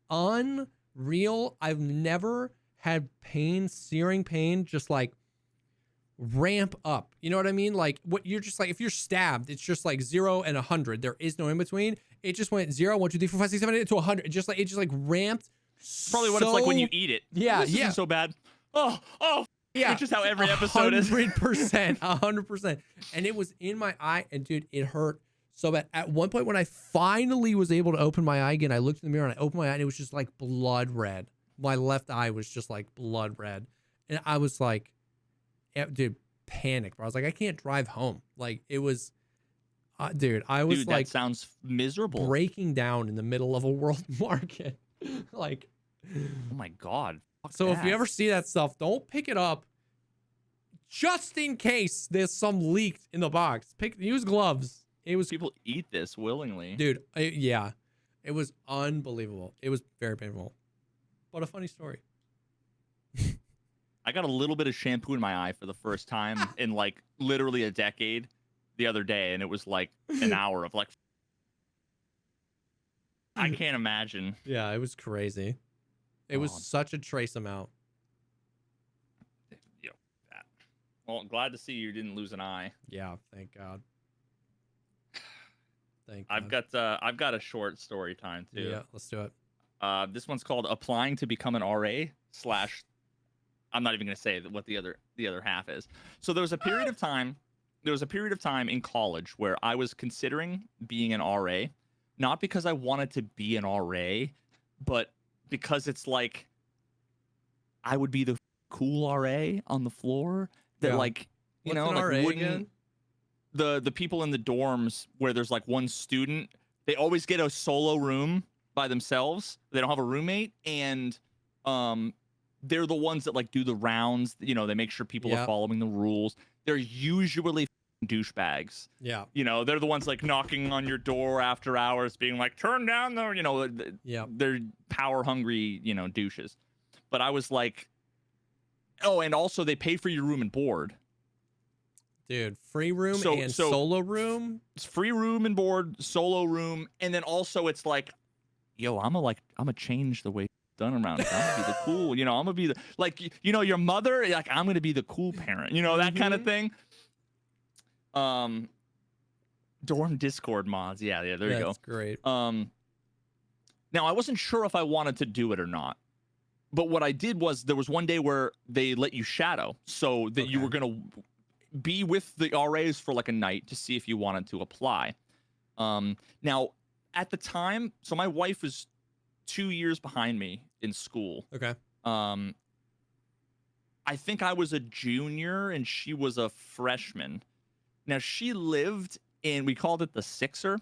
unreal. I've never had pain, searing pain, just like ramp up. You know what I mean? Like, what you're just like, if you're stabbed, it's just like 0 and 100. There is no in between. It just went 0, 1, 2, 3, 4, 5, 6, 7, 8 to 100. It just like ramped. Probably what it's like when you eat it. Yeah, this isn't so bad. Oh, Yeah, which is how every episode is. 100%, 100%. And it was in my eye, and dude, it hurt so bad. At one point, when I finally was able to open my eye again, I looked in the mirror and I opened my eye, and it was just like blood red. My left eye was just like blood red, and I was like, dude, panic. Bro. I was like, I can't drive home. Like it was, dude, I was Dude, like, that sounds miserable. breaking down in the middle of a world market, like. Oh my god. Fuck So that. if you ever see that stuff, don't pick it up. Just in case there's some leaked in the box, use gloves. It was, people eat this willingly, dude. Yeah, it was unbelievable. It was very painful, but a funny story. I got a little bit of shampoo in my eye for the first time in like literally a decade the other day, and it was like an hour of like, I can't imagine. Yeah, it was crazy. It was such a trace amount. Yeah. Well, glad to see you didn't lose an eye. Yeah, thank God. Thank God. I've got a short story time too. Yeah, let's do it. This one's called "Applying to Become an RA." I'm not even going to say what the other half is. So there was a period of time. There was a period of time in college where I was considering being an RA, not because I wanted to be an RA, but because it's like I would be the cool RA on the floor that like you What's know an like RA wouldn't again? the people in the dorms where there's like one student, they always get a solo room by themselves. They don't have a roommate, and they're the ones that like do the rounds. You know, they make sure people are following the rules. They're usually douchebags. Yeah. You know, they're the ones like knocking on your door after hours, being like, turn down the, you know, they're power hungry, you know, douches. But I was like, oh, and also they pay for your room and board. Dude, free room and solo room? It's free room and board, solo room, and then also it's like, yo, I'm gonna change the way it's done around here. I'm gonna be the cool, you know, I'm gonna be the like, you know, your mother, like I'm gonna be the cool parent, you know, that kind of thing. Dorm Discord mods, yeah, there you go. That's great. Now I wasn't sure if I wanted to do it or not. But what I did was there was one day where they let you shadow, so that you were gonna be with the RAs for like a night to see if you wanted to apply. Now at the time, so my wife was 2 years behind me in school. Okay. I think I was a junior and she was a freshman. Now she lived in, we called it the Sixer.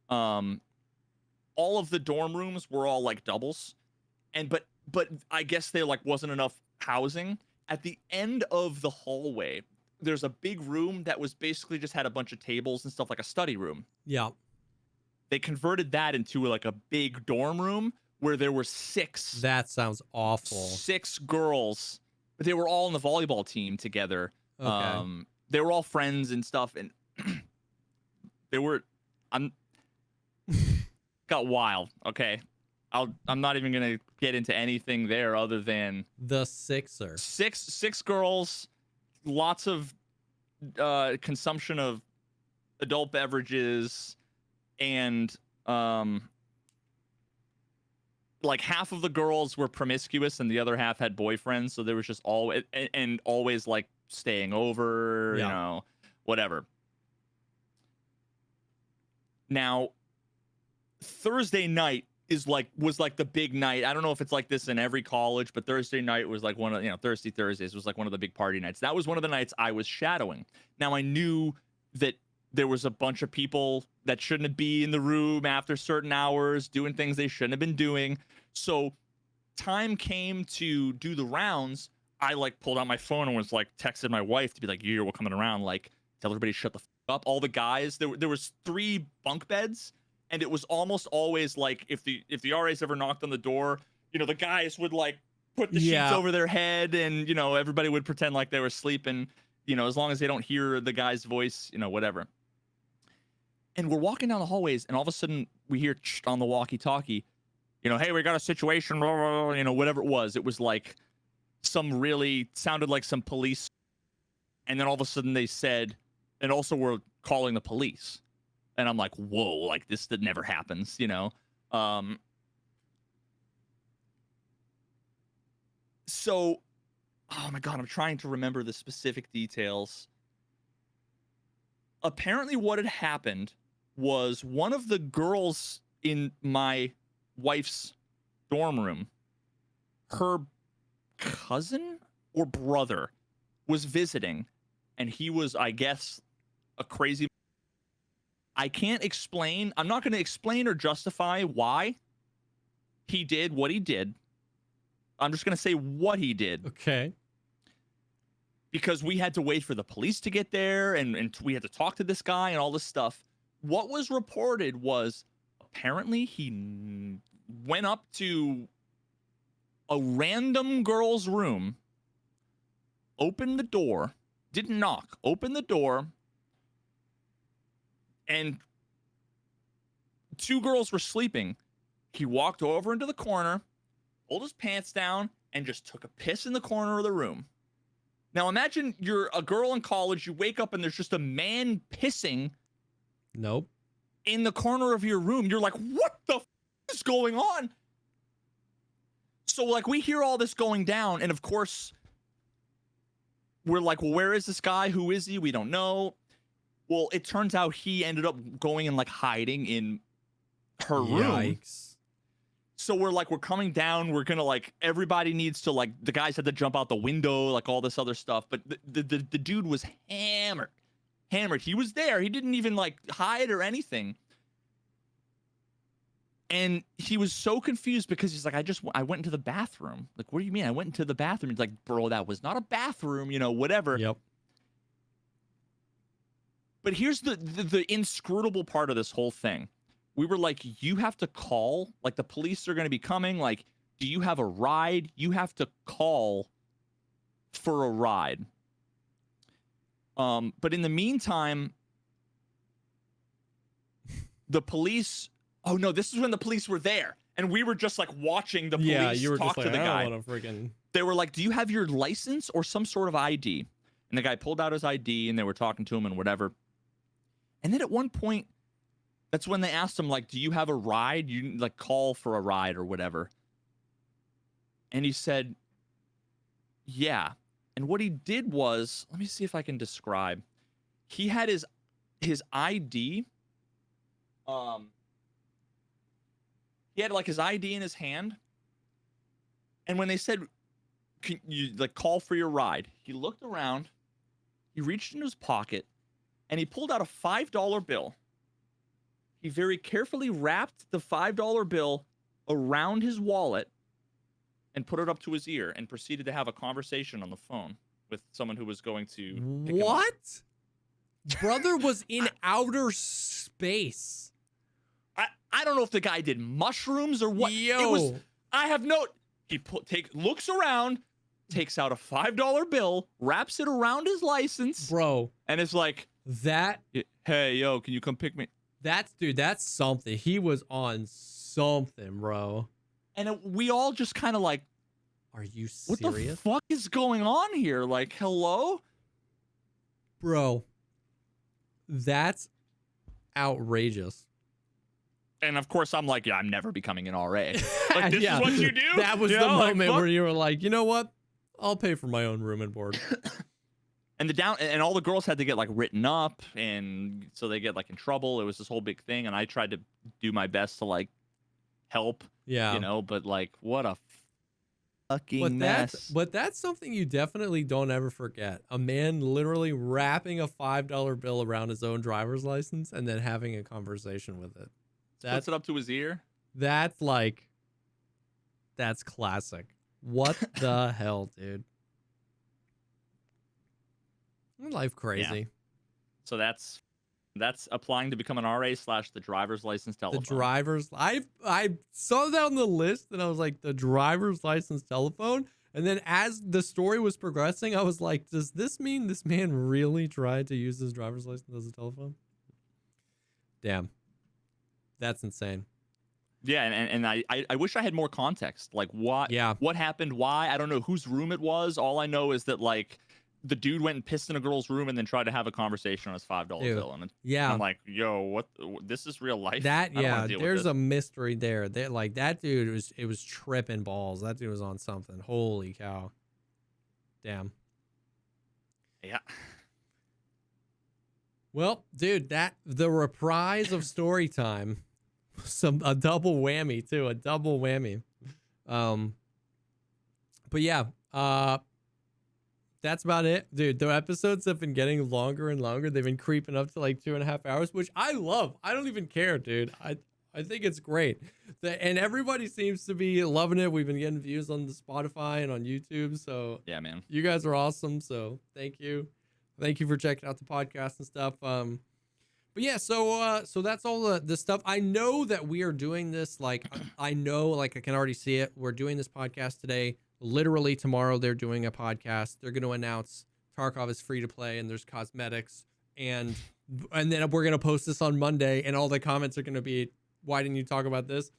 All of the dorm rooms were all like doubles, and but I guess there like wasn't enough housing. At the end of the hallway, there's a big room that was basically just had a bunch of tables and stuff, like a study room. Yeah. They converted that into like a big dorm room where there were 6. That sounds awful. 6 girls, but they were all on the volleyball team together. Okay. They were all friends and stuff, and got wild. Okay, I'm not even gonna get into anything there other than the Sixer. Six girls, lots of consumption of adult beverages, and like half of the girls were promiscuous and the other half had boyfriends, so there was just always like staying over, you know, whatever. Now Thursday night was like the big night. I don't know if it's like this in every college, but Thursday night was like one of, you know, Thursdays was like one of the big party nights. That was one of the nights I was shadowing. Now I knew that there was a bunch of people that shouldn't be in the room after certain hours doing things they shouldn't have been doing. So time came to do the rounds. I like pulled out my phone and was like texted my wife to be like, we're coming around, like tell everybody to shut the up. All the guys, there was 3 bunk beds, and it was almost always like if the RAs ever knocked on the door, you know, the guys would like put the sheets over their head, and you know, everybody would pretend like they were sleeping, you know, as long as they don't hear the guy's voice, you know, whatever. And we're walking down the hallways, and all of a sudden we hear on the walkie-talkie, you know, hey, we got a situation, blah, blah, blah, you know, whatever it was. It was like sounded like some police. And then all of a sudden they said, and also we're calling the police. And I'm like, whoa, like this that never happens, you know? So oh my God, I'm trying to remember the specific details. Apparently what had happened was one of the girls in my wife's dorm room, her cousin or brother was visiting, and he was, I guess, a crazy. I can't explain. I'm not going to explain or justify why he did what he did. I'm just going to say what he did. Okay. Because we had to wait for the police to get there, and we had to talk to this guy and all this stuff. What was reported was apparently he went up to a random girl's room, opened the door, didn't knock, opened the door, and two girls were sleeping. He walked over into the corner, pulled his pants down, and just took a piss in the corner of the room. Now imagine you're a girl in college, you wake up and there's just a man pissing. Nope. In the corner of your room. You're like, what the is going on? So like we hear all this going down, and of course we're like, well, where is this guy? Who is he? We don't know. Well, it turns out he ended up going and like hiding in her room. Yikes. So we're like, we're coming down. We're going to like, everybody needs to like, the guys had to jump out the window, like all this other stuff. But the dude was hammered. He was there. He didn't even like hide or anything. And he was so confused because he's like, I went into the bathroom. Like, what do you mean? I went into the bathroom. He's like, bro, that was not a bathroom, you know, whatever. Yep. But here's the inscrutable part of this whole thing. We were like, you have to call, like the police are going to be coming. Like, do you have a ride? You have to call for a ride. But in the meantime, the police, oh no, this is when the police were there. And we were just like watching the police you were talk just like, to the guy. I don't wanna freaking... They were like, do you have your license or some sort of ID? And the guy pulled out his ID and they were talking to him and whatever. And then at one point, that's when they asked him, like, do you have a ride? You like call for a ride or whatever. And he said, yeah. And what he did was, let me see if I can describe. He had his ID. He had like his ID in his hand. And when they said, can you like call for your ride? He looked around, he reached into his pocket, and he pulled out a $5 bill. He very carefully wrapped the $5 bill around his wallet and put it up to his ear and proceeded to have a conversation on the phone with someone who was going to pick him up. What? Brother was in outer space. I don't know if the guy did mushrooms or what. Yo. It was, I have no. He looks around, takes out a $5 bill, wraps it around his license, Bro. and is like, That, hey, yo, can you come pick me? that's something. He was on something, bro. And we all just kind of like, Are you what serious? the fuck is going on here? Like, hello? Bro, that's outrageous. And of course, I'm like, yeah, I'm never becoming an RA. Like, this Yeah, is what you do? That was You the know, like, moment fuck. where you were like, you know what? I'll pay for my own room and board. And all the girls had to get like written up, and so they get like in trouble. It was this whole big thing, and I tried to do my best to like help, Yeah. you know, but like, what a fucking mess. But that's something you definitely don't ever forget. A man literally wrapping a $5 bill around his own driver's license and then having a conversation with it. Puts it up to his ear. That's classic. What the hell, dude? Life crazy. Yeah. So that's applying to become an RA / the driver's license telephone. The driver's, I saw that on the list and I was like, the driver's license telephone. And then as the story was progressing, I was like, does this mean this man really tried to use his driver's license as a telephone? Damn. That's insane. Yeah, and I wish I had more context. Like what happened, why? I don't know whose room it was. All I know is that like the dude went and pissed in a girl's room and then tried to have a conversation on his $5 bill. And I'm like, yo, what? This is real life. There's a mystery there. That dude was tripping balls. That dude was on something. Holy cow. Damn. Yeah. Well, dude, the reprise of story time, a double whammy too, a double whammy. But yeah, that's about it, dude. The episodes have been getting longer and longer. They've been creeping up to like 2.5 hours, which I love. I don't even care, dude. I think it's great. And everybody seems to be loving it. We've been getting views on the Spotify and on YouTube. So Yeah, man. you guys are awesome. So thank you. Thank you for checking out the podcast and stuff. But yeah, so that's all the stuff. I know that we are doing this. Like, I know, like, I can already see it. We're doing this podcast today. Literally tomorrow, they're doing a podcast. They're going to announce Tarkov is free to play and there's cosmetics. And then we're going to post this on Monday and all the comments are going to be, why didn't you talk about this?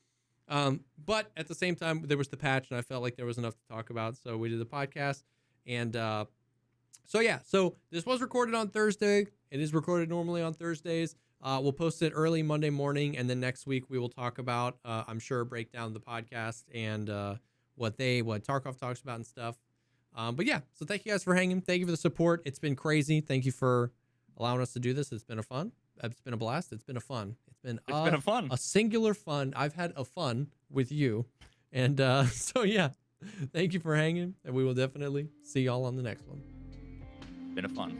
But at the same time, there was the patch and I felt like there was enough to talk about. So we did the podcast. And so yeah, so this was recorded on Thursday. It is recorded normally on Thursdays. We'll post it early Monday morning. And then next week we will talk about, I'm sure, break down the podcast and what Tarkov talks about and stuff. But yeah, so thank you guys for hanging. Thank you for the support. It's been crazy. Thank you for allowing us to do this. It's been a blast. It's been a fun. It's been a fun. A singular fun. I've had a fun with you. And so yeah, thank you for hanging. And we will definitely see y'all on the next one. Been a fun.